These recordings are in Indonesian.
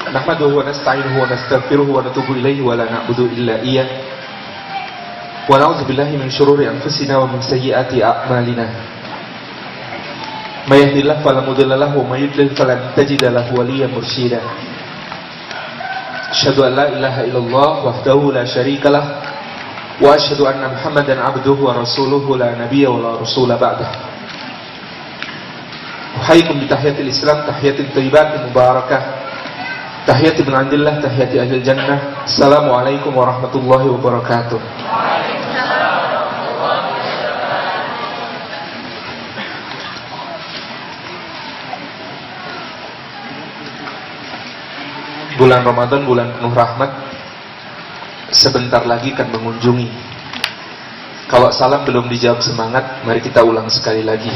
nahmaduhu wa nasta'inuhu wa nastaghfiruhu wa natubu ilaihi wa la na'budu illa iyyah wa na'udzu billahi min syururi anfusina wa min sayyiati a'malina may yahdihillahu fala mudilla lahu wa may yudlil falan tajida lahu waliyyan mursyida asyhadu an la ilaha illallah wahdahu la syarika lah wa asyhadu anna muhammadan abduhu wa rasuluhu la nabiyya wa la rasula ba'dah. Uhayyikum bi tahiyatil Islam, tahiyatin thayyibatin mubarakah, tahiyati min indillah, tahiyati ahlil jannah. Assalamualaikum warahmatullahi wabarakatuh. Bulan Ramadan, bulan penuh rahmat, sebentar lagi akan mengunjungi. Kalau salam belum dijawab semangat, mari kita ulang sekali lagi.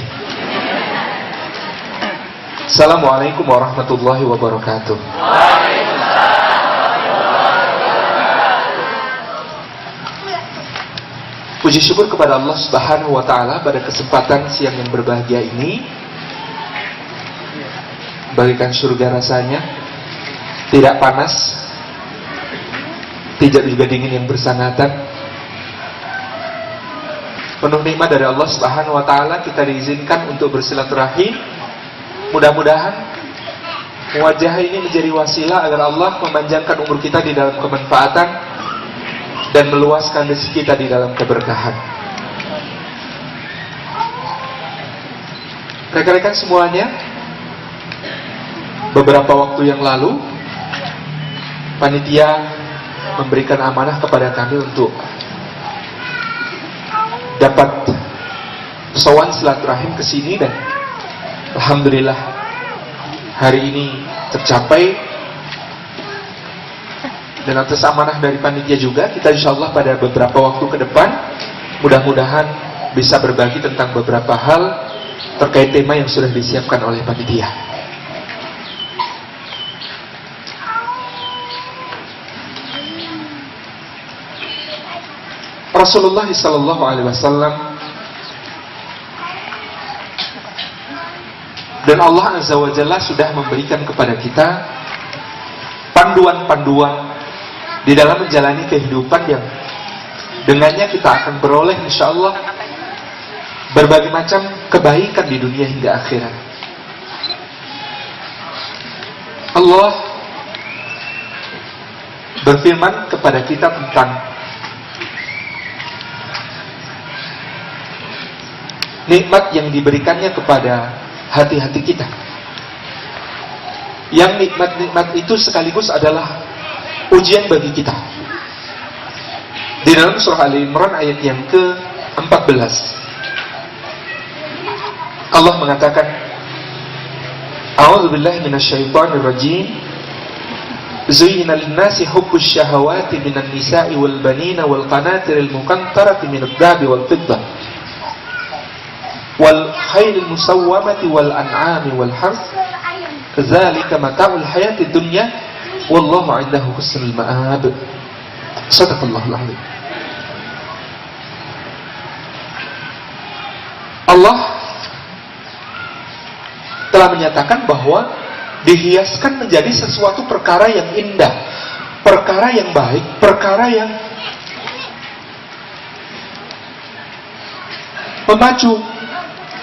Assalamualaikum warahmatullahi wabarakatuh. Puji syukur kepada Allah Subhanahu wa taala pada kesempatan siang yang berbahagia ini. Bagikan surga rasanya, tidak panas, tidak juga dingin yang bersangatan. Penuh nikmat dari Allah Subhanahu wa taala, kita diizinkan untuk bersilaturahim. Mudah-mudahan wajah ini menjadi wasilah agar Allah memanjangkan umur kita di dalam kemanfaatan dan meluaskan rezeki kita di dalam keberkahan. Rekan-rekan semuanya, beberapa waktu yang lalu panitia memberikan amanah kepada kami untuk dapat sowan silaturahim ke sini, dan alhamdulillah hari ini tercapai. Dan atas amanah dari panitia juga, kita insyaallah pada beberapa waktu ke depan mudah-mudahan bisa berbagi tentang beberapa hal terkait tema yang sudah disiapkan oleh panitia. Rasulullah sallallahu alaihi wasallam dan Allah Azza wa Jalla sudah memberikan kepada kita panduan-panduan di dalam menjalani kehidupan yang dengannya kita akan beroleh insyaallah berbagai macam kebaikan di dunia hingga akhirat. Allah berfirman kepada kita tentang nikmat yang diberikannya kepada hati-hati kita. Yang nikmat-nikmat itu sekaligus adalah ujian bagi kita. Di dalam surah Ali Imran ayat yang ke-14, Allah mengatakan, A'udzubillahi minasyaitonirrajim. Zuyyina lin-nasi hubbus syahawati minan nisa'i wal banina wal qanatiril muqantarati minadh dhahabi wal fiddah wal khailil musawwamati wal an'ami wal harth kadzalika mata'ul hayatid dunya wallahu 'indahu husnul ma'ab. Shadaqallahul 'azim. Allah telah menyatakan bahwa dihiaskan menjadi sesuatu perkara yang indah, perkara yang baik, perkara yang memacu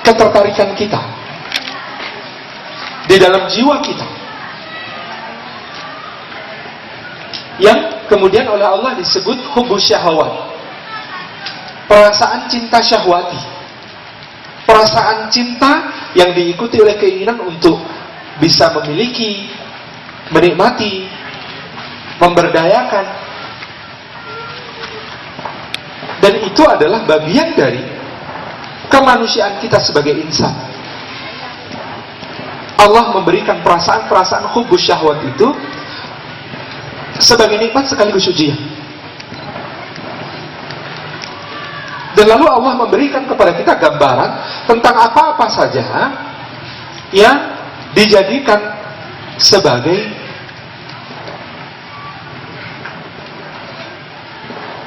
ketertarikan kita di dalam jiwa kita, yang kemudian oleh Allah disebut hubbus syahawat, perasaan cinta syahwati, perasaan cinta yang diikuti oleh keinginan untuk bisa memiliki, menikmati, memberdayakan. Dan itu adalah bagian dari kemanusiaan kita sebagai insan. Allah memberikan perasaan-perasaan hubbus syahwat itu sebagai nikmat sekaligus ujian. Dan lalu Allah memberikan kepada kita gambaran tentang apa-apa saja yang dijadikan sebagai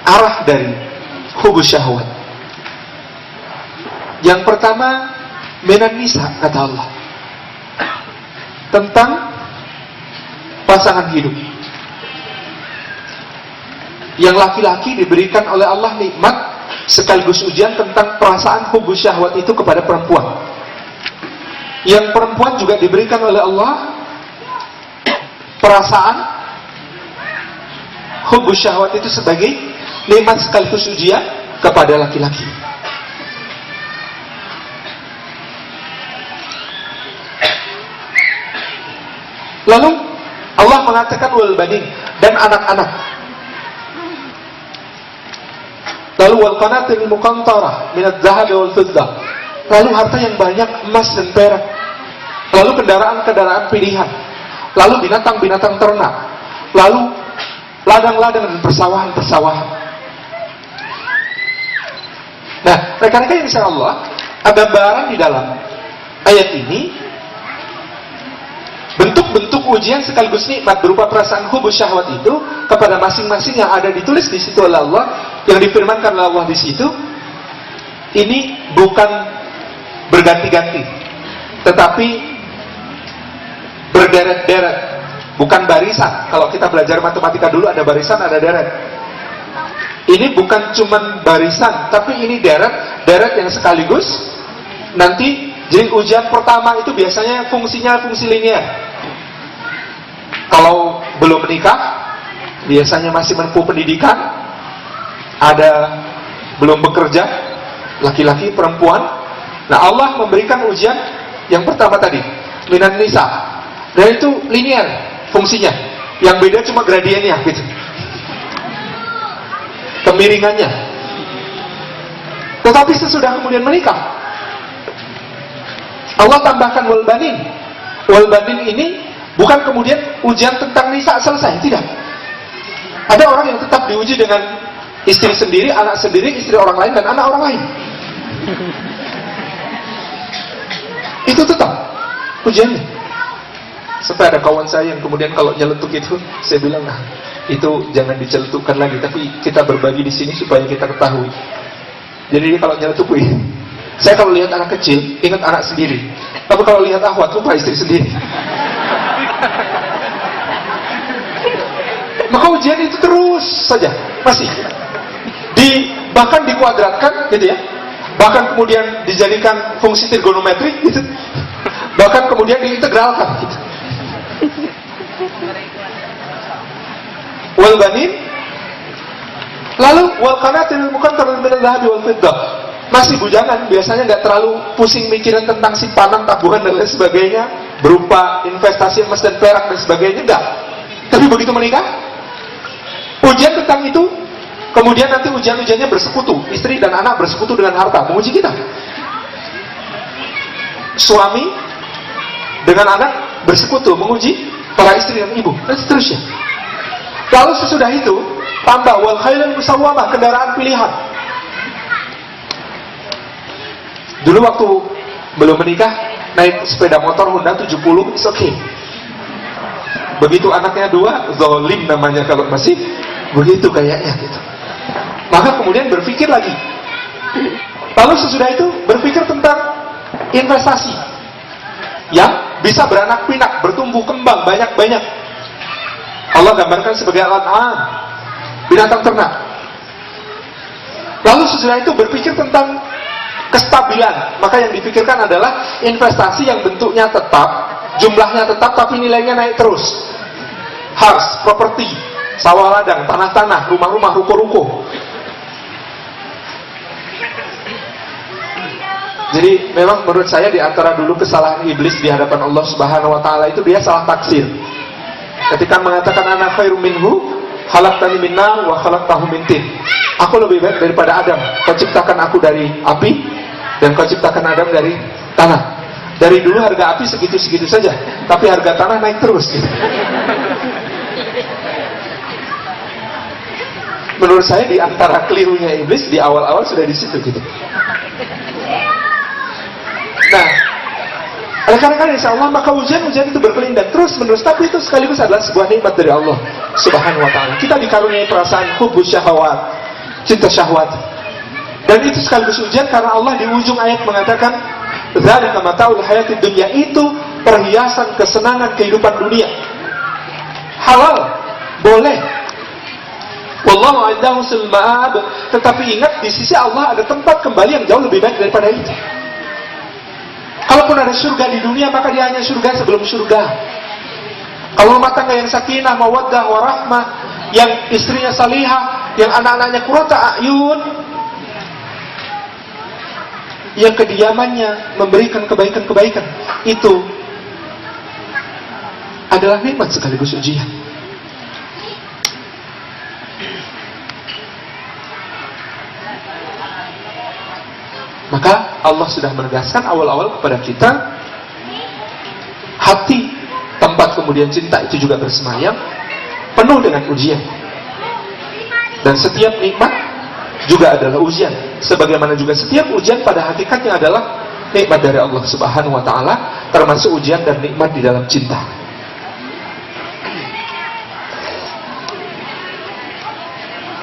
arah dari hubbus syahwat. Yang pertama, minan nisa, kata Allah, tentang pasangan hidup. Yang laki-laki diberikan oleh Allah nikmat sekaligus ujian tentang perasaan hubbu syahwat itu kepada perempuan. Yang perempuan juga diberikan oleh Allah perasaan hubbu syahwat itu sebagai nikmat sekaligus ujian kepada laki-laki. Lalu Allah mengatakan wal banin, dan anak-anak. Lalu wal qanatiril muqantarah minadz dzahab wal fiddah. Lalu harta yang banyak, emas dan perak. Lalu kendaraan-kendaraan pilihan. Lalu binatang-binatang ternak. Lalu ladang-ladang dan persawahan-persawahan. Nah, rekan-rekan yang insya Allah, gambaran di dalam ayat ini bentuk-bentuk ujian sekaligus nikmat berupa perasaan hubbu syahwat itu kepada masing-masing yang ada ditulis di situ oleh Allah, yang difirmankan oleh Allah di situ. Ini bukan berganti-ganti, tetapi berderet-deret, bukan barisan. Kalau kita belajar matematika dulu ada barisan, ada deret. Ini bukan cuman barisan, tapi ini deret yang sekaligus. Nanti jadi ujian pertama itu biasanya fungsinya fungsi linear. Kalau belum menikah, biasanya masih menempuh pendidikan, ada belum bekerja, laki-laki, perempuan. Nah, Allah memberikan ujian yang pertama tadi, minan nisa. Dan itu linear fungsinya. Yang beda cuma gradiennya gitu. Kemiringannya. Tetapi sesudah kemudian menikah, Allah tambahkan wal banin. Wal banin ini bukan kemudian ujian tentang nisa selesai, tidak. Ada orang yang tetap diuji dengan istri sendiri, anak sendiri, istri orang lain, dan anak orang lain. Itu tetap ujiannya. Sampai ada kawan saya yang kemudian kalau nyeletuk itu, saya bilang, nah, itu jangan diceletukkan lagi, tapi kita berbagi di sini supaya kita ketahui. Jadi kalau nyeletuk, saya kalau lihat anak kecil, ingat anak sendiri. Tapi kalau lihat ahwat, lupa istri sendiri. Maka ujian itu terus saja, masih. Bahkan dikuadratkan, gitu ya. Bahkan kemudian dijadikan fungsi trigonometri, gitu. Bahkan kemudian diintegralkan, gitu. Wal banin, lalu wal qanatiril muqantarah minadz dzahabi wal fiddah. Masih bujangan, biasanya nggak terlalu pusing mikirin tentang simpanan, tabungan dan lain sebagainya, berupa investasi emas dan perak dan sebagainya, enggak. Tapi begitu menikah, ujian tentang itu, kemudian nanti ujian-ujiannya bersekutu, istri dan anak bersekutu dengan harta, menguji kita. Suami dengan anak bersekutu, menguji para istri dan ibu, dan seterusnya. Lalu sesudah itu, tambah wal khailal musawwamah, kendaraan pilihan. Dulu waktu belum menikah, naik sepeda motor Honda 70, it's okay. Begitu anaknya 2, zolim namanya kalau masih begitu kayaknya gitu. Maka kemudian berpikir lagi. Lalu sesudah itu berpikir tentang investasi yang bisa beranak pinak, bertumbuh kembang banyak-banyak. Allah gambarkan sebagai al-an'am, binatang ternak. Lalu sesudah itu berpikir tentang kestabilan. Maka yang dipikirkan adalah investasi yang bentuknya tetap, jumlahnya tetap, tapi nilainya naik terus. House, properti, sawah ladang, tanah-tanah, rumah-rumah, ruko-ruko. Jadi memang menurut saya di antara dulu kesalahan iblis di hadapan Allah Subhanahu wa taala itu dia salah taksir. Ketika mengatakan ana khairum minhu, khalaqtani min nar wa khalaqtahu min tin. Aku lebih baik daripada Adam. Kau ciptakan aku dari api dan kau ciptakan Adam dari tanah. Dari dulu harga api segitu-segitu saja, tapi harga tanah naik terus gitu. Menurut saya di antara kelirunya iblis di awal-awal sudah di situ gitu. Nah, rekan-rekan insya Allah, maka ujian-ujian itu berkelindan terus menerus, tapi itu sekaligus adalah sebuah nikmat dari Allah Subhanahu wa ta'ala. Kita dikaruniai perasaan hubbu syahwat, cinta syahwat, dan itu sekaligus ujian karena Allah di ujung ayat mengatakan dzalika mata'ul hayatid dunya, itu perhiasan kesenangan kehidupan dunia. halal, boleh. Wallahu a'lam husnul ma'ab. Tetapi ingat, di sisi Allah ada tempat kembali yang jauh lebih baik daripada itu. Kalaupun ada surga di dunia, maka dia hanya surga sebelum surga. Kalau rumah tangga yang sakinah, mawaddah, warahmah, yang istrinya salihah, yang anak-anaknya qurrata a'yun, yang kediamannya memberikan kebaikan-kebaikan, itu adalah nikmat sekaligus ujian. Maka Allah sudah menegaskan awal-awal kepada kita, hati tempat kemudian cinta itu juga bersemayam, penuh dengan ujian. Dan setiap nikmat juga adalah ujian. Sebagaimana juga setiap ujian pada hakikatnya adalah nikmat dari Allah Subhanahu wa ta'ala, termasuk ujian dan nikmat di dalam cinta.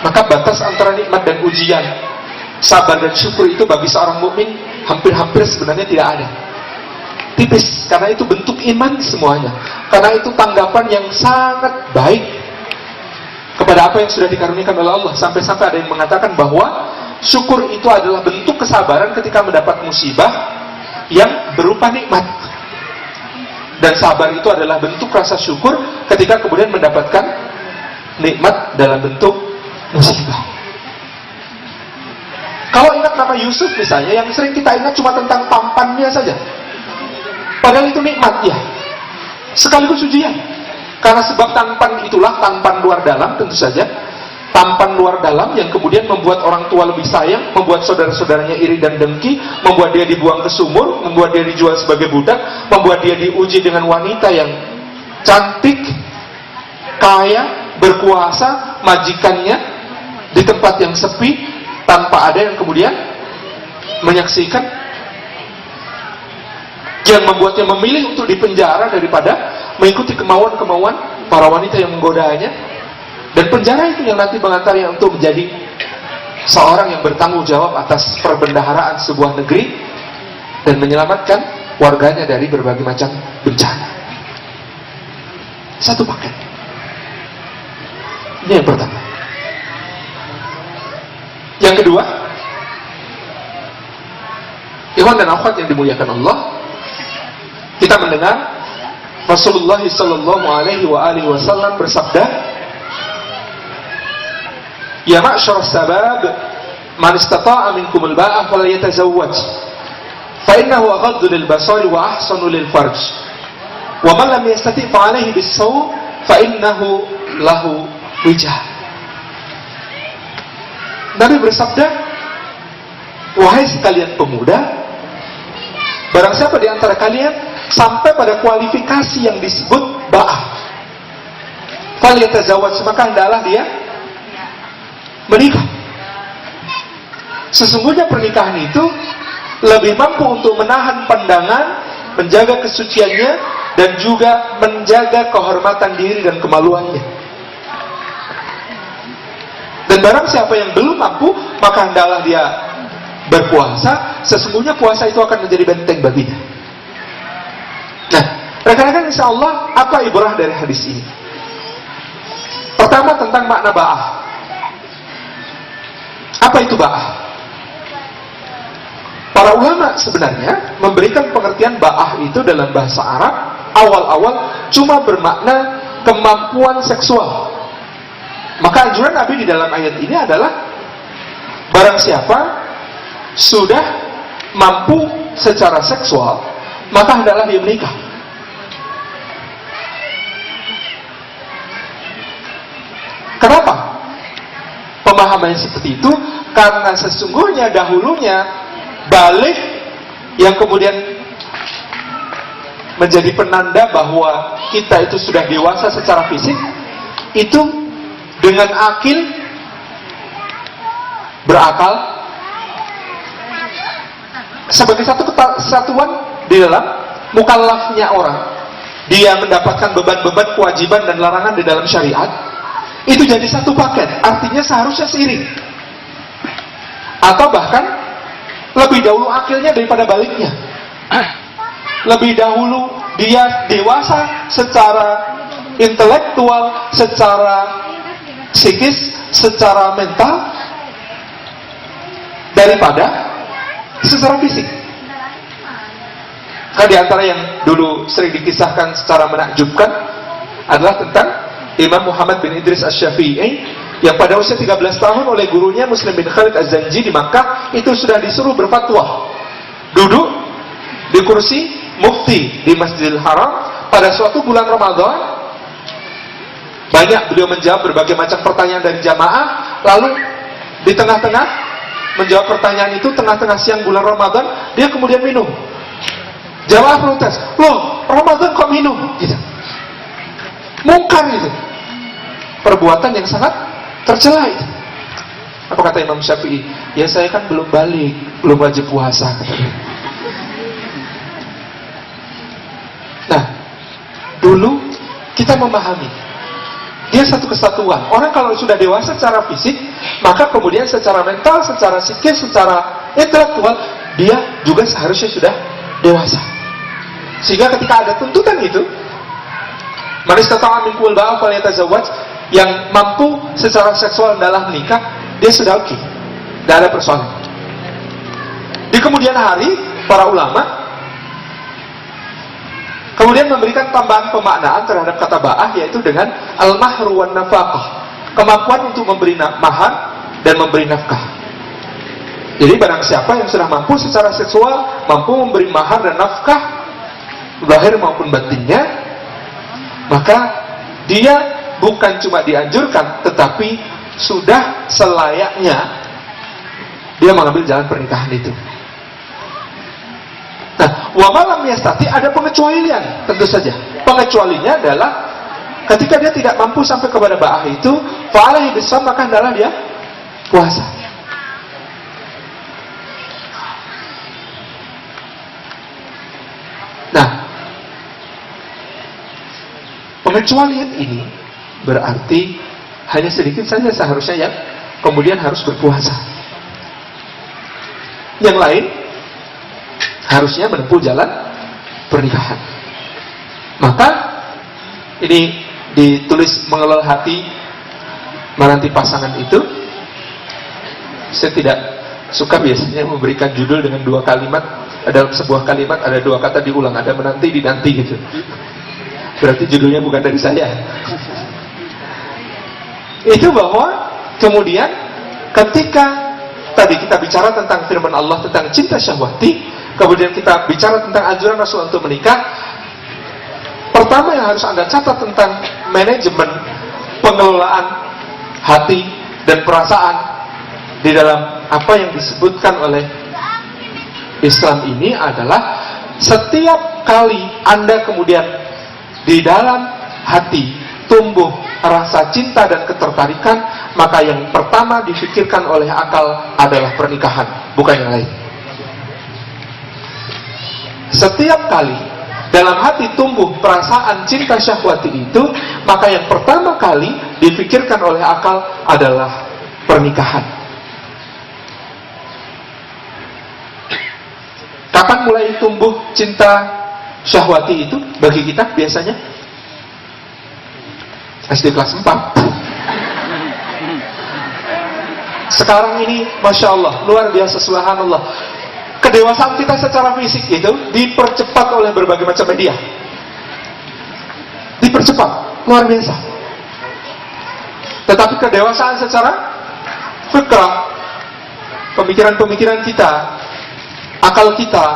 Maka batas antara nikmat dan ujian, sabar dan syukur itu bagi seorang mukmin hampir-hampir sebenarnya tidak ada. Tipis, karena itu bentuk iman semuanya. Karena itu tanggapan yang sangat baik kepada apa yang sudah dikaruniakan oleh Allah. Sampai-sampai ada yang mengatakan bahwa syukur itu adalah bentuk kesabaran ketika mendapat musibah yang berupa nikmat. Dan sabar itu adalah bentuk rasa syukur ketika kemudian mendapatkan nikmat dalam bentuk musibah. Kalau ingat nama Yusuf misalnya, yang sering kita ingat cuma tentang tampannya saja. Padahal itu nikmat ya, sekaligus ujian. Karena sebab tampan itulah, tampan luar dalam tentu saja. Tampan luar dalam yang kemudian membuat orang tua lebih sayang, membuat saudara-saudaranya iri dan dengki, membuat dia dibuang ke sumur, membuat dia dijual sebagai budak, membuat dia diuji dengan wanita yang cantik, kaya, berkuasa, majikannya di tempat yang sepi, tanpa ada yang kemudian menyaksikan, yang membuatnya memilih untuk dipenjara daripada mengikuti kemauan-kemauan para wanita yang menggodanya. Dan penjara itu yang nanti mengantarnya untuk menjadi seorang yang bertanggung jawab atas perbendaharaan sebuah negeri dan menyelamatkan warganya dari berbagai macam bencana. Satu paket. Ini yang pertama. Yang kedua, ikhwan dan akhwat yang dimuliakan Allah, kita mendengar Rasulullah sallallahu alaihi wasallam bersabda, "Ya ma'syar as-sabab, man istata'a minkum al-ba'a falyatazawwaj, fa innahu aghaddu lil-basari wa ahsanu lil-farj, wa man lam yastati' fa 'alaihi bis-sawm, fa innahu lahu wijah." Nabi bersabda, "Wahai sekalian pemuda, barang siapa di antara kalian sampai pada kualifikasi yang disebut ba'ah, falyatazawwaj, maka hendaklah dia menikah." Sesungguhnya pernikahan itu lebih mampu untuk menahan pandangan, menjaga kesuciannya, dan juga menjaga kehormatan diri dan kemaluannya. Dan barang siapa yang belum mampu, maka hendaklah dia berpuasa. Sesungguhnya puasa itu akan menjadi benteng baginya. Nah, rekan-rekan, insya Allah, apa ibrah dari hadis ini? Pertama, tentang makna ba'ah. Apa itu ba'ah? Para ulama sebenarnya memberikan pengertian ba'ah itu dalam bahasa Arab awal-awal cuma bermakna kemampuan seksual. Maka anjuran Nabi di dalam ayat ini adalah, barang siapa sudah mampu secara seksual, maka hendaklah dia menikah. Kenapa pemahaman seperti itu? Karena sesungguhnya dahulunya balik yang kemudian menjadi penanda bahwa kita itu sudah dewasa secara fisik, itu dengan akil, berakal, sebagai satu kesatuan di dalam mukallafnya orang. Dia mendapatkan beban-beban, kewajiban dan larangan di dalam syariat. Itu jadi satu paket, artinya seharusnya seiring. Atau bahkan lebih dahulu akilnya daripada baliknya. Lebih dahulu dia dewasa secara intelektual, secara psikis, secara mental daripada secara fisik. Kan di antara yang dulu sering dikisahkan secara menakjubkan adalah tentang Imam Muhammad bin Idris Asy-Syafi'i yang pada usia 13 tahun oleh gurunya Muslim bin Khalid Az-Zanji di Makkah itu sudah disuruh berfatwa, duduk di kursi mufti di Masjidil Haram pada suatu bulan Ramadan. Banyak beliau menjawab berbagai macam pertanyaan dari jamaah, lalu di tengah-tengah menjawab pertanyaan itu, tengah-tengah siang bulan Ramadan, dia kemudian minum. Jamaah protes, loh Ramadan kok minum? Gitu. Mungkar itu, perbuatan yang sangat tercela itu. Apa kata Imam Syafi'i? Ya saya kan belum balik, belum wajib puasa. Nah, dulu kita memahami dia satu kesatuan. Orang kalau sudah dewasa secara fisik, maka kemudian secara mental, secara psikis, secara intelektual dia juga seharusnya sudah dewasa. Sehingga ketika ada tuntutan itu, man istata'a minkumul ba'ata falyatazawwaj, yang mampu secara seksual dalam menikah, dia sudah oke, tidak ada persoalan. Di kemudian hari, para ulama kemudian memberikan tambahan pemaknaan terhadap kata ba'ah, yaitu dengan al-mahru wan nafaqah, kemampuan untuk memberi mahar dan memberi nafkah. Jadi barang siapa yang sudah mampu secara seksual, mampu memberi mahar dan nafkah zahir maupun batinnya, maka dia bukan cuma dianjurkan, tetapi sudah selayaknya dia mengambil jalan pernikahan itu. Nah, wa malam yastati, ada pengecualian, tentu saja. Pengecualinya adalah ketika dia tidak mampu sampai kepada ba'ah itu, fa'alaihi bisawm, maka adalah dia puasa. Nah, pengecualian ini berarti hanya sedikit saja seharusnya yang kemudian harus berpuasa. Yang lain harusnya menempuh jalan pernikahan. Maka ini ditulis mengelola hati menanti pasangan itu. Saya tidak suka biasanya memberikan judul dengan dua kalimat. Dalam sebuah kalimat ada dua kata diulang, ada menanti, dinanti gitu. Berarti judulnya bukan dari saya. Itu bahwa kemudian ketika tadi kita bicara tentang firman Allah tentang cinta syahwati, kemudian kita bicara tentang anjuran Rasul untuk menikah. Pertama yang harus Anda catat tentang manajemen pengelolaan hati dan perasaan di dalam apa yang disebutkan oleh Islam ini adalah setiap kali Anda kemudian di dalam hati tumbuh rasa cinta dan ketertarikan, maka yang pertama difikirkan oleh akal adalah pernikahan, bukan yang lain. Setiap kali dalam hati tumbuh perasaan cinta syahwati itu, maka yang pertama kali difikirkan oleh akal adalah pernikahan. Kapan mulai tumbuh cinta syahwati itu bagi kita biasanya? SD kelas 4. Sekarang ini Masya Allah, luar biasa, subhanallah, kedewasaan kita secara fisik itu dipercepat oleh berbagai macam media. Dipercepat, luar biasa. Tetapi kedewasaan secara fikrah, pemikiran-pemikiran kita, akal kita,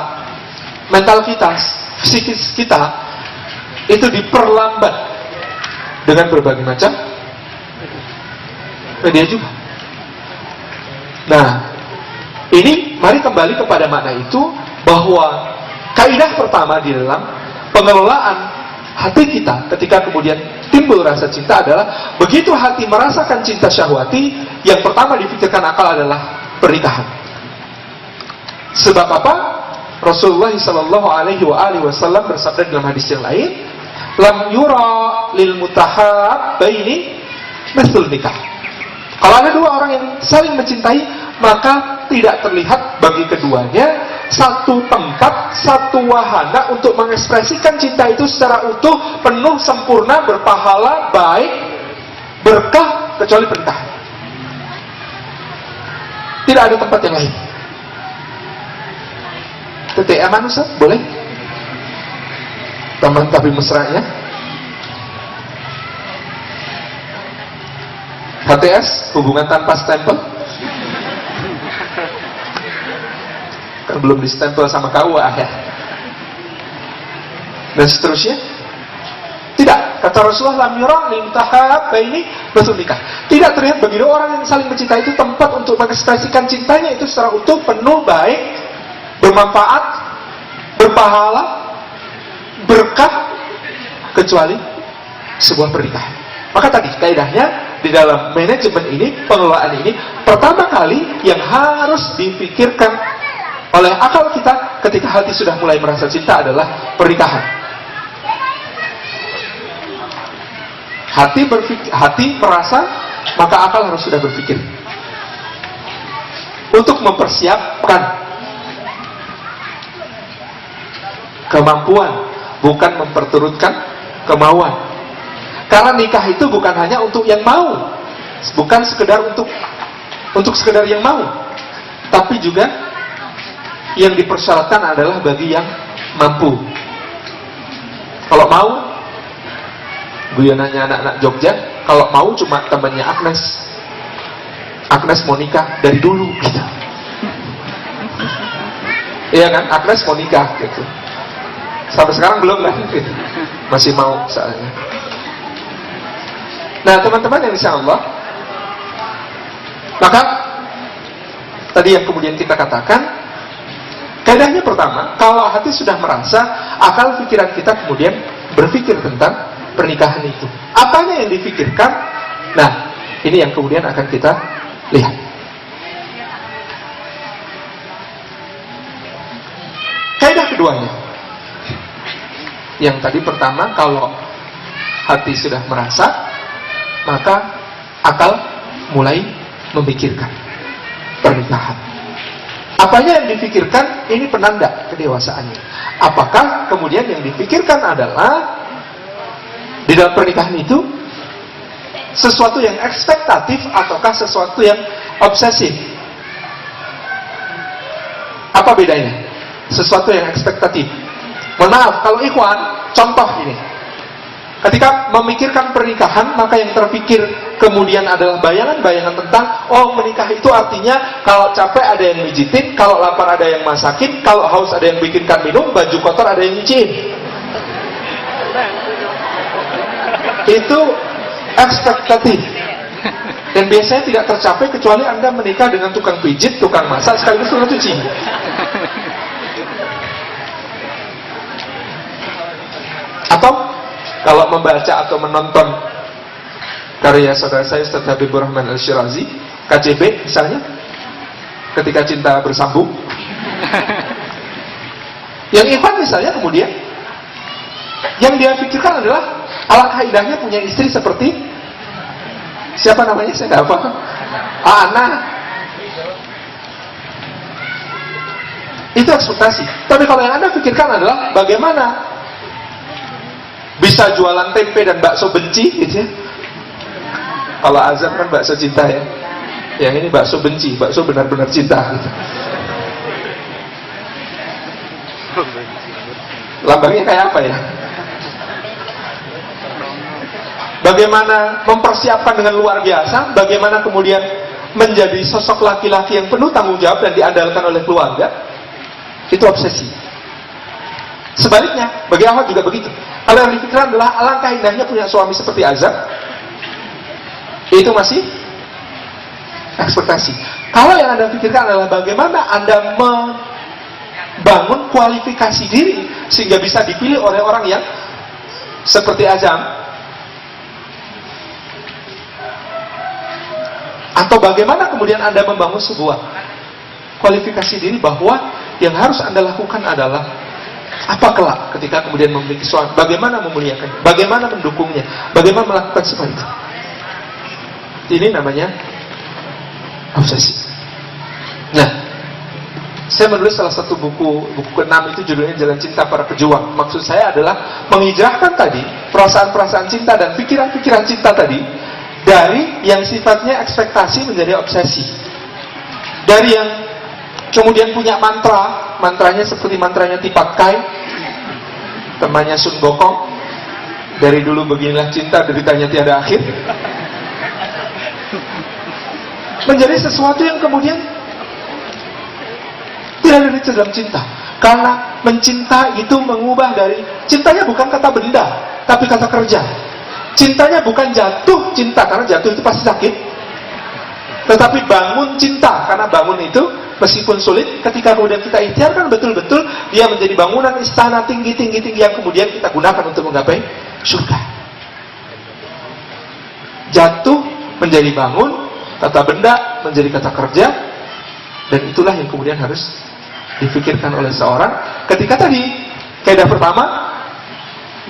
mental kita, psikis kita, itu diperlambat dengan berbagai macam media juga. Nah, ini mari kembali kepada makna itu, bahwa kaidah pertama di dalam pengelolaan hati kita ketika kemudian timbul rasa cinta adalah begitu hati merasakan cinta syahwati, yang pertama dipikirkan akal adalah pernikahan. Sebab apa? Rasulullah sallallahu alaihi wasallam bersabda dalam hadis yang lain, lam yura lil mutahabbaini mithlul nikah. Kalau ada dua orang yang saling mencintai, maka tidak terlihat bagi keduanya satu tempat, satu wahana untuk mengekspresikan cinta itu secara utuh, penuh, sempurna, berpahala, baik, berkah, kecuali pernikahan. Tidak ada tempat yang lain. TTM Ustaz, boleh? Taman tapi mesranya. HTS, hubungan tanpa stempel. Kan belum distempel sama KUA ya. Dan seterusnya. Tidak, kata Rasulullah, lam yura limtahab ini betul nikah. Tidak terlihat bagi dua orang yang saling mencintai itu tempat untuk mengekspresikan cintanya itu secara utuh, penuh, baik, bermanfaat, berpahala, berkah, kecuali sebuah pernikahan. Maka tadi kaidahnya di dalam manajemen ini, pengelolaan ini, pertama kali yang harus dipikirkan oleh akal kita ketika hati sudah mulai merasa cinta adalah pernikahan. Hati merasa, maka akal harus sudah berpikir untuk mempersiapkan kemampuan, bukan memperturutkan kemauan. Karena nikah itu bukan hanya untuk yang mau, bukan sekedar untuk sekedar yang mau, tapi juga yang dipersyaratkan adalah bagi yang mampu. Kalau mau, guyonannya anak-anak Jogja, kalau mau cuma temannya Agnes mau nikah dari dulu gitu. Iya kan, Agnes mau nikah gitu. Sampai sekarang belum lah gitu. Masih mau soalnya. Nah teman-teman yang insya Allah, maka tadi yang kemudian kita katakan, kaidahnya pertama, kalau hati sudah merasa, akal pikiran kita kemudian berpikir tentang pernikahan itu. Apanya yang dipikirkan? Nah, ini yang kemudian akan kita lihat. Kaidah keduanya, yang tadi pertama, kalau hati sudah merasa, maka akal mulai memikirkan pernikahan. Apanya yang dipikirkan? Ini penanda kedewasaannya. Apakah kemudian yang dipikirkan adalah di dalam pernikahan itu sesuatu yang ekspektatif ataukah sesuatu yang obsesif? Apa bedanya? Sesuatu yang ekspektatif. Mohon maaf, kalau ikhwan, contoh ini. Ketika memikirkan pernikahan, maka yang terpikir kemudian adalah bayangan-bayangan tentang, oh menikah itu artinya kalau capek ada yang mijitin, kalau lapar ada yang masakin, kalau haus ada yang bikinkan minum, baju kotor ada yang nyuciin. Itu ekspektatif. Dan biasanya tidak tercapai kecuali Anda menikah dengan tukang pijit, tukang masak, sekaligus tukang cuci. Atau kalau membaca atau menonton karya saudara saya Ustaz Habibur Rahman Al-Shirazi, KCB misalnya, Ketika Cinta Bersambung, yang Ivan misalnya kemudian yang dia pikirkan adalah alangkah indahnya punya istri seperti siapa namanya, saya nggak paham, Ana. Itu ekspektasi. Tapi kalau yang Anda pikirkan adalah bagaimana bisa jualan tempe dan bakso benci gitu ya. Kalau azan kan bakso cinta ya. Yang ini bakso benci, bakso benar-benar cinta gitu. Lambangnya kayak apa ya? Bagaimana mempersiapkan dengan luar biasa, bagaimana kemudian menjadi sosok laki-laki yang penuh tanggung jawab dan diandalkan oleh keluarga. Itu obsesi. Sebaliknya, bagi awak juga begitu. Kalau yang dipikirkan adalah alangkah indahnya punya suami seperti Azab, itu masih ekspektasi. Kalau yang Anda pikirkan adalah bagaimana Anda membangun kualifikasi diri sehingga bisa dipilih oleh orang yang seperti Azam, atau bagaimana kemudian Anda membangun sebuah kualifikasi diri bahwa yang harus Anda lakukan adalah apa kelak ketika kemudian memiliki suami, bagaimana memuliakannya, bagaimana mendukungnya, bagaimana melakukan seperti itu. Ini namanya obsesi. Nah, Saya menulis salah satu buku ke-6 itu judulnya Jalan Cinta Para Pejuang. Maksud saya adalah menghijrahkan tadi perasaan-perasaan cinta dan pikiran-pikiran cinta tadi dari yang sifatnya ekspektasi menjadi obsesi. Dari yang kemudian punya mantranya seperti mantranya Tipat Kai, temannya Sun Gokong, dari dulu beginilah cinta, deritanya tiada akhir, menjadi sesuatu yang kemudian tidak ada dalam cinta. Karena mencinta itu mengubah dari cintanya bukan kata benda, tapi kata kerja. Cintanya bukan jatuh cinta, karena jatuh itu pasti sakit, tetapi bangun cinta, karena bangun itu meskipun sulit, ketika kemudian kita ikhtiarkan betul-betul, dia menjadi bangunan istana tinggi-tinggi yang kemudian kita gunakan untuk menggapai surga. Jatuh menjadi bangun, kata benda menjadi kata kerja, dan itulah yang kemudian harus difikirkan oleh seorang ketika tadi kaidah pertama,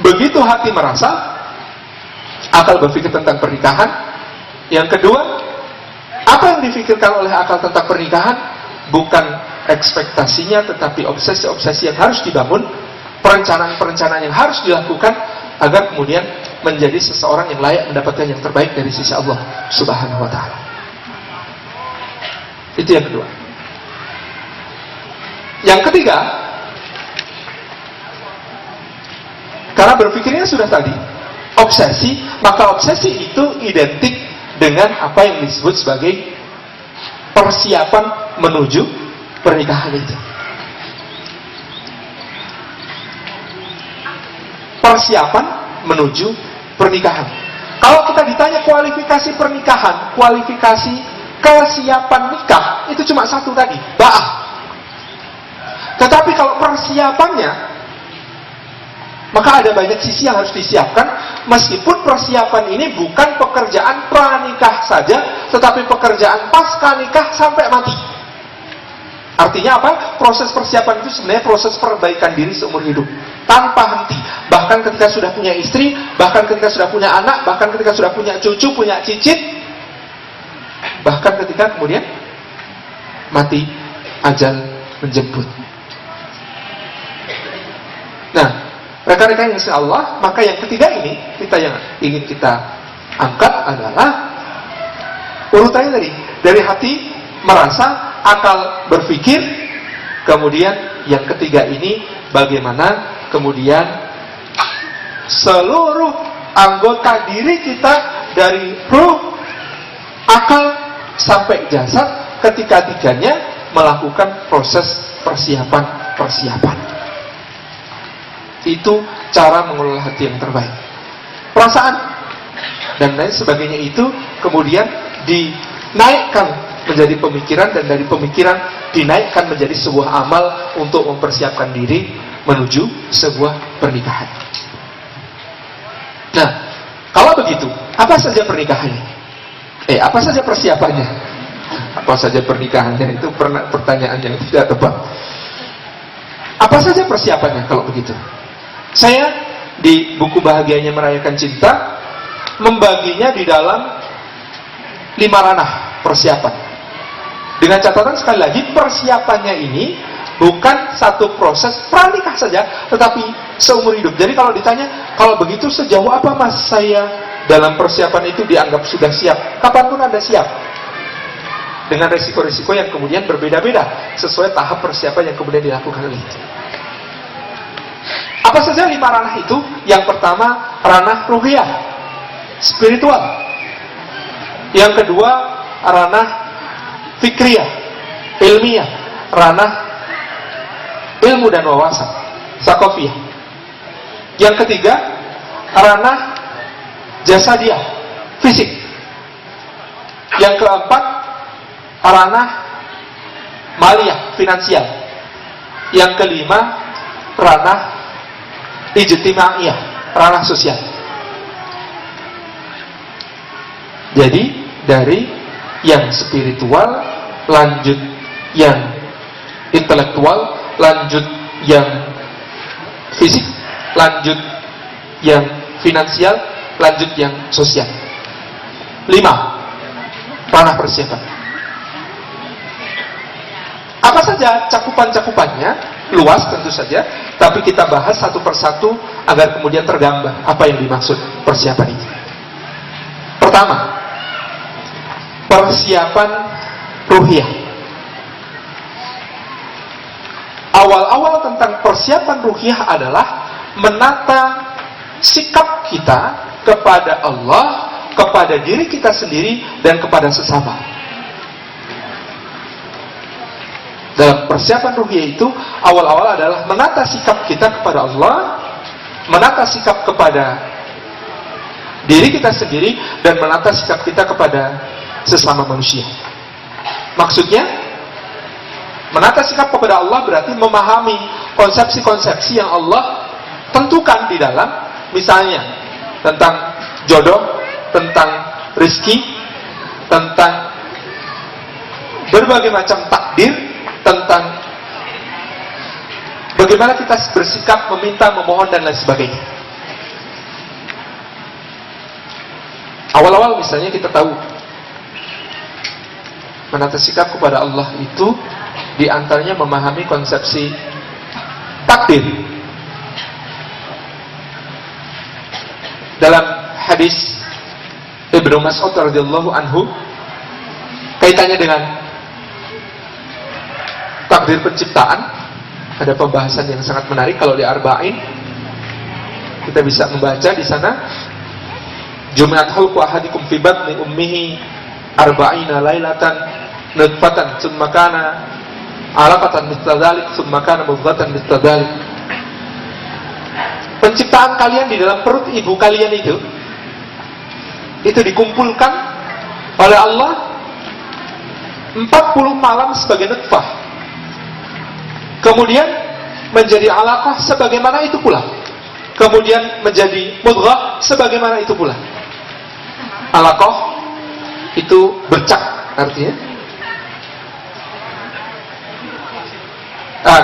begitu hati merasa, akal berpikir tentang pernikahan. Yang kedua, apa yang difikirkan oleh akal tentang pernikahan bukan ekspektasinya, tetapi obsesi-obsesi yang harus dibangun, perencanaan-perencanaan yang harus dilakukan agar kemudian menjadi seseorang yang layak mendapatkan yang terbaik dari sisi Allah Subhanahu wa ta'ala. Itu yang kedua. Yang ketiga, karena berpikirnya sudah tadi obsesi, maka obsesi itu identik dengan apa yang disebut sebagai persiapan menuju pernikahan itu. Persiapan menuju pernikahan. Kalau kita ditanya kualifikasi pernikahan, kualifikasi kesiapan nikah, itu cuma satu tadi, ba'ah. Tetapi kalau persiapannya, maka ada banyak sisi yang harus disiapkan, meskipun persiapan ini bukan pekerjaan pranikah saja, tetapi pekerjaan pasca nikah sampai mati. Artinya apa? Proses persiapan itu sebenarnya proses perbaikan diri seumur hidup, tanpa henti. Bahkan ketika sudah punya istri, bahkan ketika sudah punya anak, bahkan ketika sudah punya cucu, punya cicit, bahkan ketika kemudian mati, ajal menjemput. Nah, rekan-rekan insya Allah, maka yang ketiga ini, yang ingin kita angkat adalah urutannya tadi, dari hati merasa, akal berpikir, kemudian yang ketiga ini bagaimana kemudian seluruh anggota diri kita dari ruh, akal sampai jasad, ketiga-tiganya melakukan proses persiapan. Itu cara mengelola hati yang terbaik. Perasaan dan lain sebagainya itu kemudian dinaikkan menjadi pemikiran, dan dari pemikiran dinaikkan menjadi sebuah amal untuk mempersiapkan diri menuju sebuah pernikahan. Nah, kalau begitu, apa saja pernikahannya? Apa saja persiapannya? Apa saja pernikahannya? Itu pertanyaan yang tidak tepat. Apa saja persiapannya kalau begitu? Saya di buku Bahagianya Merayakan Cinta membaginya di dalam 5 ranah persiapan. Dengan catatan sekali lagi, persiapannya ini bukan satu proses pranikah saja, tetapi seumur hidup. Jadi kalau ditanya, kalau begitu sejauh apa mas saya dalam persiapan itu dianggap sudah siap? Kapanpun Anda siap. Dengan resiko-resiko yang kemudian berbeda-beda sesuai tahap persiapan yang kemudian dilakukan oleh itu. Apa saja 5 ranah itu? Yang pertama, ranah ruhiyah, spiritual. Yang kedua, ranah fikriyah, ilmiah, ranah ilmu dan wawasan, sakofiyah. Yang ketiga, ranah jasadiyah, fisik. Yang keempat, ranah maliyah, finansial. Yang kelima, ranah ijtimaiyah, ranah sosial. Jadi dari yang spiritual, lanjut yang intelektual, lanjut yang fisik, lanjut yang finansial, lanjut yang sosial. 5 ranah persiapan. Apa saja saja cakupan-cakupannya, luas tentu saja, tapi kita bahas satu persatu agar kemudian tergambar apa yang dimaksud persiapan ini. Pertama, persiapan ruhiyah. Awal-awal tentang persiapan ruhiyah adalah menata sikap kita kepada Allah, kepada diri kita sendiri, dan kepada sesama. Dalam persiapan ruhiyah itu, awal-awal adalah menata sikap kita kepada Allah, menata sikap kepada diri kita sendiri, dan menata sikap kita kepada sesama manusia. Maksudnya, menata sikap kepada Allah berarti memahami konsepsi-konsepsi yang Allah tentukan di dalam, misalnya tentang jodoh, tentang rezeki, tentang berbagai macam takdir, tentang bagaimana kita bersikap, meminta, memohon, dan lain sebagainya. Awal-awal misalnya kita tahu menata sikap kepada Allah itu diantaranya memahami konsepsi takdir. Dalam hadis Ibnu Mas'ud radhiyallahu anhu, kaitannya dengan takdir penciptaan, ada pembahasan yang sangat menarik. Kalau di Arba'in kita bisa membaca di sana, Jumi'at khalqu ahadikum fi batni ummihi arba'ina lailatan nutfatan tsumma kana 'alaqatan mithla dzalik tsumma kana mudghatan mithla dzalik. Penciptaan kalian di dalam perut ibu kalian itu dikumpulkan oleh Allah 40 malam sebagai nutfah, kemudian menjadi alaqah sebagaimana itu pula, kemudian menjadi mudghah sebagaimana itu pula. Alaqah itu bercak artinya,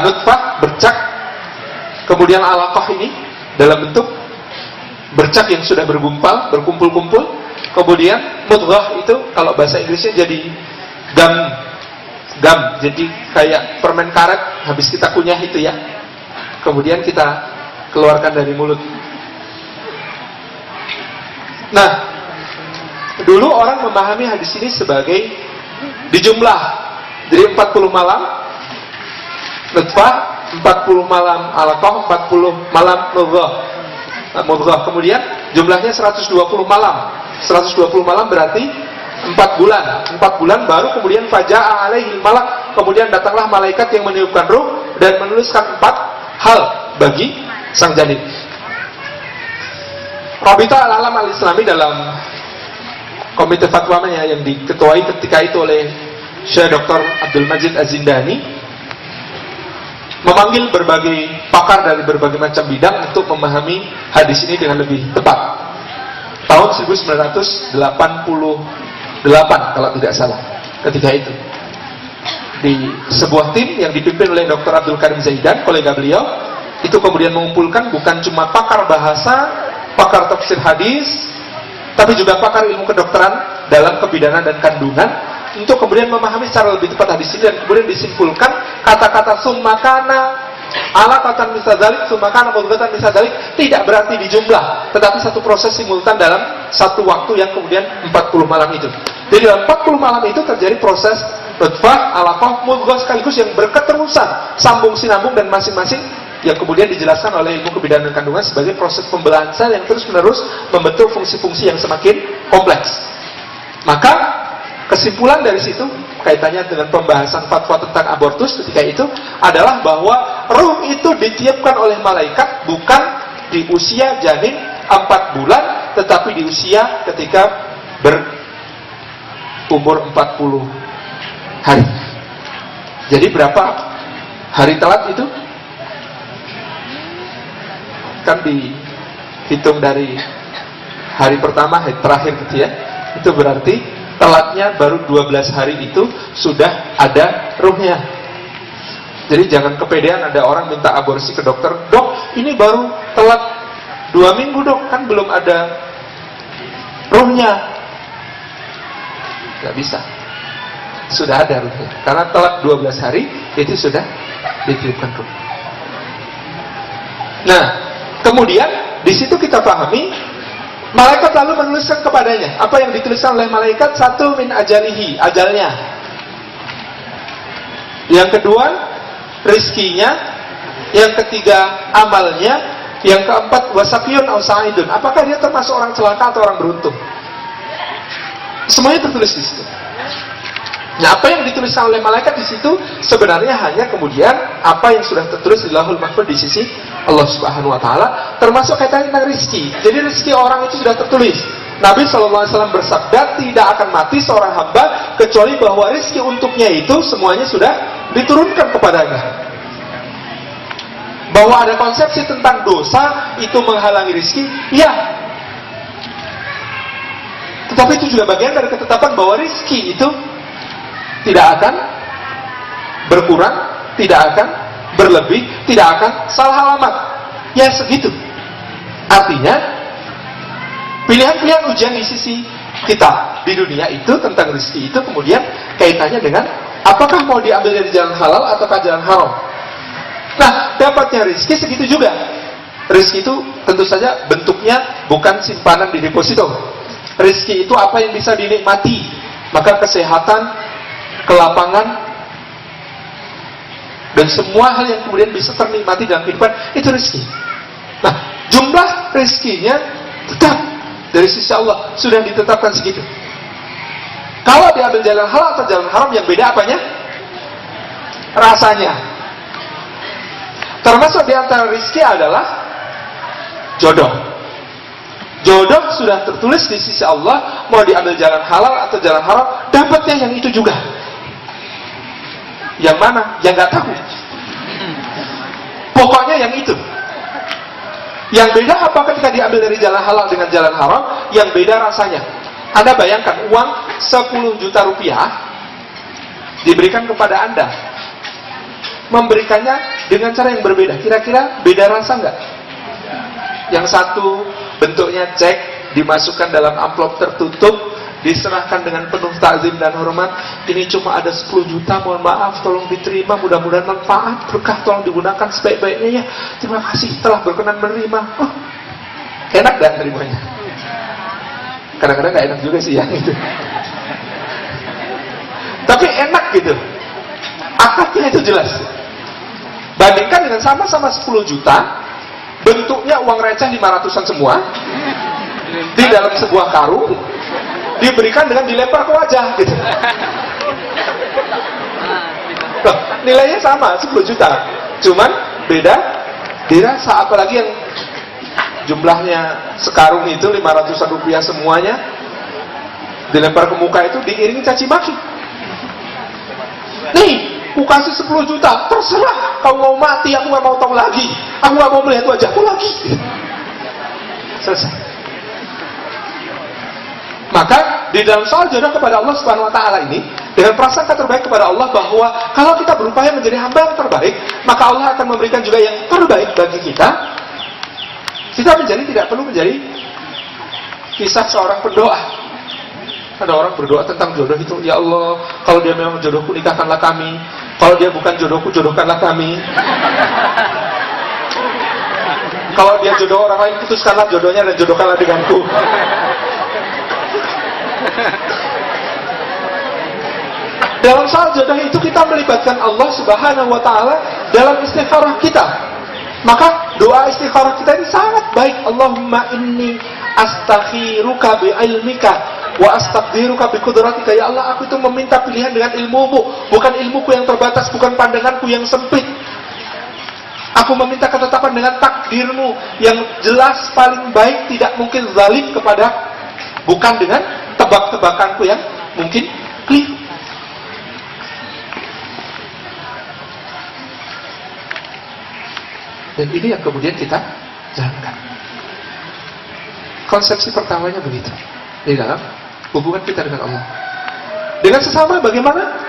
nutfah bercak, kemudian alaqah ini dalam bentuk bercak yang sudah bergumpal, berkumpul-kumpul, kemudian mudghah itu kalau bahasa Inggrisnya jadi gam, jadi kayak permen karet habis kita kunyah itu ya, kemudian kita keluarkan dari mulut. Nah, dulu orang memahami hadis ini sebagai dijumlah, jadi 40 malam nutfah, 40 malam alaqah, 40 malam mudghah. Kemudian jumlahnya 120 malam. 120 malam berarti 4 bulan. 4 bulan baru kemudian faja'a alaihi malak, kemudian datanglah malaikat yang meniupkan ruh dan menuliskan 4 hal bagi sang janin. Rabita al-Alam al-Islami dalam komite fatwanya yang diketuai ketika itu oleh Syekh Dr. Abdul Majid Az-Zindani, memanggil berbagai pakar dari berbagai macam bidang untuk memahami hadis ini dengan lebih tepat. Tahun 1988 kalau tidak salah, ketika itu di sebuah tim yang dipimpin oleh Dr. Abdul Karim Zaidan, kolega beliau, itu kemudian mengumpulkan bukan cuma pakar bahasa, pakar tafsir hadis, tapi juga pakar ilmu kedokteran dalam kebidanan dan kandungan, untuk kemudian memahami secara lebih tepat hadis ini, dan kemudian disimpulkan kata-kata summakana alaqatan misadzalik, summakana mudghatan misadzalik tidak berarti dijumlah, tetapi satu proses simultan dalam satu waktu yang kemudian 40 malam itu. Jadi dalam 40 malam itu terjadi proses nutfah, alaqah, mudghah sekaligus yang berketerusan, sambung sinambung, dan masing-masing yang kemudian dijelaskan oleh ilmu kebidanan dan kandungan sebagai proses pembelahan sel yang terus-menerus membentuk fungsi-fungsi yang semakin kompleks. Maka kesimpulan dari situ kaitannya dengan pembahasan fatwa tentang abortus ketika itu adalah bahwa ruh itu ditiupkan oleh malaikat bukan di usia janin 4 bulan, tetapi di usia ketika berumur 40 hari. Jadi berapa hari telat itu? Kan dihitung dari hari pertama, hari terakhir gitu ya. Itu berarti telatnya baru 12 hari itu sudah ada ruhnya. Jadi jangan kepedean ada orang minta aborsi ke dokter, dok ini baru telat 2 minggu dok, kan belum ada ruhnya. Gak bisa. sudah ada ruhnya. Karena telat 12 hari itu sudah dititipkan ruh. Nah, kemudian di situ kita pahami malaikat lalu menuliskan kepadanya apa yang dituliskan oleh malaikat. Satu, min ajalihi, ajalnya. Yang kedua, rizkinya. Yang ketiga, amalnya. Yang keempat, wasaqiyun aw sa'idun, apakah dia termasuk orang celaka atau orang beruntung. Semuanya tertulis di situ. Nah, apa yang dituliskan oleh malaikat di situ sebenarnya hanya kemudian apa yang sudah tertulis di Lauhul Mahfuz di sisi Allah Subhanahu wa taala, termasuk kaitannya tentang rezeki. Jadi rezeki orang itu sudah tertulis. Nabi SAW bersabda, tidak akan mati seorang hamba kecuali bahwa rezeki untuknya itu semuanya sudah diturunkan kepadanya. Bahwa ada konsepsi tentang dosa itu menghalangi rezeki, ya. Tetapi itu juga bagian dari ketetapan bahwa rezeki itu tidak akan berkurang, tidak akan berlebih, tidak akan salah alamat. Ya segitu. Artinya pilihan-pilihan ujian di sisi kita di dunia itu tentang rezeki itu kemudian kaitannya dengan apakah mau diambil dari jalan halal ataukah jalan haram. Nah, dapatnya rezeki segitu juga. Rezeki itu tentu saja bentuknya bukan simpanan di deposito. Rezeki itu apa yang bisa dinikmati. Maka kesehatan, kelapangan, dan semua hal yang kemudian bisa ternikmati dalam kehidupan itu rezeki. Nah, jumlah rezekinya tetap dari sisi Allah sudah ditetapkan segitu. Kalau diambil jalan halal atau jalan haram, yang beda apanya? Rasanya. Termasuk di antara rezeki adalah jodoh. Jodoh sudah tertulis di sisi Allah, mau diambil jalan halal atau jalan haram, dapatnya yang itu juga. Yang mana? Yang nggak tahu. Pokoknya yang itu. Yang beda apa ketika diambil dari jalan halal dengan jalan haram? Yang beda rasanya. Anda bayangkan uang 10 juta rupiah diberikan kepada Anda, memberikannya dengan cara yang berbeda. Kira-kira beda rasa nggak? Yang satu bentuknya cek, dimasukkan dalam amplop tertutup, diserahkan dengan penuh takzim dan hormat. Ini cuma ada 10 juta, mohon maaf, tolong diterima, mudah-mudahan manfaat, berkah, tolong digunakan sebaik-baiknya ya. Terima kasih telah berkenan menerima. Oh, enak gak terimanya? Kadang-kadang gak enak juga sih ya gitu. Tapi enak gitu. Akadnya itu jelas. Bandingkan dengan sama-sama 10 juta, bentuknya uang receh 500-an semua, di dalam sebuah karung, diberikan dengan dilempar ke wajah gitu. Loh, nilainya sama 10 juta, cuman beda dirasa. Apalagi yang jumlahnya sekarung itu 500-an rupiah semuanya dilempar ke muka itu diiringi caci maki. Nih, aku kasih 10 juta, terserah kau mau mati, aku gak mau tahu lagi, aku gak mau melihat wajahku lagi. Selesai. Maka di dalam soal jodoh kepada Allah Subhanahu wa taala ini, dengan prasangka terbaik kepada Allah bahwa kalau kita berupaya menjadi hamba yang terbaik, maka Allah akan memberikan juga yang terbaik bagi kita. Kita menjadi tidak perlu menjadi kisah seorang pendoa. Ada orang berdoa tentang jodoh itu, ya Allah, kalau dia memang jodohku, nikahkanlah kami. Kalau dia bukan jodohku, jodohkanlah kami. Kalau dia jodoh orang lain, putuskanlah jodohnya dan jodohkanlah denganku. Dalam soal jodoh itu kita melibatkan Allah Subhanahu wa taala dalam istikharah kita. Maka doa istikharah kita ini sangat baik. Allahumma inni astakhiruka bi'ilmika wa astaqdiruka biqudratika. Ya Allah, aku itu meminta pilihan dengan ilmumu, bukan ilmuku yang terbatas, bukan pandanganku yang sempit. Aku meminta ketetapan dengan takdirmu yang jelas paling baik, tidak mungkin zalim kepada, bukan dengan tebak-tebakanku yang mungkin keliru. Dan ini yang kemudian kita jalankan. Konsepsi pertamanya begitu di dalam hubungan kita dengan Allah. Dengan sesama bagaimana?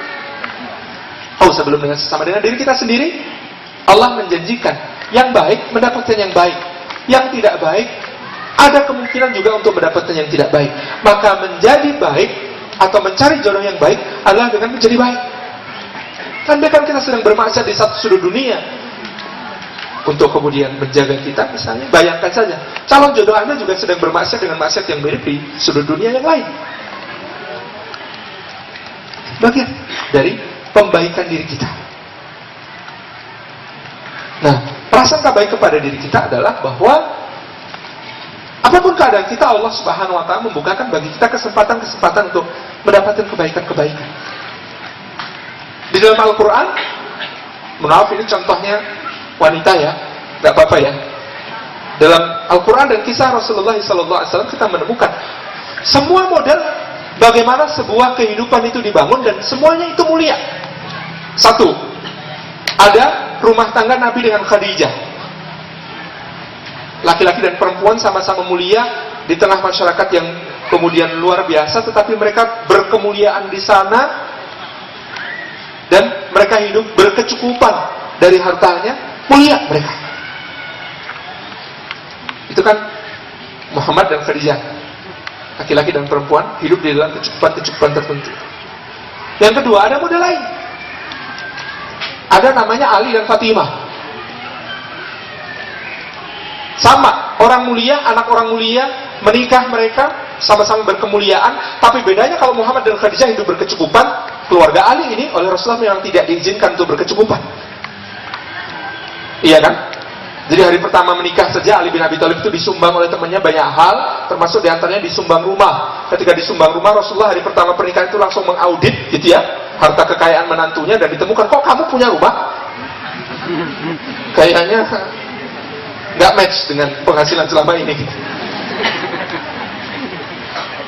Oh, sebelum dengan sesama, dengan diri kita sendiri, Allah menjanjikan yang baik mendapatkan yang baik, yang tidak baik ada kemungkinan juga untuk mendapatkan yang tidak baik. Maka menjadi baik atau mencari jodoh yang baik adalah dengan menjadi baik. Andaikan kita sedang bermaksiat di satu sudut dunia, untuk kemudian menjaga kita misalnya, bayangkan saja calon jodoh Anda juga sedang bermaksiat dengan maksiat yang mirip di sudut dunia yang lain. Bagian dari pembaikan diri kita. Nah, prasangka baik kepada diri kita adalah bahwa apapun keadaan kita, Allah Subhanahu wa Ta'ala membukakan bagi kita kesempatan-kesempatan untuk mendapatkan kebaikan-kebaikan. Di dalam Al-Quran, maaf ini contohnya wanita ya, nggak apa-apa ya. Dalam Al-Quran dan kisah Rasulullah SAW kita menemukan semua model bagaimana sebuah kehidupan itu dibangun dan semuanya itu mulia. Satu, ada rumah tangga Nabi dengan Khadijah. Laki-laki dan perempuan sama-sama mulia di tengah masyarakat yang kemudian luar biasa, tetapi mereka berkemuliaan di sana dan mereka hidup berkecukupan dari hartanya, mulia mereka. Itu kan Muhammad dan Khadijah, laki-laki dan perempuan hidup di dalam kecukupan-kecukupan tertentu. Yang kedua, ada model lain. Ada namanya Ali dan Fatimah. Sama, orang mulia, anak orang mulia, menikah mereka, sama-sama berkemuliaan, tapi bedanya kalau Muhammad dan Khadijah hidup berkecukupan, keluarga Ali ini oleh Rasulullah memang tidak diizinkan untuk berkecukupan. Iya kan? Jadi hari pertama menikah saja Ali bin Abi Thalib itu disumbang oleh temannya banyak hal, termasuk diantaranya disumbang rumah. Ketika disumbang rumah, Rasulullah hari pertama pernikahan itu langsung mengaudit gitu ya, harta kekayaan menantunya, dan ditemukan, kok kamu punya rumah? Kayaknya nggak match dengan penghasilan selama ini gitu.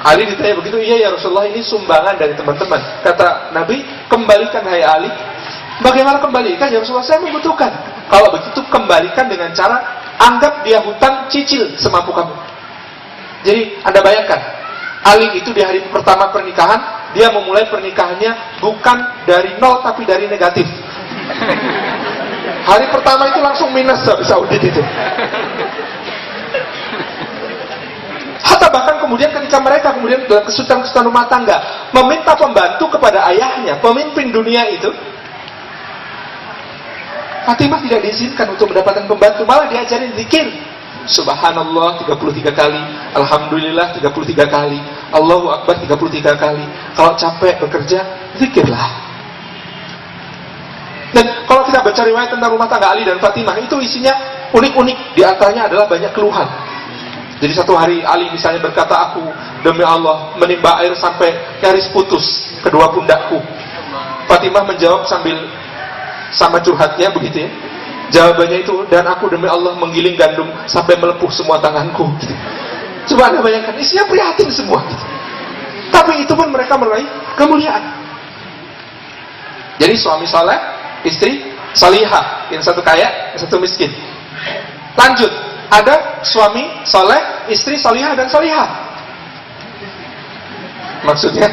Ali ditanya begitu, iya ya Rasulullah, ini sumbangan dari teman-teman. Kata Nabi, kembalikan hai Ali. Bagaimana kembalikan ya Rasulullah? Saya membutuhkan. Kalau begitu kembalikan dengan cara anggap dia hutang cicil semampu kamu. Jadi Anda bayangkan, Ali itu di hari pertama pernikahan, dia memulai pernikahannya bukan dari nol tapi dari negatif. Hari pertama itu langsung minus habis audit itu. Hatta bahkan kemudian ketika mereka kemudian dalam kesulitan-kesulitan rumah tangga meminta pembantu kepada ayahnya, pemimpin dunia itu, Fatimah tidak diizinkan untuk mendapatkan pembantu, malah diajarin zikir. Subhanallah 33 kali, Alhamdulillah 33 kali, Allahu Akbar 33 kali. Kalau capek bekerja, zikirlah. Dan kalau kita baca riwayat tentang rumah tangga Ali dan Fatimah, itu isinya unik-unik. Di antaranya adalah banyak keluhan. Jadi satu hari Ali misalnya berkata, aku demi Allah menimba air sampai nyaris putus kedua pundakku. Fatimah menjawab sambil sama curhatnya begitu ya. Jawabannya itu, dan aku demi Allah menggiling gandum sampai melepuh semua tanganku. Gitu. Coba Anda bayangkan, isinya prihatin semua. Gitu. Tapi itu pun mereka meraih kemuliaan. Jadi suami saleh, istri salihah, yang satu kaya, yang satu miskin. Lanjut, ada suami saleh, istri salihah dan salihah. Maksudnya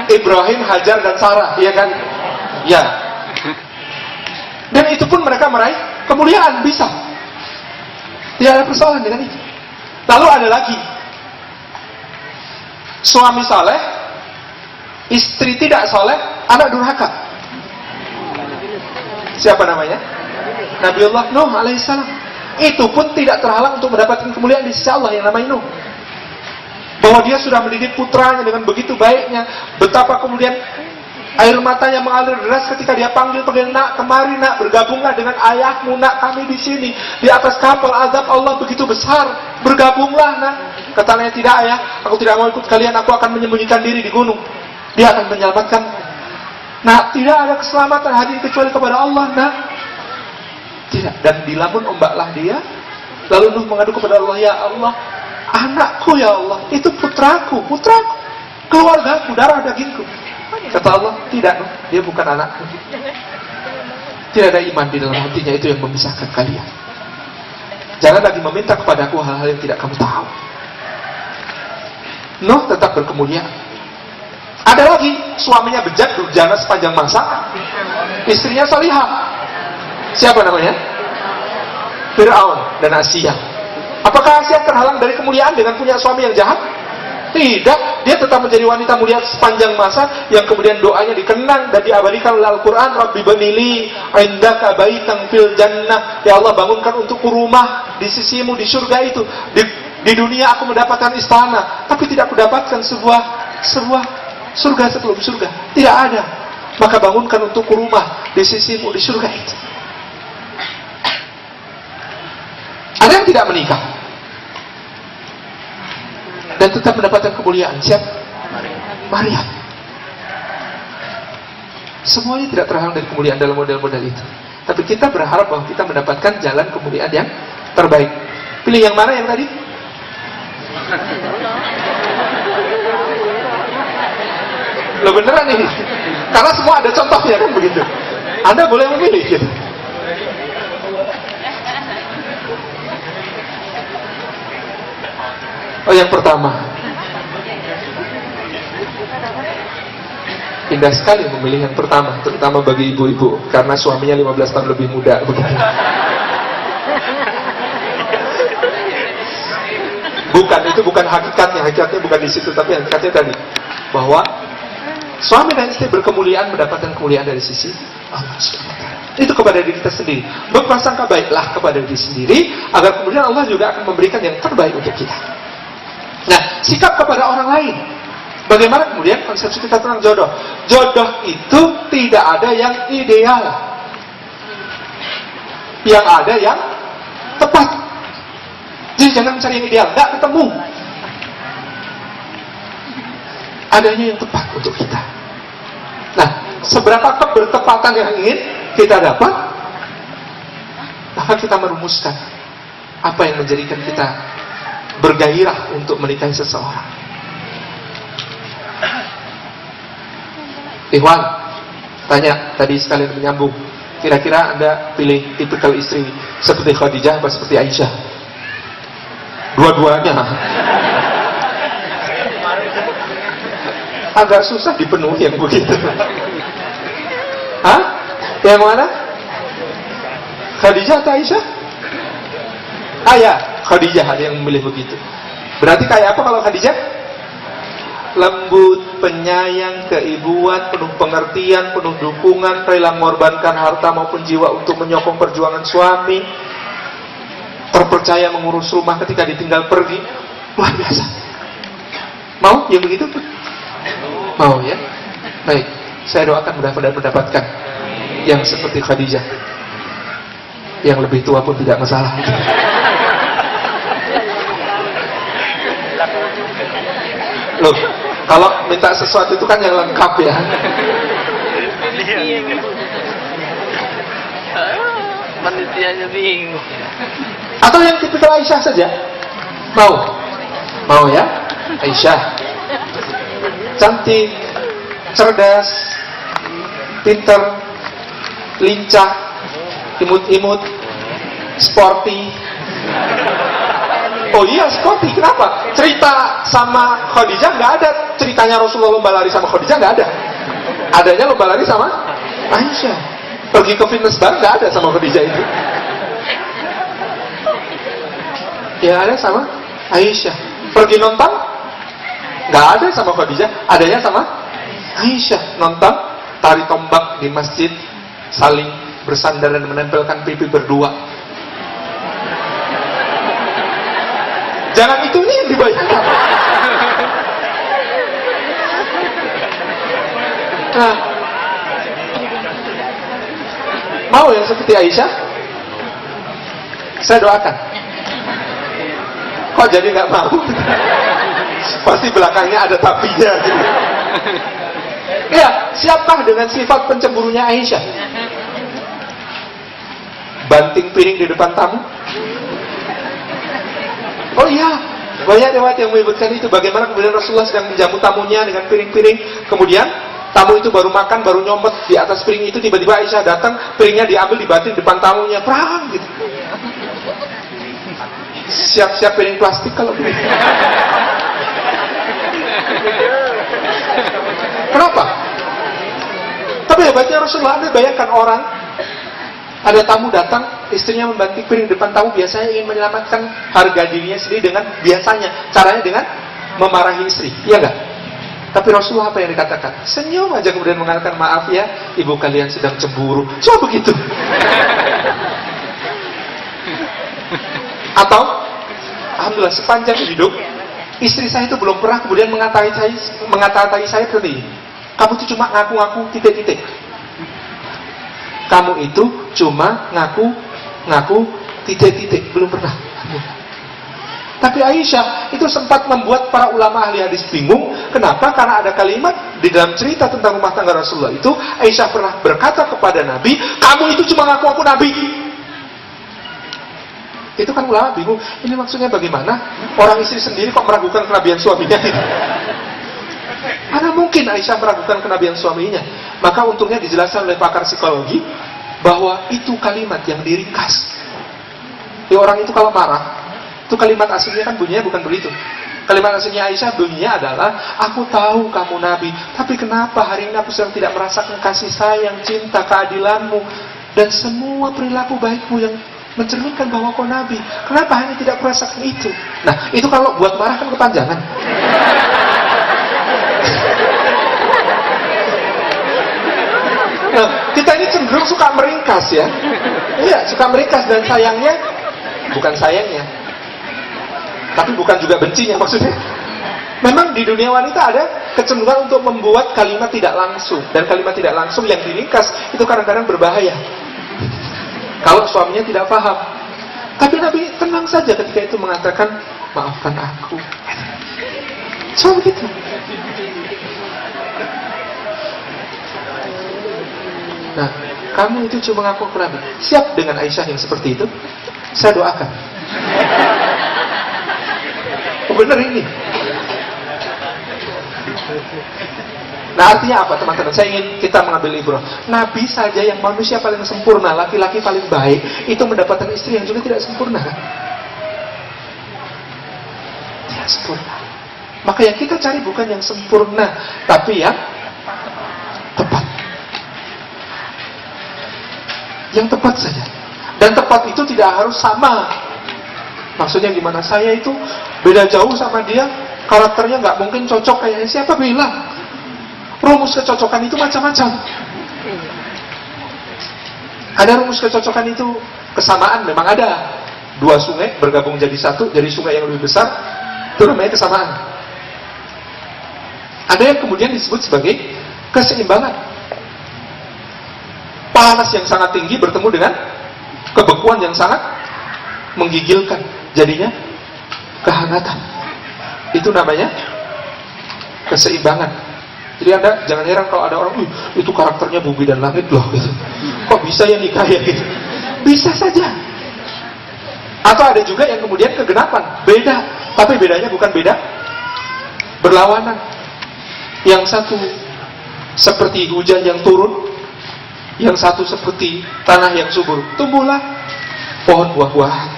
Ibrahim, Hajar dan Sarah, iya kan? Ya. Dan itu pun mereka meraih kemuliaan, bisa. Tidak ada persoalan dengan itu. Lalu ada lagi suami saleh, istri tidak saleh, anak durhaka. Siapa namanya? Nabiullah Nuh alaihissalam. Itu pun tidak terhalang untuk mendapatkan kemuliaan di sisi Allah yang namanya Nuh. Bahwa dia sudah mendidik putranya dengan begitu baiknya, betapa kemudian air matanya mengalir deras ketika dia panggil, nak, kemari nak, bergabunglah dengan ayahmu nak, kami di sini di atas kapal azab Allah begitu besar, bergabunglah nak. Katanya, tidak ayah, aku tidak mau ikut kalian, aku akan menyembunyikan diri di gunung, dia akan menyelamatkan. Nah, tidak ada keselamatan hadir kecuali kepada Allah nak. Tidak, dan dilamun ombaklah dia. Lalu Nuh mengadu kepada Allah, ya Allah, anakku ya Allah, itu putraku, keluargaku, darah dagingku. Kata Allah, tidak, dia bukan anakku. Tidak ada iman di dalam hatinya, itu yang memisahkan kalian. Jangan lagi meminta kepadaku hal-hal yang tidak kamu tahu. Nuh tetap berkemuliaan. Ada lagi, suaminya bejat, durjana sepanjang masa, istrinya salihah. Siapa namanya? Fir'aun dan Asia. Apakah Asia terhalang dari kemuliaan dengan punya suami yang jahat? Tidak, dia tetap menjadi wanita mulia sepanjang masa yang kemudian doanya dikenang dan diabadikan oleh Al-Quran. Rabbi banili indaka baitan fil jannah. Ya Allah, bangunkan untukku rumah di sisimu di surga itu. Di dunia aku mendapatkan istana, tapi tidak kudapatkan sebuah surga sebelum surga. Tidak ada. Maka bangunkan untukku rumah di sisimu di surga itu. Ada yang tidak menikah dan tetap mendapatkan kemuliaan. Siapa? Maryam. Semuanya tidak terhalang dari kemuliaan dalam model-model itu. Tapi kita berharap bahwa kita mendapatkan jalan kemuliaan yang terbaik. Pilih yang mana yang tadi? Lo beneran ini? Karena semua ada contohnya kan begitu. Anda boleh memilih gitu. Oh, yang pertama. Indah sekali memilih yang pertama, terutama bagi ibu-ibu, karena suaminya 15 tahun lebih muda. Bukan, itu bukan hakikatnya bukan di situ, tapi hakikatnya tadi bahwa suami dan istri berkemuliaan mendapatkan kemuliaan dari sisi Allah SWT. Itu kepada diri kita sendiri. Berprasangka baiklah kepada diri sendiri, agar kemudian Allah juga akan memberikan yang terbaik untuk kita. Nah, sikap kepada orang lain. Bagaimana kemudian konsepsi kita tentang jodoh? Jodoh itu tidak ada yang ideal. Yang ada yang tepat. Jadi jangan mencari yang ideal, nggak ketemu. Adanya yang tepat untuk kita. Nah, seberapa kebertepatan yang ingin kita dapat, maka kita merumuskan apa yang menjadikan kita bergairah untuk menikahi seseorang. Ikhwan, tanya tadi sekalian menyambung. Kira-kira Anda pilih tipikal istri seperti Khadijah atau seperti Aisyah? Dua-duanya. Agak susah dipenuhi yang begitu. Hah? Yang mana? Khadijah atau Aisyah? Ya, Khadijah ada yang memilih begitu. Berarti kayak apa kalau Khadijah? Lembut, penyayang, keibuan, penuh pengertian, penuh dukungan, rela mengorbankan harta maupun jiwa untuk menyokong perjuangan suami, terpercaya mengurus rumah ketika ditinggal pergi. Luar biasa. Mau yang begitu? Mau ya? Baik, saya doakan mudah-mudahan mendapatkan yang seperti Khadijah. Yang lebih tua pun tidak masalah. Loh, kalau minta sesuatu itu kan yang lengkap ya. Manitianya bingung. Atau yang tipikal Aisyah saja? Mau ya? Aisyah cantik, cerdas, pinter, lincah, imut-imut, sporty. Oh iya, sporty. Kenapa? Cerita sama Khadijah nggak ada. Ceritanya Rasulullah lomba lari sama Khadijah nggak ada. Adanya lomba lari sama Aisyah. Pergi ke fitness bar nggak ada sama Khadijah itu. Yang ada sama Aisyah. Pergi nonton nggak ada sama Khadijah. Adanya sama Aisyah. Nonton tari tombak di masjid, saling bersandar dan menempelkan pipi berdua. Jangan itu nih yang dibayangkan. Nah, mau yang seperti Aisyah? Saya doakan. Kok jadi nggak mau? Pasti belakangnya ada tapinya. Gitu. Ya, siapkah dengan sifat pencemburunya Aisyah? Banting piring di depan tamu? Oh iya, banyak riwayat yang menyebutkan itu. Bagaimana kemudian Rasulullah sedang menjamu tamunya dengan piring-piring. Kemudian tamu itu baru makan, baru nyomot di atas piring itu. Tiba-tiba Aisyah datang, piringnya diambil, dibanting depan tamunya. Perang gitu. Siap-siap piring plastik kalau begitu. Kenapa? Tapi hebatnya Rasulullah, Anda bayangkan orang, ada tamu datang, istrinya membanting piring depan tamu, biasanya ingin menyelamatkan harga dirinya sendiri dengan biasanya. Caranya dengan memarahi istri, iya nggak? Tapi Rasulullah apa yang dikatakan? Senyum aja kemudian mengatakan, maaf ya, ibu kalian sedang cemburu. Coba begitu. Atau, alhamdulillah sepanjang hidup, istri saya itu belum pernah kemudian mengatai saya seperti ini. Kamu itu cuma ngaku-ngaku titik-titik. Kamu itu cuma ngaku titik-titik, belum pernah. Tapi Aisyah itu sempat membuat para ulama ahli hadis bingung. Kenapa? Karena ada kalimat di dalam cerita tentang rumah tangga Rasulullah itu, Aisyah pernah berkata kepada Nabi, kamu itu cuma ngaku-ngaku Nabi. Itu kan ulama bingung, ini maksudnya bagaimana? Orang istri sendiri kok meragukan kenabian suaminya? Mana mungkin Aisyah meragukan kenabian suaminya? Maka untungnya dijelaskan oleh pakar psikologi bahwa itu kalimat yang diringkas. Orang itu kalau marah, itu kalimat aslinya kan bunyinya bukan begitu. Kalimat aslinya Aisyah bunyinya adalah, aku tahu kamu Nabi, tapi kenapa hari ini aku sedang tidak merasakan kasih sayang, cinta, keadilanmu, dan semua perilaku baikmu yang mencerminkan bahwa kau Nabi. Kenapa hanya tidak merasakan itu? Nah, itu kalau buat marah kan kepanjangan. Nah, kita ini cenderung suka meringkas ya. Iya, suka meringkas, dan sayangnya, bukan sayangnya, tapi bukan juga bencinya maksudnya. Memang di dunia wanita ada kecenderungan untuk membuat kalimat tidak langsung, dan kalimat tidak langsung yang diringkas itu kadang-kadang berbahaya kalau suaminya tidak paham. Tapi Nabi tenang saja ketika itu mengatakan, maafkan aku. Coba begitu. Nah, kamu itu cuma ngaku Nabi. Siap dengan Aisyah yang seperti itu? Saya doakan. Benar ini. Nah, artinya apa teman-teman? Saya ingin kita mengambil ibrah. Nabi saja yang manusia paling sempurna, laki-laki paling baik, itu mendapatkan istri yang juga tidak sempurna. Tidak sempurna. Maka yang kita cari bukan yang sempurna, tapi yang tepat. Yang tepat saja. Dan tepat itu tidak harus sama. Maksudnya gimana? Saya itu beda jauh sama dia, karakternya nggak mungkin cocok kayaknya. Siapa bilang? Rumus kecocokan itu macam-macam. Ada rumus kecocokan itu kesamaan, memang ada. Dua sungai bergabung jadi satu, jadi sungai yang lebih besar, itu namanya kesamaan. Ada yang kemudian disebut sebagai keseimbangan. Panas yang sangat tinggi bertemu dengan kebekuan yang sangat menggigilkan, jadinya kehangatan. Itu namanya keseimbangan. Jadi Anda jangan heran kalau ada orang, itu karakternya bumi dan langit loh gitu. Kok bisa ya nikah ya gitu? Bisa saja. Atau ada juga yang kemudian kegenapan, beda, tapi bedanya bukan beda berlawanan. Yang satu seperti hujan yang turun, yang satu seperti tanah yang subur. Tumbuhlah pohon buah-buahan.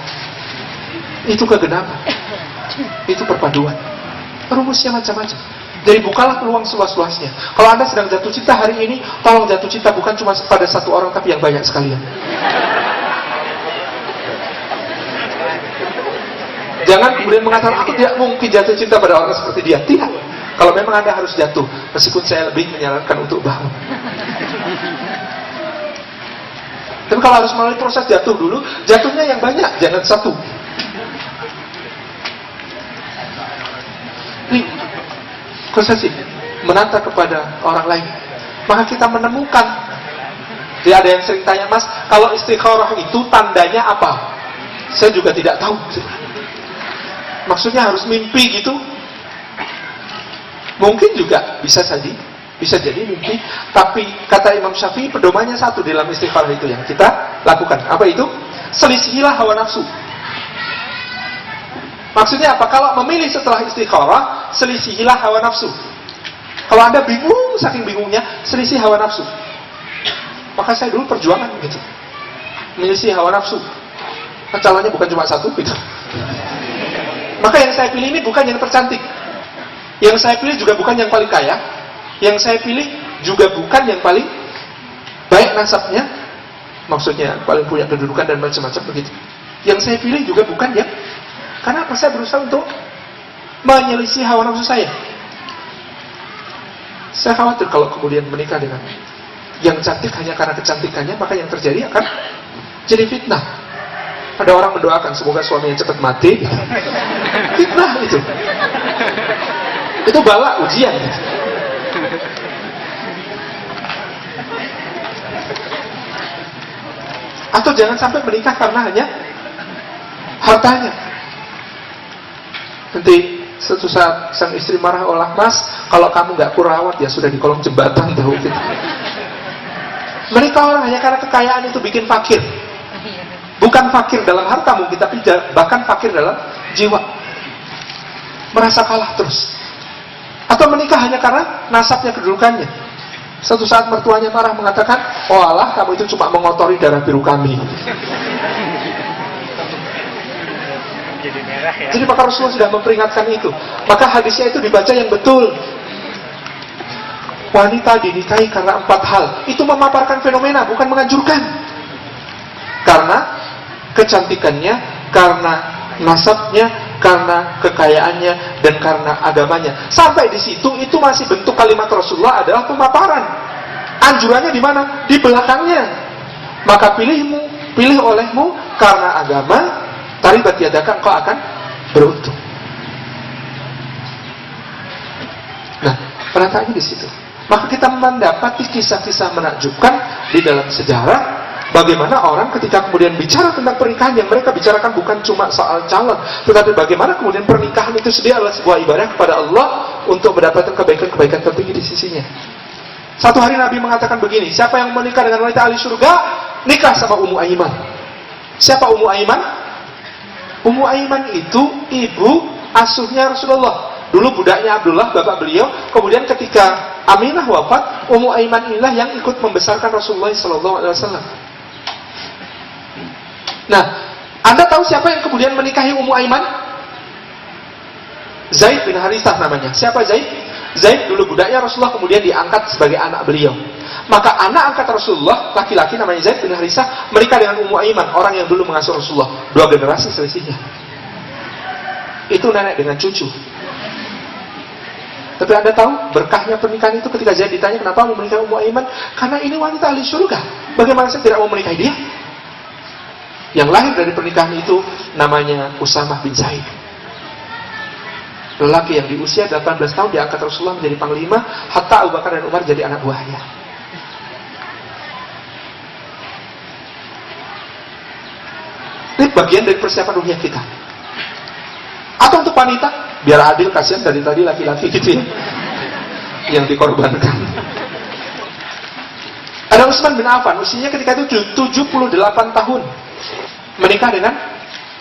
Itu kegenapan. Itu perpaduan. Rumusnya macam-macam. Jadi bukalah peluang seluas-luasnya. Kalau Anda sedang jatuh cinta hari ini, tolong jatuh cinta bukan cuma pada satu orang, tapi yang banyak sekalian. Jangan kemudian mengatakan, aku tidak mungkin jatuh cinta pada orang seperti dia. Tidak. Kalau memang Anda harus jatuh, meskipun saya lebih menyarankan untuk bangun. Tapi kalau harus melalui proses jatuh dulu, jatuhnya yang banyak, jangan satu. Ini posesif, menata kepada orang lain. Maka kita menemukan. Jadi ada yang sering tanya, Mas, kalau istikharah itu tandanya apa? Saya juga tidak tahu. Maksudnya harus mimpi gitu? Mungkin juga bisa jadi mimpi. Tapi kata Imam Syafi'i, pedomannya satu di dalam istikharah itu yang kita lakukan. Apa itu? Selisihilah hawa nafsu. Maksudnya apa? Kalau memilih setelah istikharah, selisihilah hawa nafsu. Kalau Anda bingung, saking bingungnya, selisih hawa nafsu. Maka saya dulu perjuangan gitu, menyelisihi hawa nafsu. Calonnya bukan cuma satu gitu. Maka yang saya pilih ini bukan yang tercantik. Yang saya pilih juga bukan yang paling kaya. Yang saya pilih juga bukan yang paling baik nasabnya. Maksudnya paling punya kedudukan dan macam-macam begitu. Yang saya pilih juga bukan yang, karena apa? Saya berusaha untuk menyelisih hawa nafsu saya. Saya khawatir kalau kemudian menikah dengan yang cantik hanya karena kecantikannya, maka yang terjadi akan jadi fitnah. Ada orang mendoakan semoga suaminya cepat mati. Fitnah itu. Itu bala, ujian. Atau jangan sampai menikah karena hanya hartanya. Nanti suatu saat sang istri marah, olah mas, kalau kamu nggak kurawat ya sudah di kolong jembatan tahu gitu. Menikah orang hanya karena kekayaan itu bikin fakir. Bukan fakir dalam harta mungkin, tapi bahkan fakir dalam jiwa. Merasa kalah terus. Atau menikah hanya karena nasabnya, kedudukannya. Suatu saat mertuanya marah mengatakan, oh Allah, kamu itu cuma mengotori darah biru kami. Jadi merah ya. Jadi maka Rasulullah sudah memperingatkan itu. Maka hadisnya itu dibaca yang betul. Wanita dinikahi karena 4 hal. Itu memaparkan fenomena, bukan menganjurkan. Karena kecantikannya, karena nasabnya, karena kekayaannya, dan karena agamanya. Sampai di situ itu masih bentuk kalimat Rasulullah adalah pemaparan. Anjurannya di mana? Di belakangnya. Maka pilih olehmu karena agama, taribat yadaka, engkau akan beruntung. Nah, penataannya di situ. Maka kita mendapati kisah-kisah menakjubkan di dalam sejarah. Bagaimana orang ketika kemudian bicara tentang pernikahan, yang mereka bicarakan bukan cuma soal calon, tetapi bagaimana kemudian pernikahan itu sendiri adalah sebuah ibadah kepada Allah untuk mendapatkan kebaikan-kebaikan tertinggi di sisinya. Satu hari Nabi mengatakan begini, siapa yang menikah dengan wanita ahli surga, nikah sama Ummu Aiman. Siapa Ummu Aiman? Ummu Aiman itu ibu asuhnya Rasulullah. Dulu budaknya Abdullah, bapak beliau. Kemudian ketika Aminah wafat, Ummu Aiman inilah yang ikut membesarkan Rasulullah SAW. Nah, Anda tahu siapa yang kemudian menikahi Ummu Aiman? Zaid bin Harithah namanya. Siapa Zaid? Zaid dulu budaknya Rasulullah, kemudian diangkat sebagai anak beliau. Maka anak angkat Rasulullah, laki-laki namanya Zaid bin Harithah, menikah dengan Ummu Aiman, orang yang dulu mengasuh Rasulullah. 2 generasi selisihnya. Itu nenek dengan cucu. Tapi Anda tahu berkahnya pernikahan itu ketika Zaid ditanya kenapa mau menikah Ummu Aiman? Karena ini wanita ahli surga. Bagaimana saya tidak mau menikahi dia? Yang lahir dari pernikahan itu namanya Usamah bin Zaid. Lelaki yang di usia 18 tahun diangkat Rasulullah menjadi panglima, hatta Abu Bakar dan Umar jadi anak buahnya. Ini bagian dari persiapan ruhiyah kita. Atau untuk wanita, biar adil, kasihan dari tadi laki-laki gitu ya, yang dikorbankan. Ada Utsman bin Affan, usianya ketika itu 78 tahun. Menikah dengan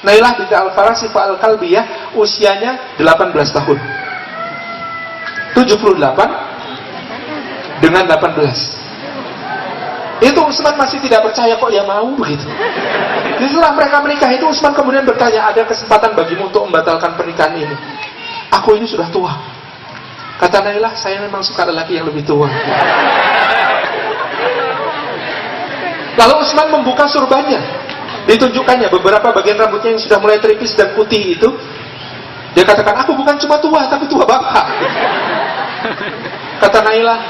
Nailah binti Al-Farasih Al-Kalbiyah, usianya 18 tahun. 78 dengan 18. Itu Utsman masih tidak percaya kok ya mau begitu. Setelah mereka menikah itu Utsman kemudian bertanya, ada kesempatan bagimu untuk membatalkan pernikahan ini? Aku ini sudah tua. Kata Nailah, saya memang suka lelaki yang lebih tua. Lalu Utsman membuka surbannya. Ditunjukkannya beberapa bagian rambutnya yang sudah mulai teripis dan putih itu. Dia katakan, aku bukan cuma tua, tapi tua bapak. Kata Nailah,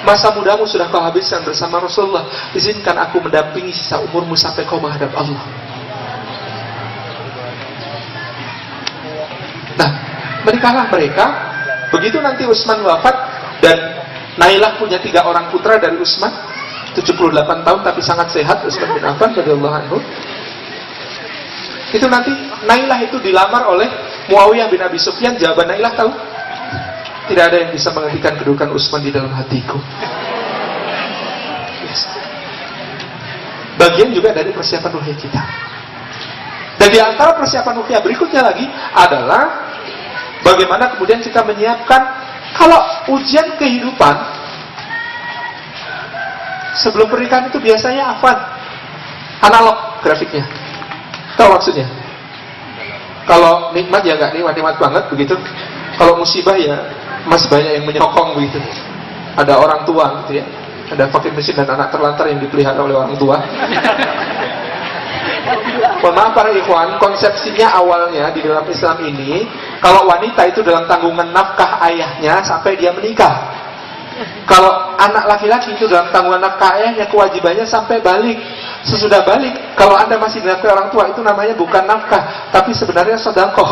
masa mudamu sudah kau habiskan bersama Rasulullah. Izinkan aku mendampingi sisa umurmu sampai kau menghadap Allah. Nah, menikahlah mereka. Begitu nanti Utsman wafat dan Nailah punya 3 orang putra dari Utsman, 78 tahun tapi sangat sehat, Utsman bin Affan radhiyallahu anhu. Itu nanti Nailah itu dilamar oleh Muawiyah bin Abi Sufyan. Jawaban Nailah tahu? Tidak ada yang bisa menghentikan kedudukan Utsman di dalam hatiku. Yes. Bagian juga dari persiapan ruhiyah kita. Dan di antara persiapan ruhiyah berikutnya lagi adalah bagaimana kemudian kita menyiapkan kalau ujian kehidupan sebelum pernikahan itu biasanya apa? Analog grafiknya. Tahu maksudnya? Kalau nikmat ya nggak nikmat banget begitu. Kalau musibah ya masih banyak yang menyokong begitu. Ada orang tua gitu ya. Ada fakir miskin dan anak terlantar yang dipelihara oleh orang tua. Mohon maaf para ikhwan, konsepsinya awalnya di dalam Islam ini Kalau wanita itu dalam tanggungan nafkah ayahnya sampai dia menikah. Kalau anak laki-laki itu dalam tanggungan nafkah ayahnya, kewajibannya sampai balik. Sesudah balik, kalau Anda masih dinafkahi orang tua, itu namanya bukan nafkah, tapi sebenarnya sedekah.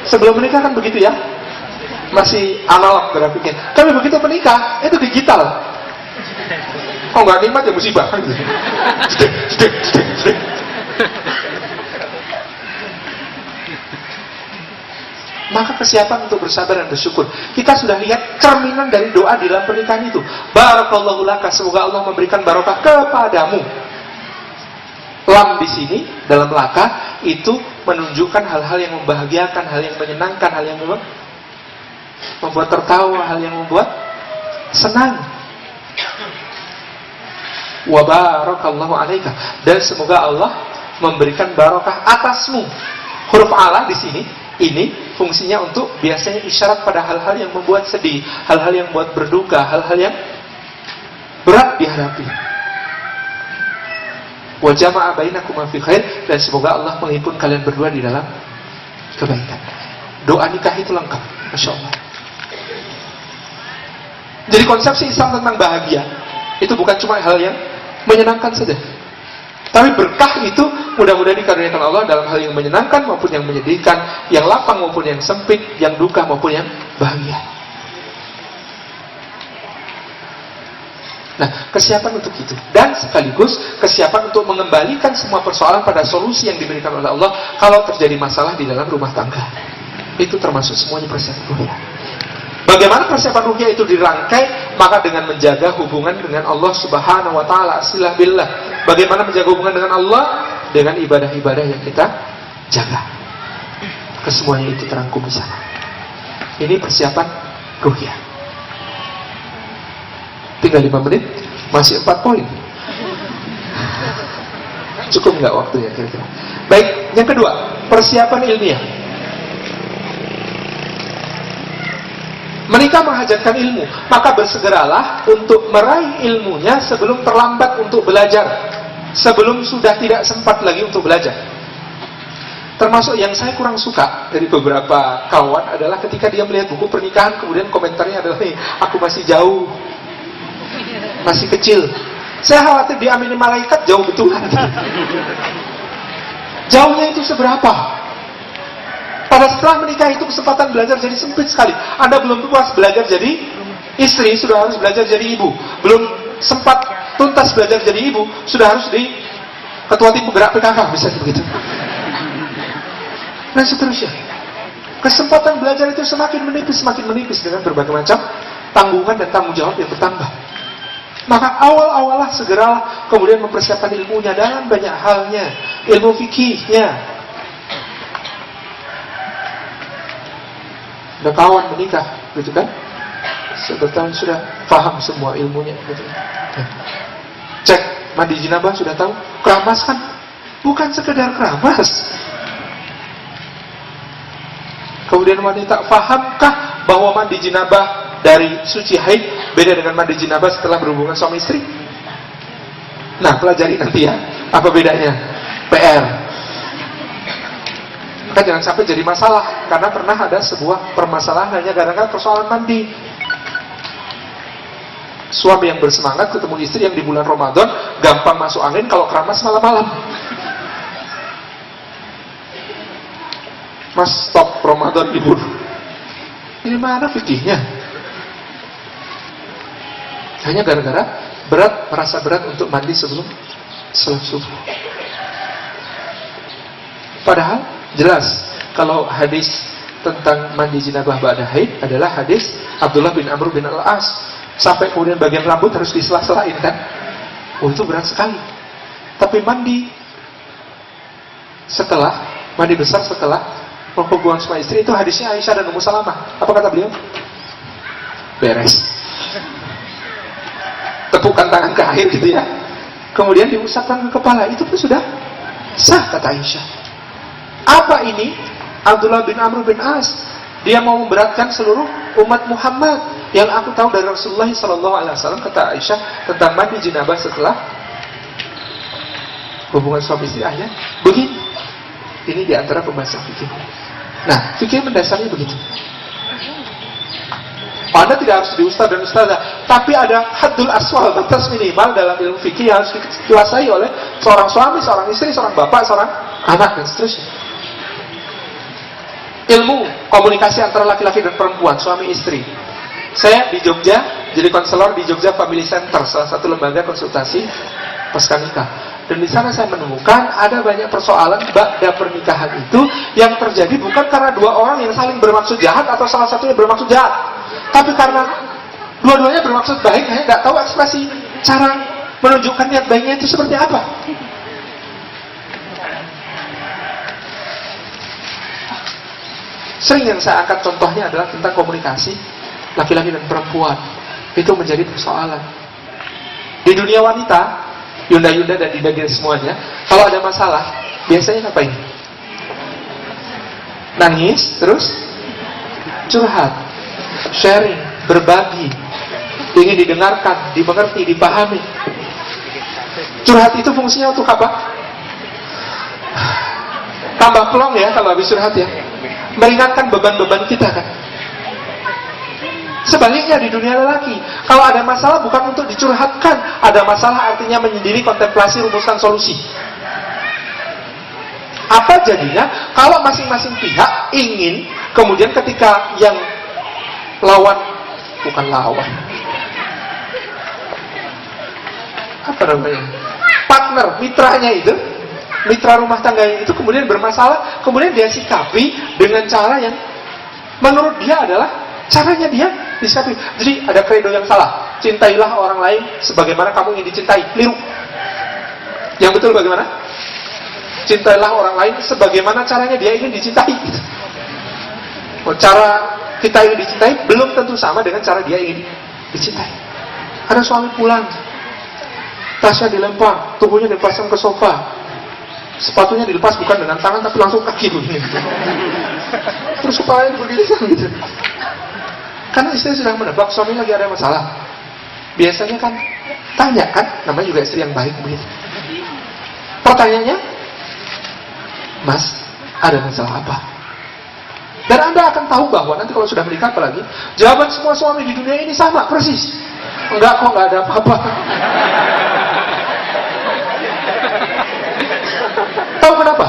Sebelum menikah kan begitu ya, masih analog grafiknya. Tapi begitu menikah, itu digital. Oh nggak nikmat ya musibah. Maka kesiapan untuk bersabar dan bersyukur. Kita sudah lihat cerminan dari doa di dalam pernikahan itu. Barakallahu laka, semoga Allah memberikan barokah kepadamu. Lam di sini dalam laka itu menunjukkan hal-hal yang membahagiakan, hal yang menyenangkan, hal yang membuat tertawa, hal yang membuat senang. Wa barakallahu alaika, dan semoga Allah memberikan barokah atasmu. Huruf ala di sini ini fungsinya untuk biasanya isyarat pada hal-hal yang membuat sedih, hal-hal yang membuat berduka, hal-hal yang berat dihadapi. Wa jama'a bainakum fi khair, dan semoga Allah menghimpun kalian berdua di dalam kebaikan. Doa nikah itu lengkap, Masya Allah. Jadi konsepsi Islam tentang bahagia itu bukan cuma hal yang menyenangkan saja, tapi berkah itu mudah-mudahan dikaruniakan Allah dalam hal yang menyenangkan maupun yang menyedihkan, yang lapang maupun yang sempit, yang duka maupun yang bahagia. Nah, kesiapan untuk itu, dan sekaligus kesiapan untuk mengembalikan semua persoalan pada solusi yang diberikan oleh Allah kalau terjadi masalah di dalam rumah tangga. Itu termasuk semuanya persiapan ruhiyah. Bagaimana persiapan ruhiyah itu dirangkai? Maka dengan menjaga hubungan dengan Allah Subhanahu wa taala, asilah billah. Bagaimana menjaga hubungan dengan Allah? Dengan ibadah-ibadah yang kita jaga. Kesemuanya itu terangkum di sana. Ini persiapan ruhiyah. Tinggal 5 menit, masih 4 poin. Cukup nggak waktunya kira-kira? Baik, yang kedua, persiapan ilmiah. Menikah menghajatkan ilmu, maka bersegeralah untuk meraih ilmunya sebelum terlambat untuk belajar, sebelum sudah tidak sempat lagi untuk belajar. Termasuk yang saya kurang suka dari beberapa kawan adalah ketika dia melihat buku pernikahan, kemudian komentarnya adalah, aku masih jauh, masih kecil, saya khawatir diamini malaikat jauh betulan. Jauhnya itu seberapa? Pada setelah menikah itu kesempatan belajar jadi sempit sekali. Anda belum puas belajar jadi istri, sudah harus belajar jadi ibu. Belum sempat tuntas belajar jadi ibu, sudah harus di ketua tim penggerak PKK, misalnya begitu. Dan seterusnya. Kesempatan belajar itu semakin menipis dengan berbagai macam tanggungan dan tanggung jawab yang bertambah. Maka awal-awalah segeralah kemudian mempersiapkan ilmunya dalam banyak halnya. Ilmu fikihnya. Ada kawan menikah, gitu kan? Sebetulnya sudah paham semua ilmunya, gitu. Cek mandi jinabah sudah tahu, keramas kan? Bukan sekedar keramas. Kemudian wanita pahamkah bahwa mandi jinabah dari suci haid beda dengan mandi jinabah setelah berhubungan suami istri? Nah, pelajari nanti ya, apa bedanya? PR. Maka jangan sampai jadi masalah, karena pernah ada sebuah permasalahan hanya gara-gara persoalan mandi. Suami yang bersemangat ketemu istri yang di bulan Ramadan gampang masuk angin kalau keramas malam-malam. Mas, stop Ramadan ibu. Ini mana fikihnya? Hanya gara-gara merasa berat untuk mandi sebelum salat subuh. Padahal jelas kalau hadis tentang mandi jinabah ba'da haid adalah hadis Abdullah bin Amr bin Al-As. Sampai kemudian bagian rambut harus disela-selain kan? Oh, itu berat sekali. Tapi mandi besar setelah hubungan sama istri, itu hadisnya Aisyah dan Ummu Salamah. Apa kata beliau? Beres. Tepukkan tangan ke air gitu ya. Kemudian diusapkan ke kepala. Itu pun sudah sah kata Aisyah. Apa ini? Abdullah bin Amr bin As. Dia mau memberatkan seluruh umat Muhammad. Yang aku tahu dari Rasulullah SAW, kata Aisyah, tentang mandi jinabah setelah hubungan suami istri, ayat begini. Ini di antara pembahasan fikih. Nah, fikih mendasarnya begitu. Anda tidak harus jadi ustaz dan ustazah, tapi ada haddul aswal, batas minimal dalam ilmu fikih yang harus dikuasai oleh seorang suami, seorang istri, seorang bapak, seorang anak, dan seterusnya. Ilmu komunikasi antara laki-laki dan perempuan, suami istri. Saya di Jogja jadi konselor di Jogja Family Center, salah satu lembaga konsultasi pasca nikah. Dan di sana saya menemukan ada banyak persoalan ba'da pernikahan itu yang terjadi bukan karena dua orang yang saling bermaksud jahat atau salah satunya bermaksud jahat, tapi karena dua-duanya bermaksud baik, hanya nggak tahu ekspresi cara menunjukkan niat baiknya itu seperti apa. Sering yang saya angkat contohnya adalah tentang komunikasi laki-laki dan perempuan. Itu menjadi persoalan. Di dunia wanita, Yunda-Yunda dan Dinda semuanya, kalau ada masalah, biasanya ngapain? Nangis, terus curhat, sharing, berbagi, ingin didengarkan, dimengerti, dipahami. Curhat itu fungsinya untuk apa? Tambah plong ya kalau habis curhat ya. Meringankan beban-beban kita kan. Sebaliknya di dunia lelaki, kalau ada masalah bukan untuk dicurhatkan, ada masalah artinya menyendiri, kontemplasi, rumuskan solusi. Apa jadinya kalau masing-masing pihak ingin kemudian ketika yang lawan, bukan lawan, apa namanya, partner, mitranya itu, mitra rumah tangganya itu kemudian bermasalah, kemudian dia sikapi dengan cara yang menurut dia adalah caranya dia disikapi. Jadi ada kredo yang salah, cintailah orang lain sebagaimana kamu ingin dicintai. Keliru. Yang betul bagaimana? Cintailah orang lain sebagaimana caranya dia ingin dicintai. Cara kita ingin dicintai belum tentu sama dengan cara dia ingin dicintai. Ada suami pulang, tasnya dilempar, tubuhnya dipasang ke sofa, sepatunya dilepas bukan dengan tangan tapi langsung kaki begini. Terus kepalanya begini gitu. Karena istri sedang menebak suami lagi ada masalah. Biasanya kan tanya kan, namanya juga istri yang baik begitu. Pertanyaannya, Mas, ada masalah apa? Dan Anda akan tahu bahwa nanti kalau sudah menikah apalagi, jawaban semua suami di dunia ini sama persis. Enggak kok, enggak ada apa-apa. Tahu kenapa?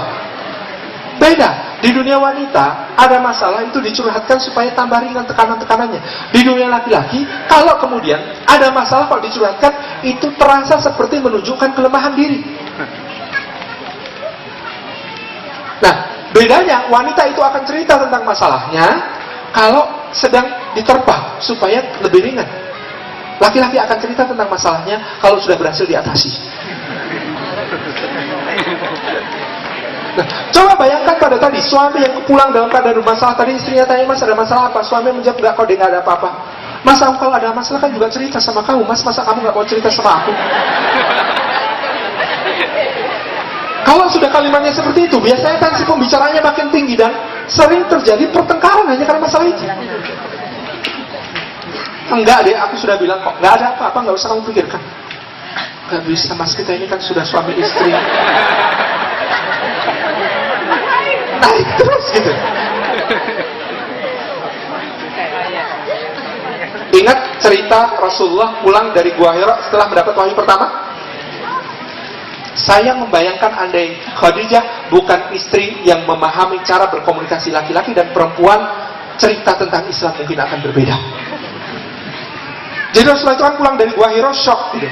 Beda. Di dunia wanita, ada masalah itu dicurhatkan supaya tambah ringan tekanan-tekanannya. Di dunia laki-laki, kalau kemudian ada masalah kalau dicurhatkan, itu terasa seperti menunjukkan kelemahan diri. Nah, bedanya wanita itu akan cerita tentang masalahnya kalau sedang diterpa supaya lebih ringan. Laki-laki akan cerita tentang masalahnya kalau sudah berhasil diatasi. Nah, coba bayangkan pada tadi suami yang pulang dalam keadaan bermasalah. Tadi istrinya tanya, Mas ada masalah apa? Suami menjawab, enggak kok, dia enggak ada apa-apa. Mas, kalau ada masalah kan juga cerita sama kamu. Mas, masa kamu enggak mau cerita sama aku? Kalau sudah kalimatnya seperti itu, biasanya kan si pembicaranya makin tinggi dan sering terjadi pertengkaran hanya karena masalah itu. Enggak deh, aku sudah bilang kok, enggak ada apa-apa, enggak usah kamu pikirkan. Enggak bisa, Mas, kita ini kan sudah suami istri. Naik terus gitu. Ingat cerita Rasulullah pulang dari Gua Hira setelah mendapat wahyu pertama? Saya membayangkan andai Khadijah bukan istri yang memahami cara berkomunikasi laki-laki dan perempuan, cerita tentang Islam mungkin akan berbeda. Jadi Rasulullah itu kan pulang dari Gua Hira shock gitu.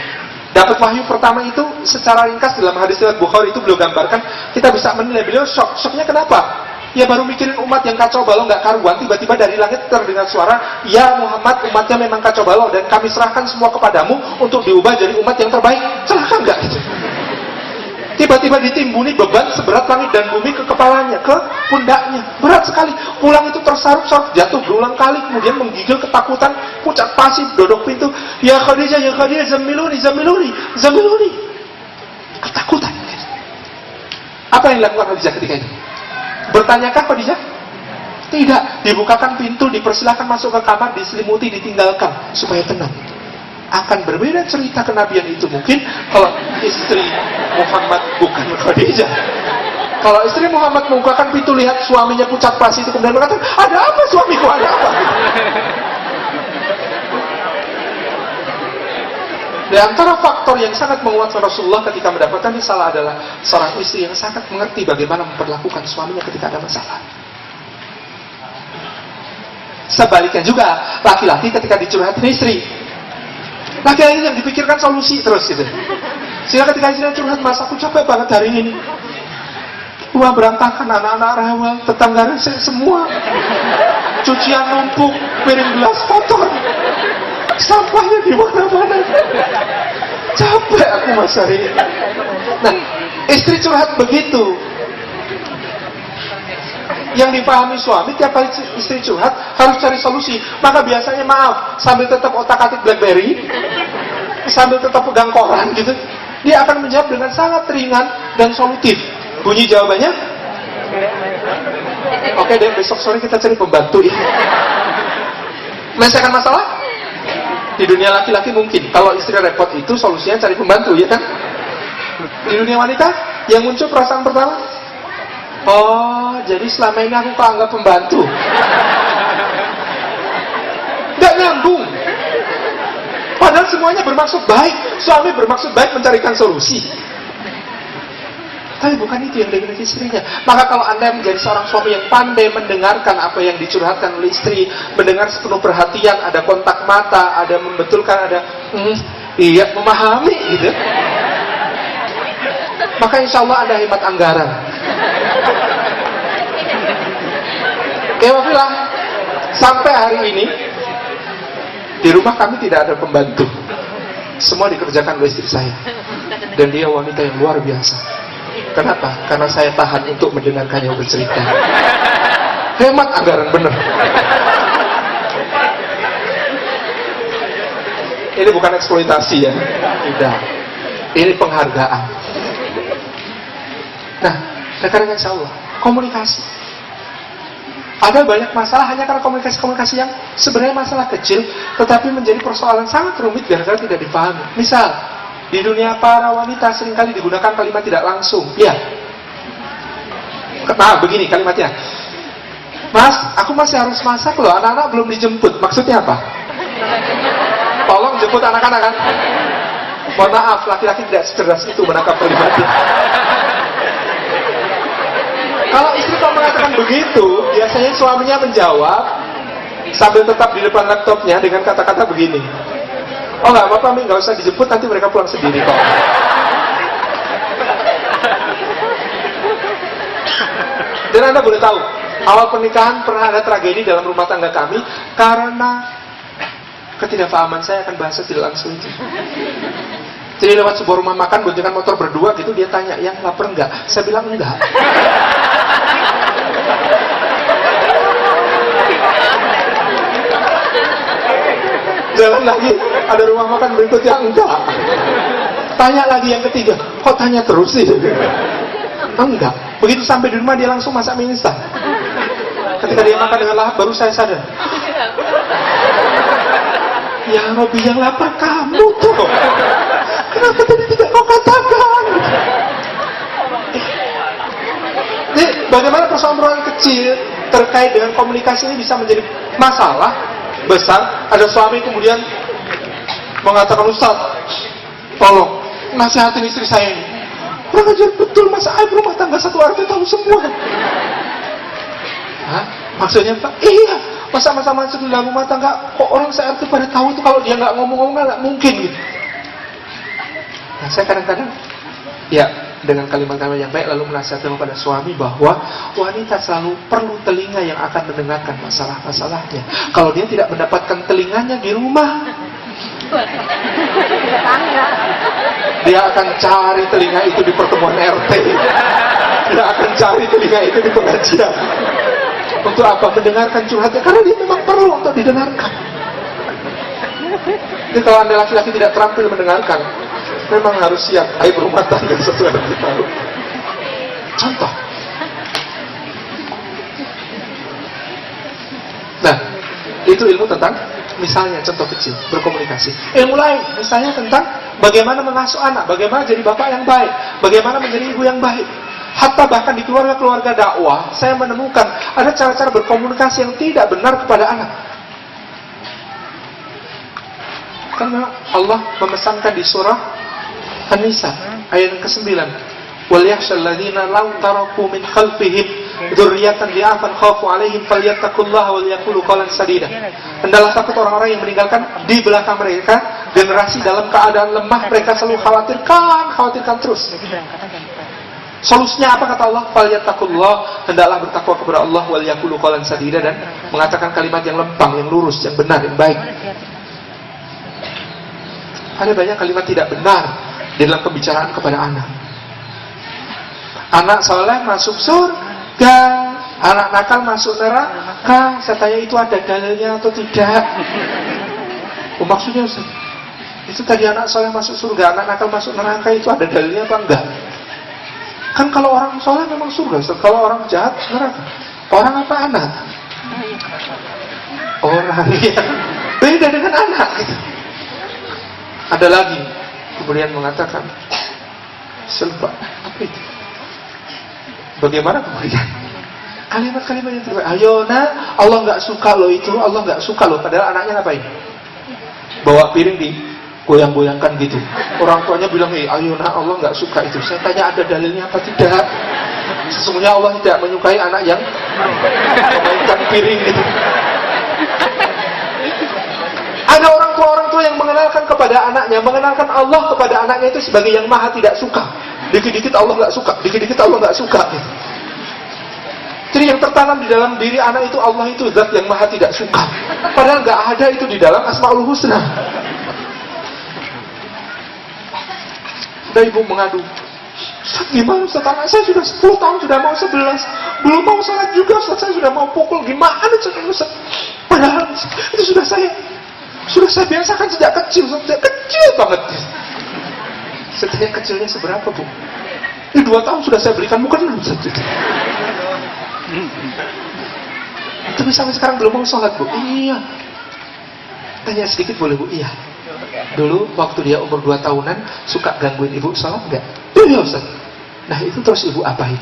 Dapat wahyu pertama itu secara ringkas dalam hadis riwayat Bukhari itu beliau gambarkan, kita bisa menilai beliau shock. Shocknya kenapa? Ya baru mikirin umat yang kacau balau nggak karuan, tiba-tiba dari langit terdengar suara, ya Muhammad, umatnya memang kacau balau dan kami serahkan semua kepadamu untuk diubah jadi umat yang terbaik. Celaka nggak itu? Tiba-tiba ditimbuni beban seberat langit dan bumi ke kepalanya, ke pundaknya. Berat sekali. Pulang itu tersarut-sarut, jatuh berulang kali, kemudian menggigil ketakutan, pucat pasi, dodok pintu. Ya Khadijah, zamiluni, zamiluni, zamiluni. Ketakutan. Apa yang dilakukan Khadijah ketika itu? Bertanyakah Khadijah? Tidak. Dibukakan pintu, dipersilahkan masuk ke kamar, diselimuti, ditinggalkan supaya tenang. Akan berbeda cerita kenabian itu mungkin kalau istri Muhammad bukan Khadijah. Kalau istri Muhammad membukakan pintu lihat suaminya pucat pasi itu, kemudian berkata, ada apa suamiku, ada apa? Di antara faktor yang sangat menguatkan Rasulullah ketika mendapatkan risalah adalah seorang istri yang sangat mengerti bagaimana memperlakukan suaminya ketika ada masalah. Sebaliknya juga, laki-laki ketika dicurhatin istri, laki-laki yang dipikirkan solusi terus gitu. Sehingga ketika istrinya curhat, mas aku capek banget hari ini, rumah berantakan, anak-anak rewel, tetangga resek semua, cucian numpuk, piring gelas kotor, sampahnya di mana-mana, capek aku mas hari ini. Nah, istri curhat begitu. Yang dipahami suami, tiap kali istri curhat harus cari solusi. Maka biasanya maaf, sambil tetap otak-atik BlackBerry, sambil tetap pegang koran gitu, dia akan menjawab dengan sangat ringan dan solutif. Bunyi jawabannya, oke deh, besok sore kita cari pembantu ya. Menyelesaikan masalah? Di dunia laki-laki mungkin. Kalau istri repot itu solusinya cari pembantu, ya kan? Di dunia wanita, yang muncul perasaan pertama, oh, jadi selama ini aku kok anggap pembantu. Gak nyambung. Padahal semuanya bermaksud baik. Suami bermaksud baik mencarikan solusi. Tapi bukan itu yang dimiliki istrinya. Maka kalau Anda menjadi seorang suami yang pandai mendengarkan apa yang dicurhatkan oleh istri, mendengar sepenuh perhatian, ada kontak mata, ada membetulkan, ada iya, memahami gitu, maka insya Allah Anda hemat anggaran. Ya wafilah, sampai hari ini di rumah kami tidak ada pembantu, semua dikerjakan oleh istri saya, dan dia wanita yang luar biasa. Kenapa? Karena saya tahan untuk mendengarkannya bercerita. Hemat anggaran bener. Ini bukan eksploitasi ya, tidak. Ini penghargaan. Nah, karena insya Allah komunikasi. Ada banyak masalah hanya karena komunikasi yang sebenarnya masalah kecil, tetapi menjadi persoalan sangat rumit gara-gara tidak dipahami. Misal, di dunia para wanita seringkali digunakan kalimat tidak langsung. Ya. Nah, begini kalimatnya. Mas, aku masih harus masak loh, anak-anak belum dijemput. Maksudnya apa? Tolong jemput anak-anak kan? Mohon maaf, laki-laki tidak secerdas itu menangkap kalimatnya. Kalau istri kalau mengatakan begitu, biasanya suaminya menjawab sambil tetap di depan laptopnya dengan kata-kata begini. Oh nggak apa-apa, Mi, nggak usah dijemput, nanti mereka pulang sendiri kok. Dan Anda boleh tahu, awal pernikahan pernah ada tragedi dalam rumah tangga kami karena ketidakpahaman saya akan bahasa tidak langsung itu. Jadi lewat sebuah rumah makan, boncengan motor berdua gitu, dia tanya, yang lapar enggak? Saya bilang enggak. Jalan lagi, ada rumah makan berikutnya, enggak. Tanya lagi yang ketiga, kok tanya terus sih? Enggak. Begitu sampai di rumah dia langsung masak mie instan. Ketika dia makan dengan lahap, baru saya sadar. Ya Robi, yang lapar kamu tuh. Kenapa tadi tidak kau katakan? Jadi bagaimana persoalan kecil terkait dengan komunikasi ini bisa menjadi masalah besar. Ada suami kemudian mengatakan, Ustaz, tolong nasihatin istri saya ini. Kurang ajar betul, masa aib rumah tangga satu RT tahu semua. Hah? Maksudnya Pak? Iya, masa-masa masuk dalam rumah tangga kok orang se-RT pada tahu itu, kalau dia nggak ngomong-ngomong nggak mungkin gitu. Nah, saya kadang-kadang ya dengan kalimat-kalimat yang baik lalu menasihatkan kepada suami bahwa wanita selalu perlu telinga yang akan mendengarkan masalah-masalahnya. Kalau dia tidak mendapatkan telinganya di rumah, dia akan cari telinga itu di pertemuan RT. Dia akan cari telinga itu di pengajian. Untuk apa? Mendengarkan curhatnya, karena dia memang perlu untuk didengarkan. Jadi kalau Anda laki-laki tidak terampil mendengarkan, memang harus siap aib rumah tangga sesuai yang kita tahu. Contoh. Nah, itu ilmu tentang misalnya contoh kecil, berkomunikasi. Ilmu lain, misalnya tentang bagaimana mengasuh anak, bagaimana jadi bapak yang baik, bagaimana menjadi ibu yang baik. Hatta bahkan di keluarga-keluarga dakwah, saya menemukan ada cara-cara berkomunikasi yang tidak benar kepada anak. Karena Allah memesankan di surah An-Nisa ayat ke-9, "Wal yakhshal ladzina law taraku min khalfihim dzurriyyatan li'afan khafu 'alaihim falyattaqullaha wal yaqulu qawlan sadida." Hendaklah takut orang-orang yang meninggalkan di belakang mereka generasi dalam keadaan lemah, mereka selalu khawatirkan terus. Solusinya apa kata Allah? Falyattaqullah, hendaklah bertakwa kepada Allah, wal yaqulu qawlan sadida, dan mengatakan kalimat yang lempang, yang lurus, yang benar, yang baik. Ada banyak kalimat tidak benar di dalam pembicaraan kepada anak. Anak soleh masuk surga, anak nakal masuk neraka. Saya tanya, itu ada dalilnya atau tidak? Oh, maksudnya Ustaz, itu tadi anak soleh masuk surga, anak nakal masuk neraka, itu ada dalilnya apa enggak? Kan kalau orang soleh memang surga, Ustaz. Kalau orang jahat neraka. Orang apa anak? Orang ya. Beda dengan anak gitu. Ada lagi kemudian mengatakan selba apa itu? Bagaimana kemudian kalimat-kalimat yang terbaik? Ayo nak, Allah nggak suka lo itu, Allah nggak suka lo. Padahal anaknya ngapain? Bawa piring di goyang-goyangkan gitu. Orang tuanya bilang, ayo nak, Allah nggak suka itu. Saya tanya, ada dalilnya apa tidak? Sesungguhnya Allah tidak menyukai anak yang memainkan piring gitu. Ada orang tua yang mengenalkan kepada anaknya, mengenalkan Allah kepada anaknya itu sebagai yang maha tidak suka. Dikit-dikit Allah nggak suka, dikit-dikit Allah nggak suka. Gitu. Jadi yang tertanam di dalam diri anak itu, Allah itu zat yang maha tidak suka. Padahal nggak ada itu di dalam Asmaul Husna. Dan ibu mengadu, Ustaz gimana Ustaz, anak saya sudah 10 tahun, sudah mau 11, belum mau salat juga Ustaz, saya sudah mau pukul, gimana Ustaz? Padahal itu sudah saya biasakan sejak kecil, sejak kecil banget. Sejak kecilnya seberapa Bu? Ini 2 tahun sudah saya belikan mukena Ustaz. Tapi sampai sekarang belum mau sholat Bu. Iya. Tanya sedikit boleh Bu? Iya. Dulu waktu dia umur 2 tahunan suka gangguin ibu sholat enggak? Iya Ustaz. Nah itu terus ibu apain?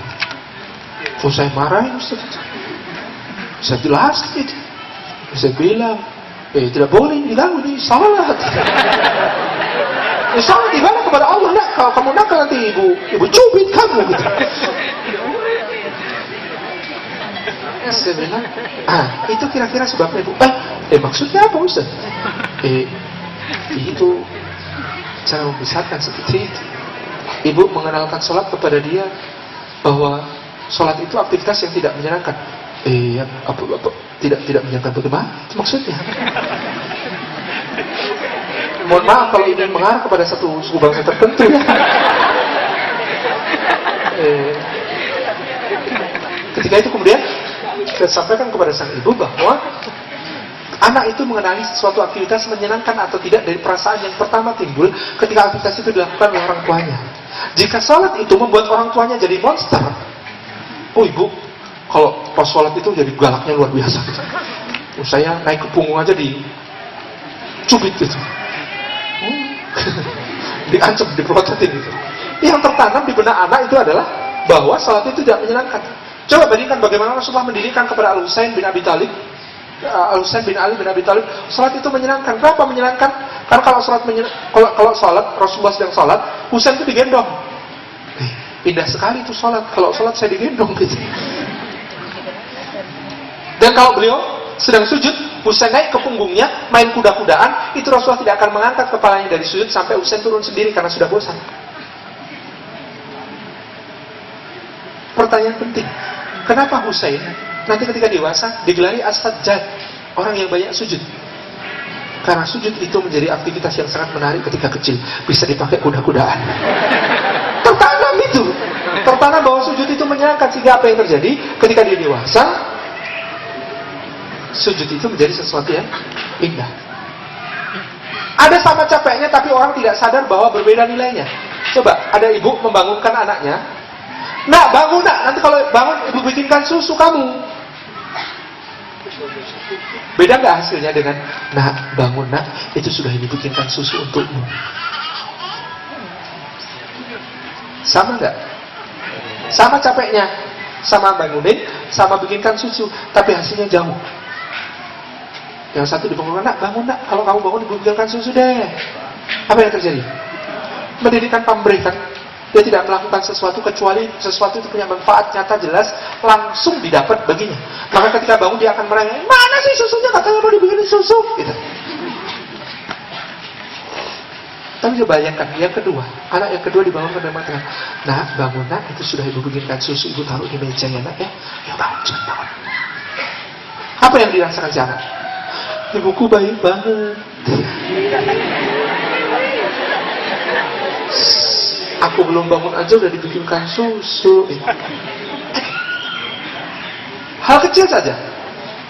Oh saya marahin Ustaz. Saya jelasin itu. Saya bilang, tidak boleh diganggu nih, salat. Salat ibadah kepada Allah. Nak, kalau kamu nakal nanti ibu cubit kamu gitu. Saya bilang, itu kira-kira sebabnya ibu. Maksudnya apa Ustaz? Itu cara membesarkan seperti itu. Ibu mengenalkan sholat kepada dia bahwa sholat itu aktivitas yang tidak menyenangkan. Tidak menyenangkan bagaimana? Itu maksudnya. Mohon maaf kalau ini mengarah kepada satu suku bangsa tertentu ya. Ketika itu kemudian kita sampaikan kepada sang ibu bahwa anak itu mengenali sesuatu aktivitas menyenangkan atau tidak dari perasaan yang pertama timbul ketika aktivitas itu dilakukan oleh orang tuanya. Jika sholat itu membuat orang tuanya jadi monster, oh ibu, kalau pas sholat itu jadi galaknya luar biasa gitu. Saya naik ke punggung aja dicubit gitu. Diancam, diprototin gitu. Yang tertanam di benak anak itu adalah bahwa sholat itu tidak menyenangkan. Coba bandingkan bagaimana Rasulullah mendirikan kepada Al-Husain bin Abi Thalib, Al-Husain bin Ali bin Abi Thalib, salat itu menyenangkan. Kenapa menyenangkan? Karena kalau salat Rasulullah sedang salat, Husain itu digendong. Indah sekali itu salat. Kalau salat saya digendong gitu. Dan kalau beliau sedang sujud, Husain naik ke punggungnya, main kuda-kudaan, itu Rasulullah tidak akan mengangkat kepalanya dari sujud sampai Husain turun sendiri karena sudah bosan. Pertanyaan penting, kenapa Husain nanti ketika dewasa digelari as-sajjad, orang yang banyak sujud? Karena sujud itu menjadi aktivitas yang sangat menarik ketika kecil, bisa dipakai kuda-kudaan. Tertanam itu, tertanam bahwa sujud itu menyenangkan, sehingga apa yang terjadi ketika dia dewasa, sujud itu menjadi sesuatu yang indah. Ada sama capeknya, tapi orang tidak sadar bahwa berbeda nilainya. Coba, ada ibu membangunkan anaknya, nak bangun nak, nanti kalau bangun ibu bikinkan susu kamu. Beda nggak hasilnya dengan nak bangun nak, itu sudah ibu bikinkan susu untukmu? Sama nggak? sama capeknya, sama bangunin, sama bikinkan susu, tapi hasilnya jauh. Yang satu dibangunkan, nak bangun nak, kalau kamu bangun dibikinkan susu deh. Apa yang terjadi? Mendirikan pamrih kan? Dia tidak melakukan sesuatu kecuali sesuatu itu punya manfaat nyata jelas, langsung didapat baginya. Maka ketika bangun dia akan merengek, mana sih susunya, katanya mau dibikinin susu gitu. Tapi coba bayangkan, yang kedua, anak yang kedua dibangunkan dengan mengatakan, nak bangun nak, itu sudah ibu bikinkan susu, ibu taruh di meja ya nak ya, ya bangun, cepat bangun. Apa yang dirasakan si anak? Ibuku baik banget. Aku belum bangun aja udah dibikinkan susu. Hal kecil saja.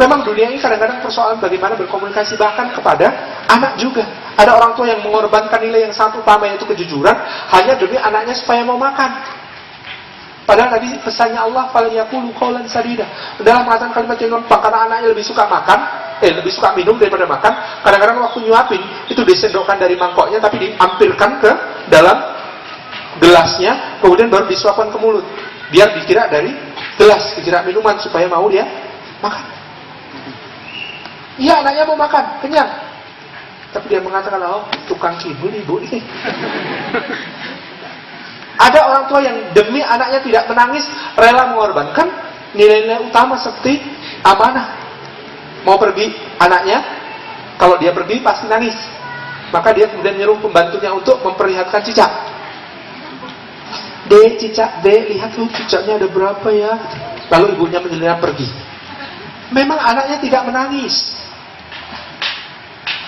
Memang dunia ini kadang-kadang persoalan bagaimana berkomunikasi, bahkan kepada anak juga. Ada orang tua yang mengorbankan nilai yang sangat utama, yaitu kejujuran, hanya demi anaknya supaya mau makan. Padahal tadi pesannya Allah, "Falyaqulu qawlan sadida." Dalam mengatakan kalimat yang lembut, karena anaknya lebih suka makan, lebih suka minum daripada makan. Kadang-kadang waktu nyuapin, itu disendokkan dari mangkoknya, tapi diampirkan ke dalam gelasnya, kemudian baru disuapkan ke mulut. Biar dikira dari gelas, dikira minuman, supaya mau dia makan. Iya, anaknya mau makan, kenyang. Tapi dia mengatakan, oh, tukang kibul ibu ini. Ada orang tua yang demi anaknya tidak menangis, rela mengorbankan nilai-nilai utama seperti amanah. Mau pergi anaknya, kalau dia pergi pasti nangis. Maka dia kemudian nyuruh pembantunya untuk memperlihatkan cicak. Cicak, lihat tuh cicaknya ada berapa ya. Lalu ibunya menyelinap pergi. Memang anaknya tidak menangis,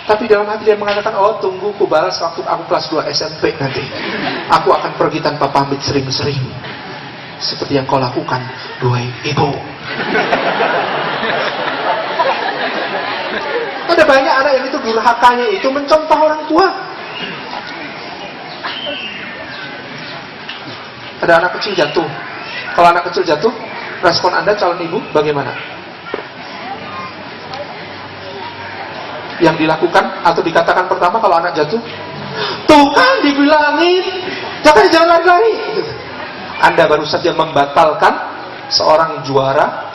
tapi dalam hati dia mengatakan, oh tunggu ku balas waktu aku kelas 2 SMP nanti. Aku akan pergi tanpa pamit sering-sering, seperti yang kau lakukan, duhai ibu. Ada banyak anak yang itu durhakanya itu mencontoh orang tua. Ada anak kecil jatuh. Kalau anak kecil jatuh, respon Anda calon ibu bagaimana? Yang dilakukan atau dikatakan pertama kalau anak jatuh, tuh kan dibilangin, jangan lari-lari. Anda baru saja membatalkan seorang juara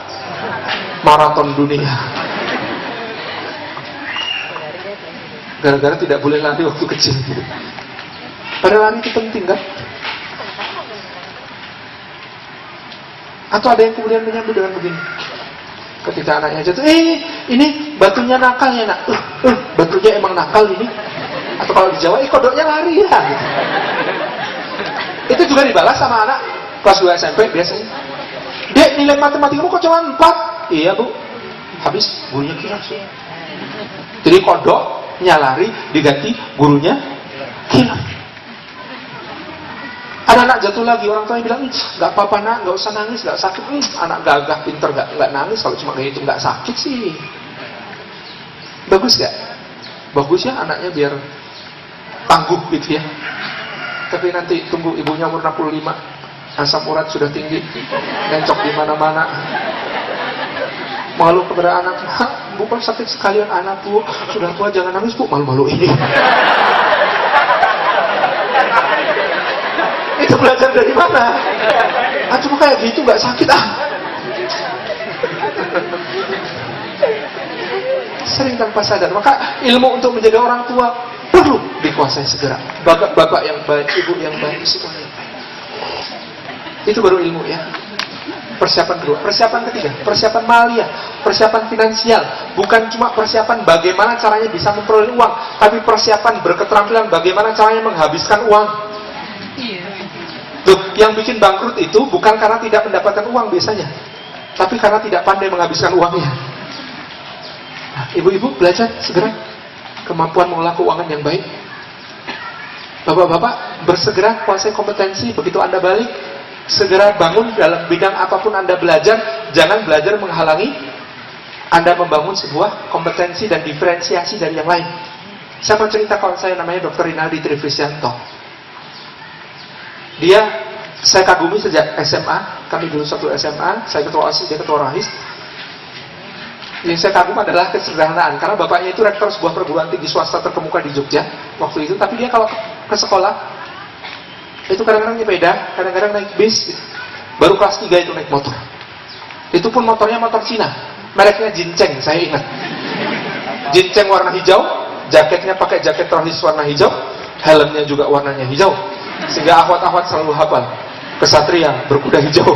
maraton dunia gara-gara tidak boleh lari waktu kecil. Padahal lari itu penting kan? Atau ada yang kemudian menyambut dengan begini, ketika anaknya jatuh, ini batunya nakal ya nak, batunya emang nakal ini. Atau kalau di Jawa, kodoknya lari ya. Itu juga dibalas sama anak kelas 2 SMP biasanya. Dek, nilai matematikamu kok cuma 4? Iya bu, habis gurunya kilas. Jadi kodoknya lari diganti gurunya kilas. Ada anak jatuh lagi, orang tuanya bilang, nggak apa-apa nak, nggak usah nangis, nggak sakit. Anak gagah, pinter, nggak nangis. Kalau cuma kayak itu nggak sakit sih. Bagus nggak? Bagus ya anaknya biar tangguh gitu ya. Tapi nanti tunggu ibunya umur 65, asam urat sudah tinggi, nencok di mana-mana. Malu kepada anak, bu kan sakit sekalian anak bu, sudah tua jangan nangis bu, malu-malu ini. Itu belajar dari mana? Cuma kayak gitu nggak sakit Sering tanpa sadar. Maka ilmu untuk menjadi orang tua perlu dikuasai segera. Bapak yang baik, ibu yang baik, semuanya. Itu baru ilmu ya. Persiapan kedua, persiapan ketiga, persiapan malia, persiapan finansial. Bukan cuma persiapan bagaimana caranya bisa memperoleh uang, tapi persiapan berketerampilan bagaimana caranya menghabiskan uang. Tuh, yang bikin bangkrut itu bukan karena tidak mendapatkan uang biasanya, tapi karena tidak pandai menghabiskan uangnya. Nah, ibu-ibu belajar segera kemampuan mengelola keuangan yang baik. Bapak-bapak bersegera kuasai kompetensi. Begitu Anda balik, segera bangun dalam bidang apapun Anda belajar. Jangan belajar menghalangi Anda membangun sebuah kompetensi dan diferensiasi dari yang lain. Saya mau cerita kawan saya namanya Dr. Rinaldi Trivisianto. Saya kagumi sejak SMA. Kami dulu satu SMA, saya ketua OSIS, dia ketua RAHIS. Yang saya kagum adalah kesederhanaan, karena bapaknya itu rektor sebuah perguruan tinggi swasta terkemuka di Jogja waktu itu. Tapi dia kalau ke sekolah itu kadang-kadang sepeda, kadang-kadang naik bis gitu. baru kelas 3 itu naik motor. Itu pun motornya motor Cina, mereknya Jinceng, saya ingat. Jinceng warna hijau, jaketnya pakai jaket trahis warna hijau, helmnya juga warnanya hijau, sehingga akhwat-akhwat selalu hafal, kesatria berkuda hijau.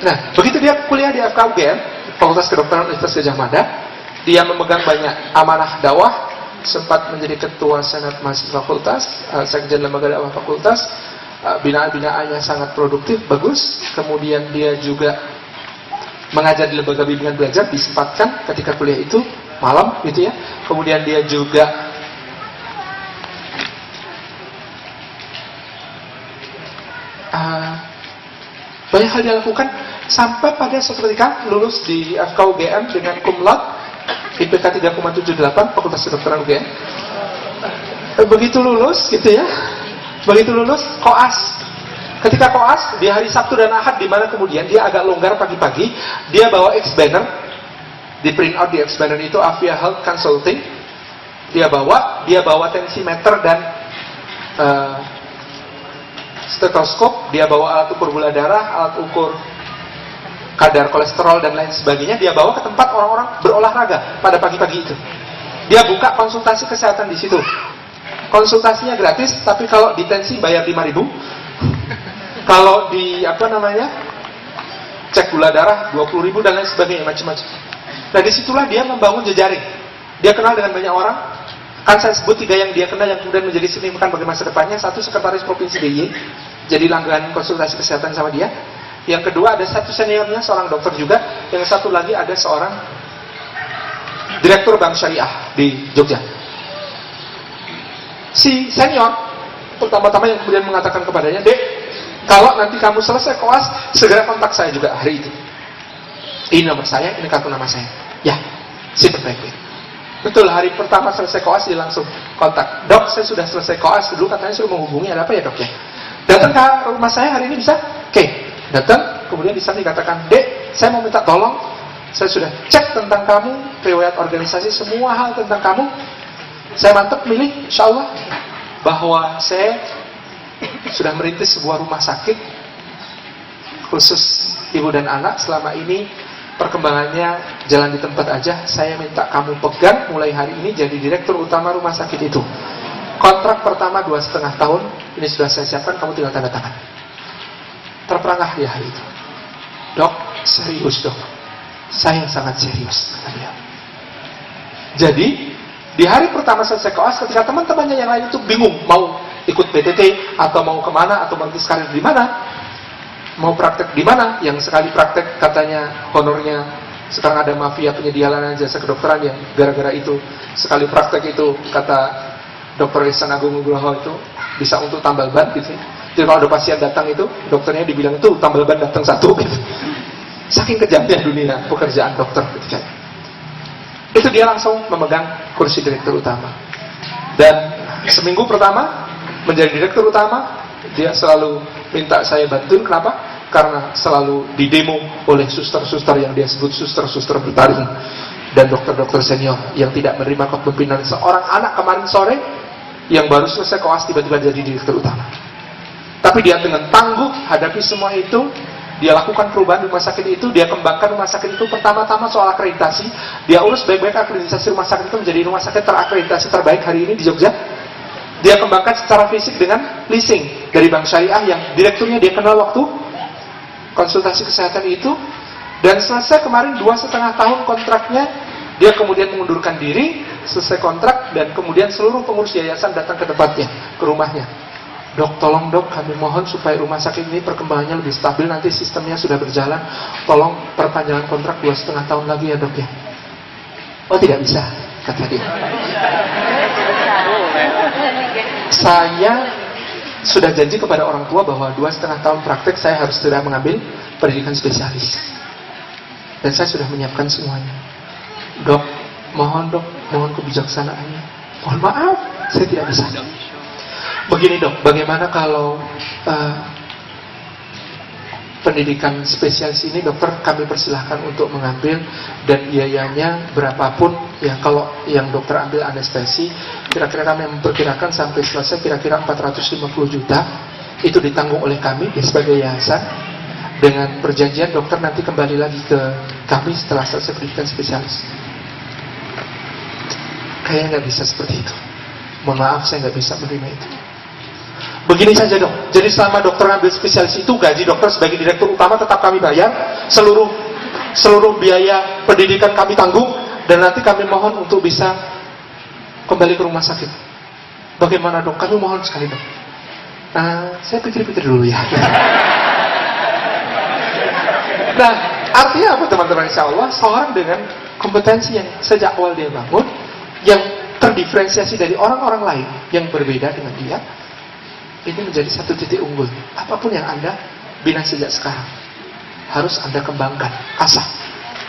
Nah, begitu dia kuliah di FKUGM, Fakultas Kedokteran Universitas Gadjah Mada, dia memegang banyak amanah dakwah, sempat menjadi ketua senat mahasiswa fakultas, sekjen lembaga dakwah fakultas, binaan-binaannya sangat produktif, bagus. Kemudian dia juga mengajar di lembaga bimbingan belajar, disempatkan ketika kuliah itu malam gitu ya. Kemudian dia juga banyak hal dia lakukan sampai pada suatu ketika lulus di FKUGM dengan cum laude IPK 3,78 Fakultas Kedokteran UGM. Begitu lulus gitu ya, begitu lulus koas. Ketika koas di hari Sabtu dan Ahad, di mana kemudian dia agak longgar pagi-pagi, dia bawa X-banner, di print out di X-banner itu Avia Health Consulting. Dia bawa tensimeter dan stetoskop, dia bawa alat ukur gula darah, alat ukur kadar kolesterol dan lain sebagainya. Dia bawa ke tempat orang-orang berolahraga pada pagi-pagi itu. Dia buka konsultasi kesehatan di situ. Konsultasinya gratis, tapi kalau di tensi bayar 5.000. Kalau di cek gula darah 20.000 dan lain sebagainya, macam-macam. Nah, disitulah dia membangun jejaring. Dia kenal dengan banyak orang. Kan saya sebut 3 yang dia kenal yang kemudian menjadi signifikan bagi masa depannya. 1, sekretaris provinsi DIY, jadi langganan konsultasi kesehatan sama dia. Yang kedua, ada 1 seniornya, seorang dokter juga. Yang 1 lagi ada seorang direktur bank syariah di Jogja. Si senior pertama-tama yang kemudian mengatakan kepadanya, "Dek, kalau nanti kamu selesai koas, segera kontak saya juga hari itu. Ini nomor saya, ini kartu nama saya." Ya, simpen baik-baik. Betul, hari pertama selesai koas dia langsung kontak. "Dok, saya sudah selesai koas, dulu katanya suruh menghubungi, ada apa ya dok ya? Datang ke rumah saya hari ini bisa?" Oke, datang, kemudian di sana dikatakan, "Dek, saya mau minta tolong, saya sudah cek tentang kamu, riwayat organisasi, semua hal tentang kamu. Saya mantap milih, insya Allah, bahwa saya sudah merintis sebuah rumah sakit khusus ibu dan anak. Selama ini perkembangannya jalan di tempat aja. Saya minta kamu pegang mulai hari ini jadi direktur utama rumah sakit itu. Kontrak pertama 2,5 tahun, ini sudah saya siapkan, kamu tinggal tanda tangan." Terperangah dia hari itu. "Dok, serius dok, saya sangat serius," kata dia. Jadi di hari pertama selesai koas, ketika teman-temannya yang lain itu bingung mau ikut PTT atau mau kemana atau merintis karir di mana, mau praktek di mana, yang sekali praktek katanya honornya sekarang ada mafia penyedia layanan jasa kedokteran yang gara-gara itu sekali praktek itu kata Dr. Ihsan Agung Nugroho itu bisa untuk tambal ban gitu. Jadi kalau ada pasien datang itu dokternya dibilang itu tambal ban datang 1 gitu. Saking kejamnya dunia pekerjaan dokter ketika itu dia langsung memegang kursi direktur utama. Dan seminggu pertama menjadi direktur utama, dia selalu minta saya bantuin. Kenapa? Karena selalu didemo oleh suster-suster yang dia sebut suster-suster bertarung dan dokter-dokter senior yang tidak menerima kepemimpinan seorang anak kemarin sore yang baru selesai koas tiba-tiba jadi direktur utama. Tapi dia dengan tangguh hadapi semua itu. Dia lakukan perubahan rumah sakit itu, dia kembangkan rumah sakit itu. Pertama-tama soal akreditasi, dia urus baik-baik akreditasi rumah sakit itu menjadi rumah sakit terakreditasi terbaik hari ini di Jogja. Dia kembangkan secara fisik dengan leasing dari bank syariah yang direkturnya dia kenal waktu konsultasi kesehatan itu. Dan selesai kemarin 2,5 tahun kontraknya, dia kemudian mengundurkan diri, selesai kontrak, dan kemudian seluruh pengurus yayasan datang ke tempatnya, ke rumahnya. "Dok, tolong dok, kami mohon supaya rumah sakit ini perkembangannya lebih stabil, nanti sistemnya sudah berjalan, tolong perpanjangan kontrak 2,5 tahun lagi ya dok ya." "Oh, tidak bisa," kata dia. "Saya sudah janji kepada orang tua bahwa 2,5 tahun praktek saya harus sudah mengambil pendidikan spesialis. Dan saya sudah menyiapkan semuanya. Dok, mohon kebijaksanaannya. Mohon maaf, saya tidak bisa." "Begini dok, bagaimana kalau pendidikan spesialis ini dokter kami persilahkan untuk mengambil, dan biayanya berapapun ya. Kalau yang dokter ambil anestesi, kira-kira kami memperkirakan sampai selesai kira-kira 450 juta itu ditanggung oleh kami ya, sebagai yayasan, dengan perjanjian dokter nanti kembali lagi ke kami setelah selesai pendidikan spesialis. Kayaknya nggak bisa seperti itu. Mohon maaf, saya nggak bisa menerima itu. Begini saja dong. Jadi selama dokter ambil spesialis itu, gaji dokter sebagai direktur utama tetap kami bayar, seluruh biaya pendidikan kami tanggung, dan nanti kami mohon untuk bisa kembali ke rumah sakit. Bagaimana dong? Kami mohon sekali dong. Saya pikir-pikir dulu ya. Nah, artinya apa teman-teman? Insya Allah seorang dengan kompetensi yang sejak awal dia bangun, yang terdiferensiasi dari orang-orang lain yang berbeda dengan dia, ini menjadi satu titik unggul. Apapun yang Anda bina sejak sekarang, harus Anda kembangkan, asah.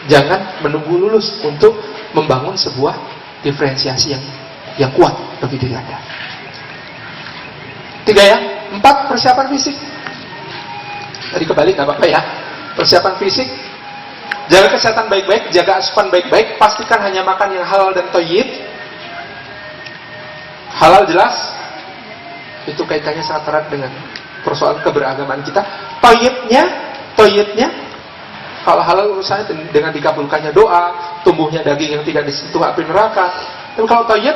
Jangan menunggu lulus untuk membangun sebuah diferensiasi yang kuat bagi diri Anda. 3 ya. 4, persiapan fisik. Tadi kebalik, gak apa-apa ya. Persiapan fisik, jaga kesehatan baik-baik, jaga asupan baik-baik, pastikan hanya makan yang halal dan thayyib. Halal jelas, itu kaitannya sangat erat dengan persoalan keberagaman kita. Thayyibnya, kalau halal urusannya dengan dikabulkannya doa, tumbuhnya daging yang tidak disentuh api neraka. Tapi kalau thayyib,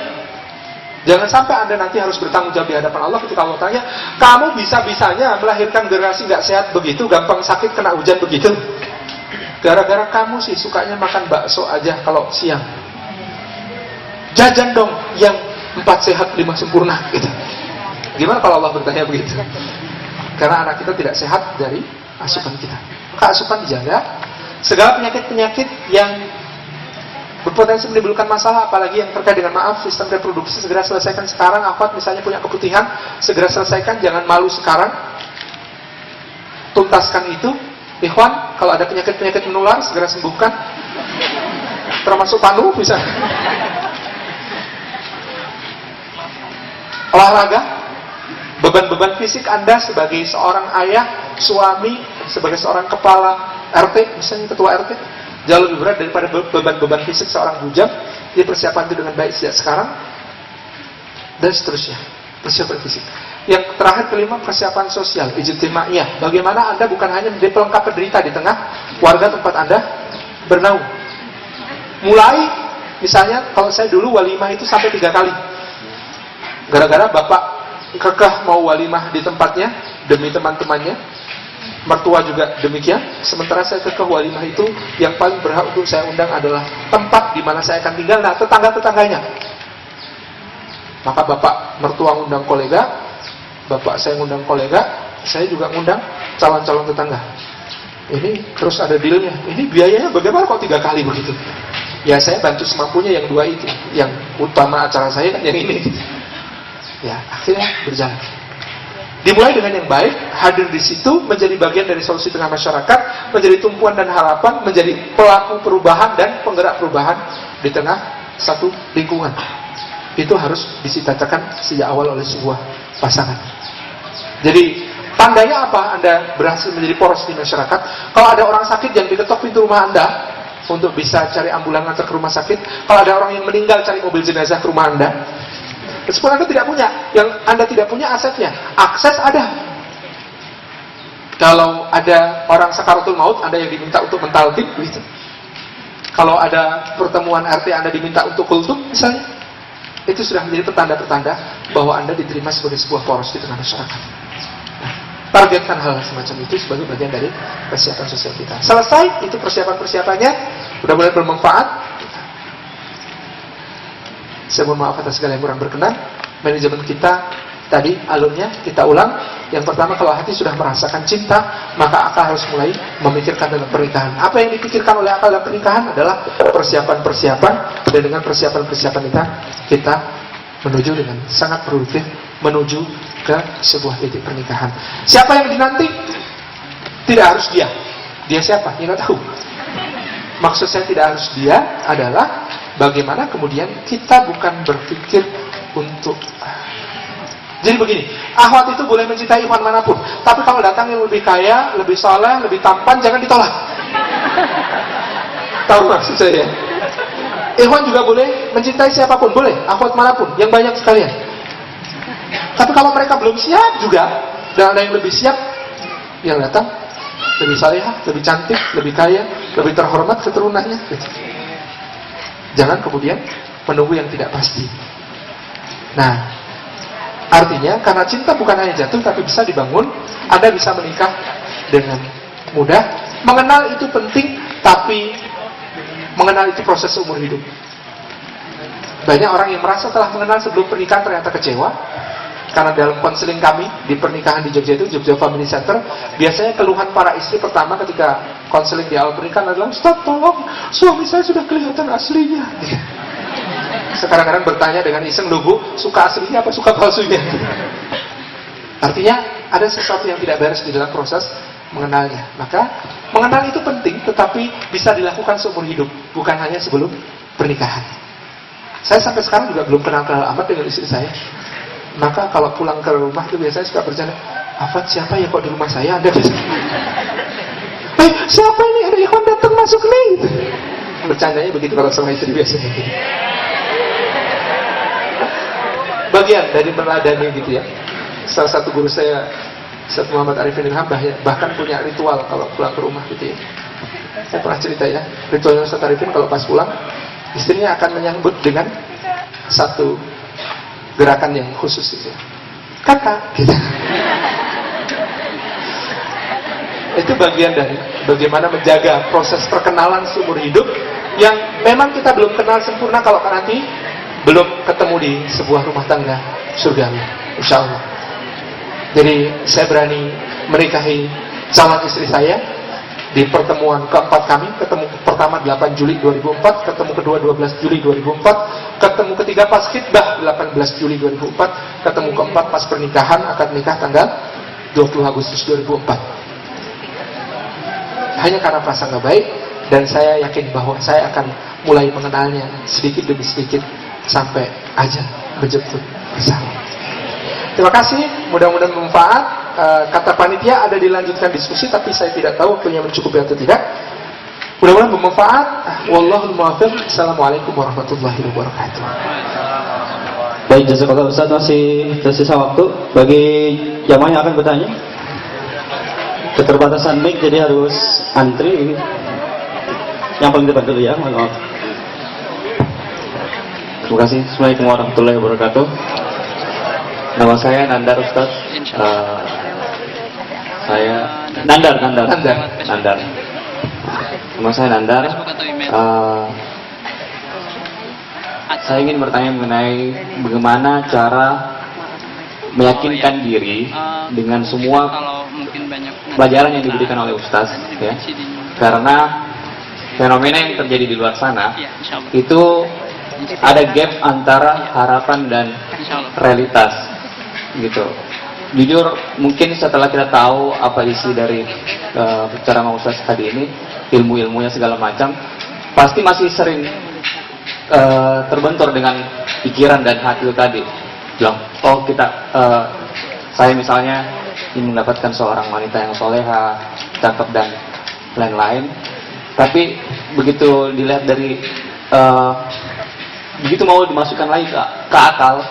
jangan sampai Anda nanti harus bertanggung jawab di hadapan Allah ketika Allah tanya, kamu bisa-bisanya melahirkan generasi gak sehat begitu, gampang sakit, kena hujan begitu. Gara-gara kamu sih sukanya makan bakso aja kalau siang. Jajan dong yang 4 sehat 5 sempurna gitu. Gimana kalau Allah bertanya begitu? Karena anak kita tidak sehat dari asupan kita. Maka asupan dijaga. Segala penyakit-penyakit yang berpotensi menimbulkan masalah, apalagi yang terkait dengan sistem reproduksi, segera selesaikan sekarang. Akhwat misalnya punya keputihan, segera selesaikan, jangan malu sekarang. Tuntaskan itu. Ikhwan, kalau ada penyakit-penyakit menular, segera sembuhkan. Termasuk panu bisa. Olahraga. Beban-beban fisik Anda sebagai seorang ayah, suami, sebagai seorang kepala RT, misalnya ketua RT, jauh lebih berat daripada beban-beban fisik seorang bujang. Jadi persiapan itu dengan baik sejak sekarang, dan seterusnya. Persiapan fisik. Yang terakhir, kelima, persiapan sosial, ijtimaiyah. Bagaimana Anda bukan hanya menjadi pelengkap penderita di tengah warga tempat Anda bernaung. Mulai, misalnya kalau saya dulu walimah itu sampai 3 kali. Gara-gara bapak kekeh mau walimah di tempatnya demi teman-temannya, mertua juga demikian. Sementara saya kekeh walimah itu yang paling berhak untuk saya undang adalah tempat di mana saya akan tinggal, nah tetangga-tetangganya. Maka bapak mertua ngundang kolega, bapak saya ngundang kolega, saya juga ngundang calon-calon tetangga. Ini terus ada dealnya. Ini biayanya bagaimana kok 3 kali begitu? Ya saya bantu semampunya yang 2 itu. Yang utama acara saya kan yang ini. Ya, akhirnya berjalan. Dimulai dengan yang baik, hadir di situ, menjadi bagian dari solusi tengah masyarakat, menjadi tumpuan dan harapan, menjadi pelaku perubahan dan penggerak perubahan di tengah satu lingkungan. Itu harus disitakan sejak awal oleh sebuah pasangan. Jadi, tandanya apa Anda berhasil menjadi poros di masyarakat? Kalau ada orang sakit, jangan diketok pintu rumah Anda untuk bisa cari ambulan antar ke rumah sakit. Kalau ada orang yang meninggal, cari mobil jenazah ke rumah Anda. Meskipun Anda tidak punya, yang Anda tidak punya asetnya, akses ada. Kalau ada orang sakaratul maut, Anda yang diminta untuk mentalkin, begitu. Kalau ada pertemuan RT, Anda diminta untuk kultum, misalnya, itu sudah menjadi petanda-petanda bahwa Anda diterima sebagai sebuah poros di tengah masyarakat. Nah, targetkan hal semacam itu sebagai bagian dari persiapan sosial kita. Selesai, itu persiapan-persiapannya, mudah-mudahan bermanfaat. Saya mohon maaf atas segala yang kurang berkenan. Manajemen kita tadi alurnya kita ulang. Yang pertama, kalau hati sudah merasakan cinta, maka akal harus mulai memikirkan dalam pernikahan. Apa yang dipikirkan oleh akal dalam pernikahan adalah persiapan-persiapan, dan dengan persiapan-persiapan kita menuju dengan sangat produktif menuju ke sebuah titik pernikahan. Siapa yang dinanti? Tidak harus dia. Dia siapa? Ya nggak tahu. Maksud saya tidak harus dia adalah bagaimana kemudian kita bukan berpikir untuk Jadi begini, akhwat itu boleh mencintai ikhwan manapun, tapi kalau datang yang lebih kaya, lebih soleh, lebih tampan, jangan ditolak. Tahu maksud saya? Ikhwan juga boleh mencintai siapapun, boleh, akhwat manapun, yang banyak sekalian. Tapi kalau mereka belum siap juga, dan ada yang lebih siap, yang datang lebih salehah, lebih cantik, lebih kaya, lebih terhormat keturunannya. Jangan kemudian menunggu yang tidak pasti. Nah, artinya karena cinta bukan hanya jatuh tapi bisa dibangun. Anda bisa menikah dengan mudah. Mengenal itu penting, tapi mengenal itu proses seumur hidup. Banyak orang yang merasa telah mengenal sebelum pernikahan ternyata kecewa. Karena dalam konseling kami di pernikahan di Jogja itu, Jogja Family Center, biasanya keluhan para istri pertama ketika konseling di awal pernikahan adalah, "Ustaz, tolong, suami saya sudah kelihatan aslinya." Sekarang kadang bertanya dengan iseng, "Loh Bu, suka aslinya apa suka palsunya?" Artinya ada sesuatu yang tidak beres di dalam proses mengenalnya. Maka mengenal itu penting, tetapi bisa dilakukan seumur hidup, bukan hanya sebelum pernikahan. Saya sampai sekarang juga belum kenal-kenal amat dengan istri saya. Maka kalau pulang ke rumah itu biasanya suka bercanda, "Afat, siapa ya kok di rumah saya ada?" Siapa ini? Ada ikhwan datang masuk nih. Bercandanya begitu kalau sama istri biasanya. Bagian dari meladani gitu ya. Salah satu guru saya, Ustaz Muhammad Arifin Ilham, bahkan punya ritual kalau pulang ke rumah gitu ya. Saya pernah cerita ya, ritualnya Ustaz Arifin kalau pas pulang, istrinya akan menyambut dengan satu gerakan yang khusus itu. "Kakak," gitu. Itu bagian dari bagaimana menjaga proses perkenalan seumur hidup yang memang kita belum kenal sempurna kalau nanti belum ketemu di sebuah rumah tangga surgawi, insya Allah. Jadi saya berani menikahi calon istri saya di pertemuan keempat kami. Ketemu pertama 8 Juli 2004, ketemu kedua 12 Juli 2004, ketemu ketiga pas khitbah 18 Juli 2004, ketemu keempat pas pernikahan, akad nikah tanggal 20 Agustus 2004. Hanya karena prasangka baik, dan saya yakin bahwa saya akan mulai mengenalnya sedikit demi sedikit sampai ajal menjemput bersama. Terima kasih, mudah-mudahan bermanfaat. Kata panitia ada dilanjutkan diskusi, tapi saya tidak tahu waktunya mencukupi atau tidak. Mudah-mudahan bermanfaat. Wallahul muwaffiq. Assalamualaikum warahmatullahi wabarakatuh. Baik, jazakallah Ustaz, masih tersisa waktu bagi jamaah yang akan bertanya. Keterbatasan mic jadi harus antri. Yang paling depan dulu ya, mohon maaf. Terima kasih. Assalamualaikum warahmatullahi wabarakatuh. Nama saya Nandar Ustaz. Saya Nandar. Nama saya Nandar. Saya ingin bertanya mengenai bagaimana cara meyakinkan diri dengan semua pelajaran yang diberikan oleh Ustaz, ya. Karena fenomena yang terjadi di luar sana itu ada gap antara harapan dan realitas, gitu. Jujur, mungkin setelah kita tahu apa isi dari ceramah Ustaz tadi ini, ilmu-ilmunya segala macam, pasti masih sering terbentur dengan pikiran dan hati itu tadi. Bilang, oh saya misalnya ingin mendapatkan seorang wanita yang soleha, cakep dan lain-lain. Tapi begitu dilihat dari begitu mau dimasukkan lagi ke akal,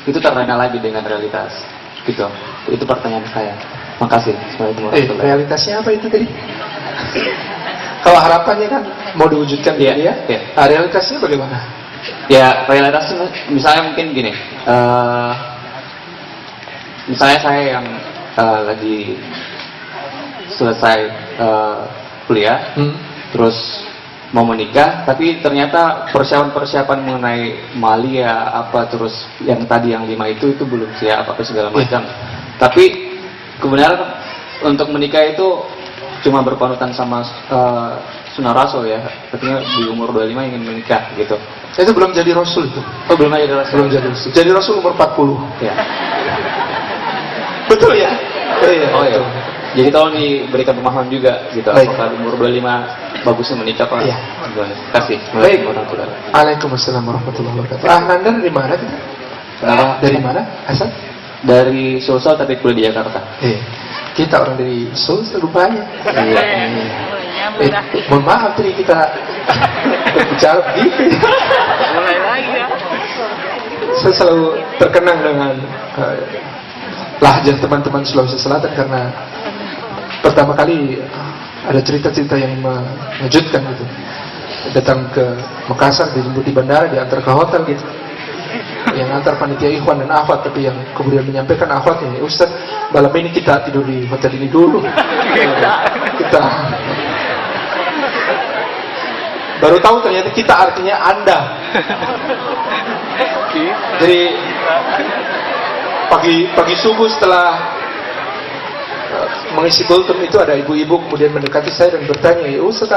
itu terlena lagi dengan realitas. Gitu. Itu pertanyaan saya. Makasih. Realitasnya apa itu tadi? Kalau harapannya kan mau diwujudkan dia, ya. Realitasnya bagaimana? Ya, realitasnya misalnya mungkin gini. Misalnya saya yang lagi selesai kuliah, terus mau menikah, tapi ternyata persiapan mengenai malia apa terus yang tadi yang 5 itu belum siap apa segala macam. Tapi kebenaran untuk menikah itu cuma berpanutan sama sunnah Rasul, ya. Artinya di umur 25 ingin menikah gitu. Itu belum jadi Rasul itu. Oh, belum jadi Rasul. Belum jadi Rasul. Jadi Rasul umur 40. Ya. Betul ya? Iya. Oh ya. Jadi tolong diberikan pemahaman juga gitu. Baik. Apakah umur 25 bagusnya menikah Pak? Iya. Terima kasih. Baik. Waalaikumsalam warahmatullahi wabarakatuh. Nandar dari mana kita? Kenapa? Dari mana? Asal? dari Sulsel tapi kuliah di Jakarta. Kita orang dari Sulsel rupanya. Mohon maaf tadi kita berbicara begitu. Mulai lagi ya. Saya selalu terkenang dengan lahjah teman-teman Sulawesi Selatan karena pertama kali ada cerita-cerita yang mengejutkan gitu. Datang ke Makassar, dijemput di bandara, diantar ke hotel gitu. Yang antar panitia ikhwan dan akhwat, tapi yang kemudian menyampaikan akhwat ini, Ustaz, malam ini kita tidur di hotel ini dulu. Kita baru tahu ternyata kita artinya Anda. Jadi pagi subuh setelah mengisi kultum itu ada ibu-ibu kemudian mendekati saya dan bertanya, ya Ustaz,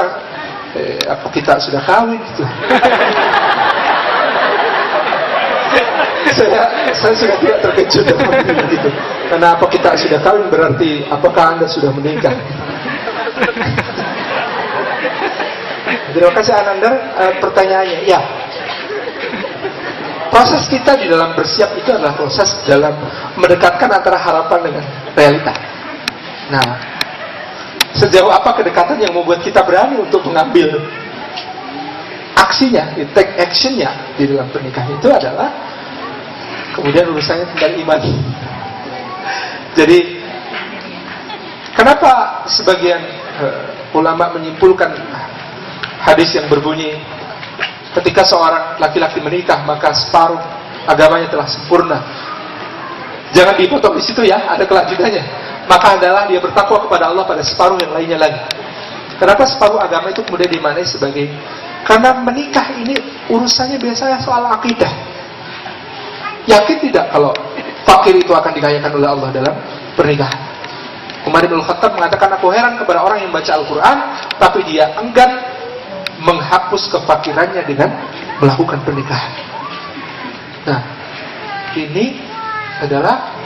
apa kita sudah kawin gitu? saya sudah tidak terkejut gitu. Karena apa kita sudah kawin berarti apakah Anda sudah menikah? Terima kasih Anandar. Pertanyaannya, ya, proses kita di dalam bersiap itu adalah proses dalam mendekatkan antara harapan dengan realita. Nah, sejauh apa kedekatan yang membuat kita berani untuk mengambil aksinya, take actionnya di dalam pernikahan itu adalah kemudian urusannya tentang iman. Jadi kenapa sebagian ulama menyimpulkan hadis yang berbunyi ketika seorang laki-laki menikah maka separuh agamanya telah sempurna. Jangan dipotong di situ ya, ada kelanjutannya. Maka adalah dia bertakwa kepada Allah pada separuh yang lainnya lagi. Kenapa separuh agama itu kemudian dimaknai sebagai, karena menikah ini urusannya biasanya soal akidah. Yakin tidak kalau fakir itu akan dikayakan oleh Allah dalam pernikahan? Umar bin Khattab mengatakan, aku heran kepada orang yang baca Al-Quran tapi dia enggan menghapus kefakirannya dengan melakukan pernikahan. Nah, ini adalah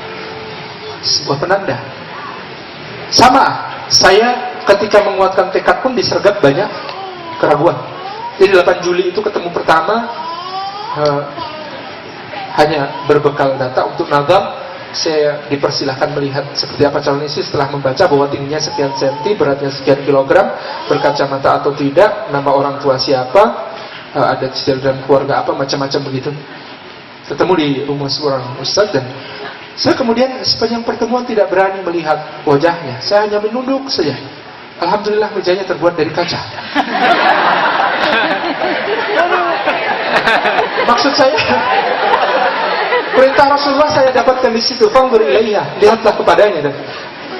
sebuah penanda. Sama, saya ketika menguatkan tekad pun disergap banyak keraguan. Jadi 8 Juli itu ketemu pertama hanya berbekal data untuk nazar. Saya dipersilahkan melihat seperti apa calon istri setelah membaca bahwa tingginya sekian senti, beratnya sekian kilogram, berkacamata atau tidak, nama orang tua siapa, ada cicil dan keluarga apa, macam-macam begitu. Ketemu di rumah seorang ustaz dan saya kemudian sepanjang pertemuan tidak berani melihat wajahnya. Saya hanya menunduk saja. Alhamdulillah mejanya terbuat dari kaca. Maksud saya, perintah Rasulullah saya dapatkan di situ. Fanzur ilaiha, lihatlah kepadanya. Dan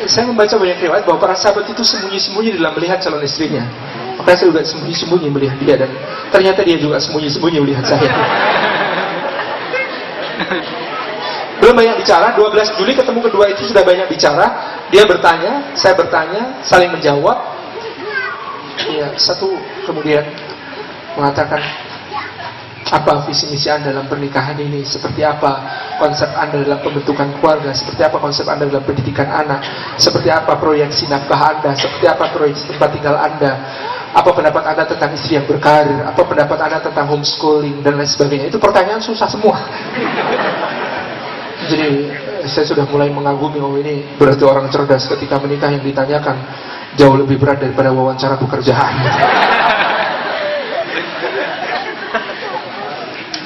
saya membaca banyak riwayat bahwa para sahabat itu sembunyi-sembunyi dalam melihat calon istrinya. Maka saya juga sembunyi-sembunyi melihat dia dan ternyata dia juga sembunyi-sembunyi melihat saya. Belum banyak bicara, 12 Juli ketemu kedua itu sudah banyak bicara. Dia bertanya, saya bertanya, saling menjawab. Ya, satu kemudian mengatakan, apa visi misi Anda dalam pernikahan ini? Seperti apa konsep Anda dalam pembentukan keluarga? Seperti apa konsep Anda dalam pendidikan anak? Seperti apa proyeksi nafkah Anda? Seperti apa proyeksi tempat tinggal Anda? Apa pendapat Anda tentang istri yang berkarir? Apa pendapat Anda tentang homeschooling dan lain sebagainya? Itu pertanyaan susah semua. Jadi saya sudah mulai mengagumi, oh ini berarti orang cerdas ketika menikah yang ditanyakan jauh lebih berat daripada wawancara pekerjaan.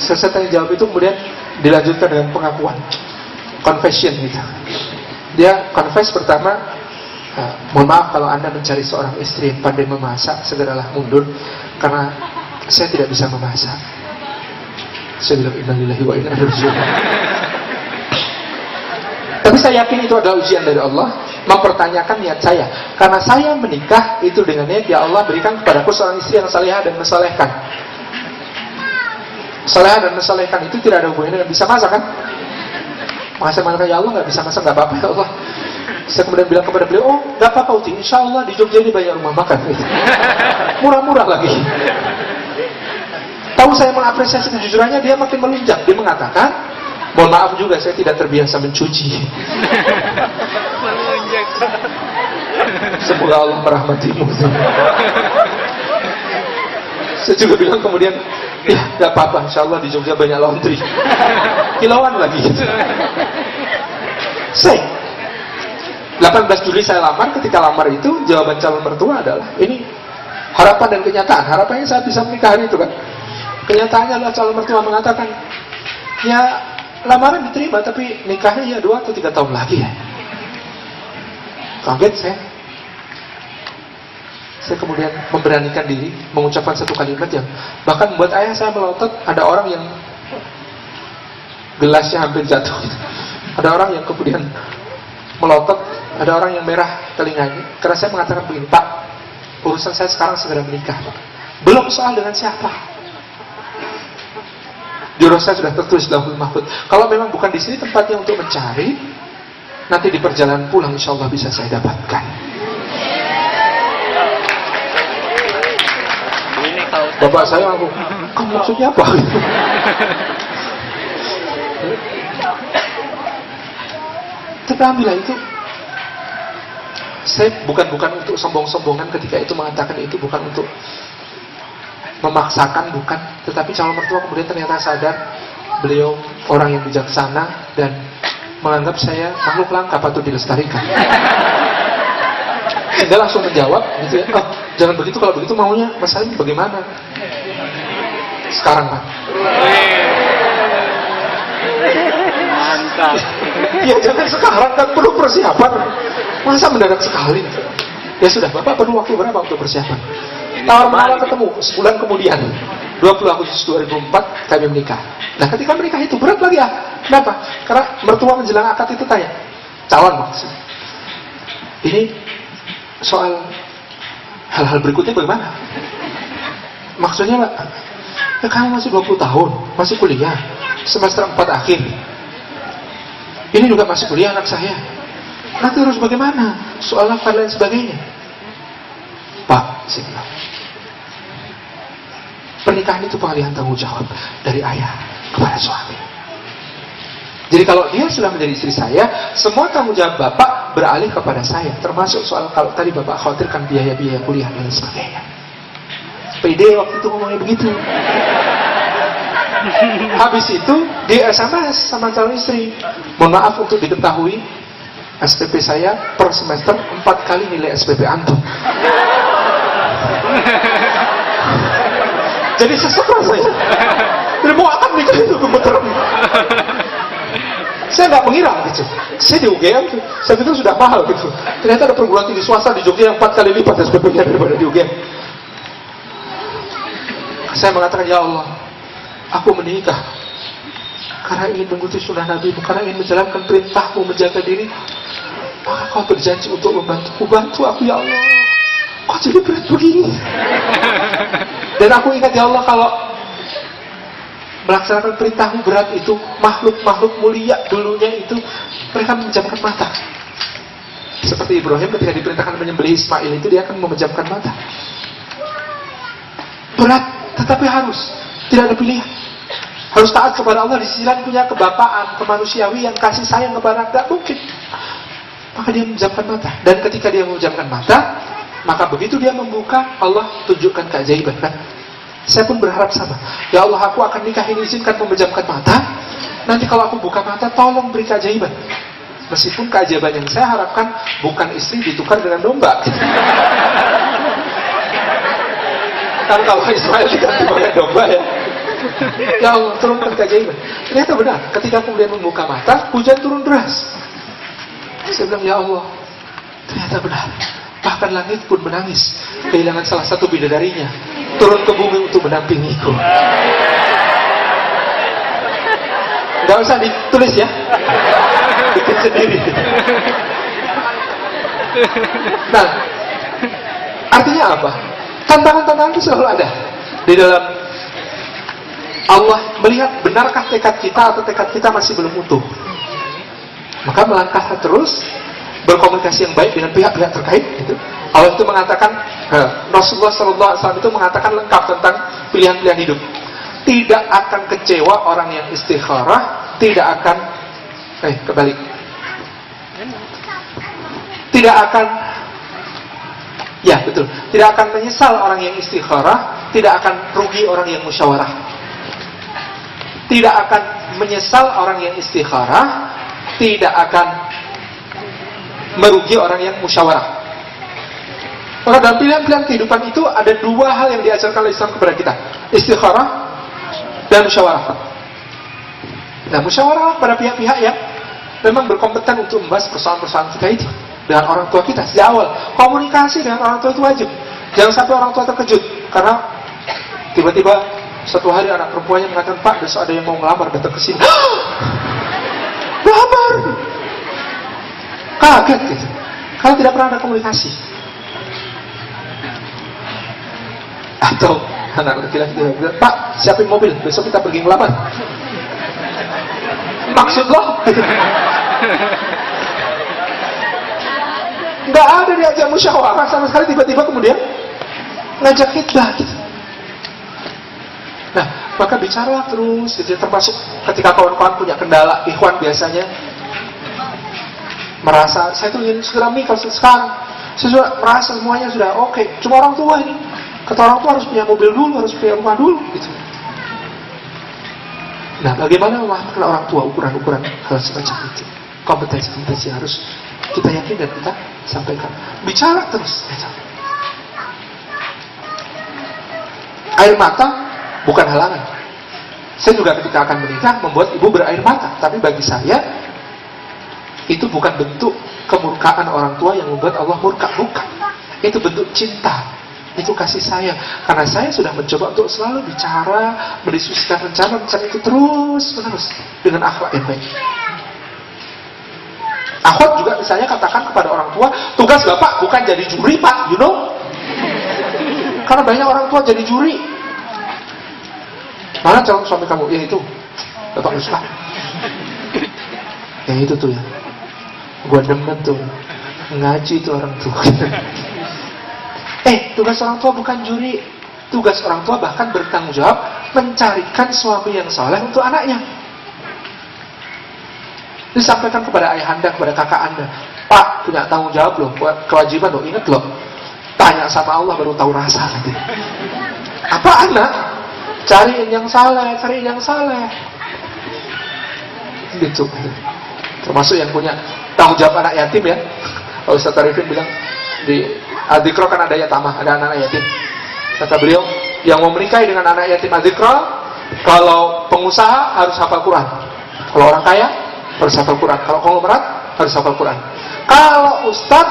Selesai tanya jawab itu kemudian dilanjutkan dengan pengakuan, confession gitu. Dia confess pertama, mohon maaf kalau Anda mencari seorang istri yang pandai memasak, segeralah mundur karena saya tidak bisa memasak. Saya bilang innalillahi wa inna ilaihi raji'un. Tapi saya yakin itu adalah ujian dari Allah mempertanyakan niat saya. Karena saya menikah itu dengan niat, ya Allah berikan kepadaku seorang istri yang salihah dan mensalehkan. Salihah dan mensalehkan itu tidak ada hubungannya dengan bisa masak kan? Maka saya mengatakan, ya Allah gak bisa masak, gak apa-apa ya Allah. Saya kemudian bilang kepada beliau, oh gak apa-apa Uti, insya Allah di Jogja ini banyak rumah makan. Murah-murah lagi. Tahu saya mengapresiasi kejujurannya, dia makin melunjak. Dia mengatakan, mohon maaf juga saya tidak terbiasa mencuci. Semoga Allah merahmatimu. Saya juga bilang kemudian, ya gak apa-apa, insya Allah di Jogja banyak laundry. Kilauan lagi. Saya 18 Juli saya lamar. Ketika lamar itu jawaban calon mertua adalah ini harapan dan kenyataan. Harapannya saya bisa menikah hari itu kan. Kenyataannya adalah calon mertua mengatakan, ya lamaran diterima tapi nikahnya ya 2 atau 3 tahun lagi ya. Kaget saya. Saya kemudian memberanikan diri mengucapkan satu kalimat yang bahkan membuat ayah saya melotot. Ada orang yang gelasnya hampir jatuh. Ada orang yang kemudian melotot. Ada orang yang merah telinganya karena saya mengatakan begini, Pak, urusan saya sekarang segera menikah, Pak. Belum soal dengan siapa. Jodoh saya sudah tertulis dalam Lauhul Mahfuz. Kalau memang bukan di sini tempatnya untuk mencari, nanti di perjalanan pulang insya Allah bisa saya dapatkan. Bapak saya aku, kamu maksudnya apa? Tapi ambillah itu. Saya bukan untuk sombong-sombongan ketika itu mengatakan itu, bukan untuk memaksakan, bukan. Tetapi calon mertua kemudian ternyata sadar beliau orang yang bijaksana dan menganggap saya makhluk langka patut dilestarikan. Sehingga langsung menjawab gitu ya, oh, jangan begitu, kalau begitu maunya masalahnya bagaimana? Sekarang Pak. Mantap. Ya jangan sekarang, kan perlu persiapan. Masa mendadak sekali? Ya sudah, Bapak perlu waktu berapa untuk persiapan? Tawar-menawar ketemu, sebulan kemudian 20 Agustus 2004 kami menikah. Nah ketika menikah itu berat lagi ya. Kenapa? Karena mertua menjelang akad itu tanya, calon maksud, ini soal hal-hal berikutnya bagaimana? Maksudnya Pak, ya kamu masih 20 tahun, masih kuliah, semester 4 akhir. Ini juga masih kuliah anak saya. Nanti harus bagaimana? Soal nafkah dan sebagainya. Pak, saya bilang, pernikahan itu pengalihan tanggung jawab dari ayah kepada suami. Jadi kalau dia sudah menjadi istri saya, semua tanggung jawab Bapak beralih kepada saya. Termasuk soal kalau tadi Bapak khawatirkan biaya-biaya kuliah dan sebagainya. PD waktu itu ngomongnya begitu. Habis itu dia SMS sama calon istri, mohon maaf untuk diketahui SPP saya per semester 4 kali nilai SPP antum. Jadi sesek rasanya. Jadi mau akan nikah itu gemeteran. Saya nggak mengira gitu. Saya di UGM tuh, saya itu sudah mahal gitu. Ternyata ada perguruan tinggi swasta di Jogja yang 4 kali lipat SPP-nya daripada di UGM. Saya mengatakan, ya Allah, aku menikah karena ingin mengikuti sunnah Nabi, karena ingin menjalankan perintahmu menjaga diri. Maka kau berjanji untuk membantuku. Bantu aku ya Allah. Kok jadi berat begini? Dan aku ingat ya Allah, kalau melaksanakan perintahmu berat itu, makhluk-makhluk mulia dulunya itu mereka memejamkan mata. Seperti Ibrahim ketika diperintahkan menyembelih Ismail itu, dia akan memejamkan mata. Berat, tetapi harus. Tidak ada pilihan. Harus taat kepada Allah, di sisi lain punya kebapaan, kemanusiawian, kasih sayang kepada anak. Tidak mungkin. Maka dia memejamkan mata. Dan ketika dia memejamkan mata, maka begitu dia membuka, Allah tunjukkan keajaiban kan. Saya pun berharap sama. Ya Allah, aku akan nikah ini, izinkan memejamkan mata. Nanti kalau aku buka mata, tolong beri keajaiban. Meskipun keajaiban yang saya harapkan bukan istri ditukar dengan domba. Kan kalau Ismail diganti pakai domba ya. Ya Allah, turunkan keajaiban. Ternyata benar. Ketika kemudian membuka mata, hujan turun deras. Saya bilang, ya Allah, ternyata benar. Bahkan langit pun menangis kehilangan salah satu bidadarinya, turun ke bumi untuk mendampingiku. Gak usah ditulis ya, bikin sendiri. Nah, artinya apa? Tantangan-tantangan itu selalu ada di dalam. Allah melihat benarkah tekad kita atau tekad kita masih belum utuh. Maka melangkah terus, berkomunikasi yang baik dengan pihak-pihak terkait. Gitu. Allah itu mengatakan, Rasulullah SAW itu mengatakan lengkap tentang pilihan-pilihan hidup. Tidak akan kecewa orang yang istikharah, tidak akan, kebalik. Tidak akan, ya betul, tidak akan menyesal orang yang istikharah, tidak akan rugi orang yang musyawarah. Tidak akan menyesal orang yang istikharah, tidak akan merugi orang yang musyawarah. Maka dalam pilihan-pilihan kehidupan itu ada dua hal yang diajarkan oleh Islam kepada kita, istikharah dan musyawarah. Nah, musyawarah pada pihak-pihak yang memang berkompeten untuk membahas persoalan-persoalan kita itu dengan orang tua kita sejak awal. Komunikasi dengan orang tua itu wajib. Jangan sampai orang tua terkejut karena tiba-tiba satu hari anak perempuannya mengatakan, Pak, besok ada yang mau melamar, datang ke sini. Melamar! Kaget gitu. Kalau tidak pernah ada komunikasi. Atau anak laki-laki bilang, Pak, siapin mobil, besok kita pergi ngelamar. Maksud lo? Nggak ada diajak musyawarah sama sekali, tiba-tiba kemudian ngajak khitbah gitu. Nah, maka bicara terus, gitu, termasuk ketika kawan-kawan punya kendala, ikhwan biasanya merasa saya tuh ingin segera nikah sekarang, saya sudah merasa semuanya sudah oke. Cuma orang tua ini, kata orang tua harus punya mobil dulu, harus punya rumah dulu, gitu. Nah, bagaimana memahamkan orang tua ukuran-ukuran hal semacam itu? Kompetensi-kompetensi harus kita yakin dan kita sampaikan. Bicara terus. Air mata bukan halangan. Saya juga ketika akan menikah membuat ibu berair mata, tapi bagi saya itu bukan bentuk kemurkaan orang tua yang membuat Allah murka, bukan. Itu bentuk cinta. Itu kasih sayang, karena saya sudah mencoba untuk selalu bicara, mendiskusikan rencana itu terus menerus dengan akhlak yang baik. Akhwat juga misalnya katakan kepada orang tua, tugas bapak bukan jadi juri, Pak, you know? Karena banyak orang tua jadi juri. Mana calon suami kamu? Ya itu, bapak nggak suka. Ya itu tuh ya, gua demen tuh ngaji itu orang tua. Tugas orang tua bukan juri. Tugas orang tua bahkan bertanggung jawab mencarikan suami yang saleh untuk anaknya. Disampaikan kepada ayah anda, kepada kakak anda, Pak, punya tanggung jawab loh, kewajiban loh, ingat loh, tanya sama Allah baru tahu rasa nanti. Apa anak? Cariin yang saleh, cariin yang saleh. Gitu. Termasuk yang punya tanggung jawab anak yatim ya. Kalau Ustaz Arifin bilang di Adzikra kan ada yatamah, ada anak yatim. Kata beliau, yang mau menikahi dengan anak yatim Adzikra, kalau pengusaha harus hafal Quran. Kalau orang kaya harus hafal Quran. Kalau konglomerat harus hafal Quran. Kalau ustaz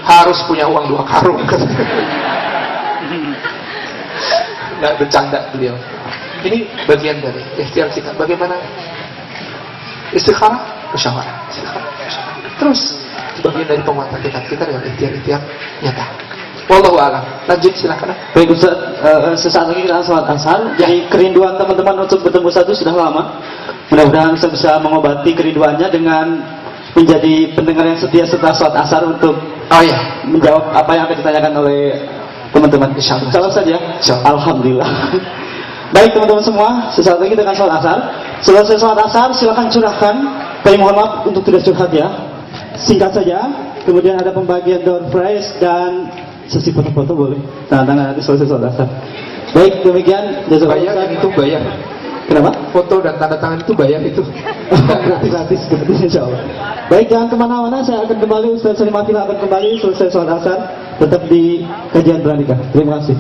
harus punya uang 2 karung. Nggak bercanda beliau. Ini bagian dari ikhtiar kita. Bagaimana istikharah, musyawarah. Terus bagian dari penguatan kita dengan ikhtiar-ikhtiar nyata. Wallahu a'lam. Lanjut silakan. Baik Ustaz, sesaat lagi kita sholat asar. Jadi kerinduan teman-teman untuk bertemu Ustaz itu sudah lama. Mudah-mudahan Ustaz bisa mengobati kerinduannya dengan menjadi pendengar yang setia setelah sholat asar untuk menjawab apa yang akan ditanyakan oleh teman-teman. Insyaallah. Salam saja. Alhamdulillah. Baik teman-teman semua, sesaat lagi kita akan sholat asar. Selesai sholat asar, silakan curahkan. Tapi mohon maaf untuk tidak curhat ya. Singkat saja, kemudian ada pembagian door prize dan sesi foto-foto boleh. Tangan-tangan nanti selesai sholat asar. Baik, demikian. Bayar itu bayar. Kenapa? Foto dan tanda tangan itu bayar itu. Gratis, insya Allah. Baik, jangan kemana-mana. Saya akan kembali, Ustaz Salim Atila akan kembali selesai sholat asar. Tetap di kajian Peranika. Terima kasih.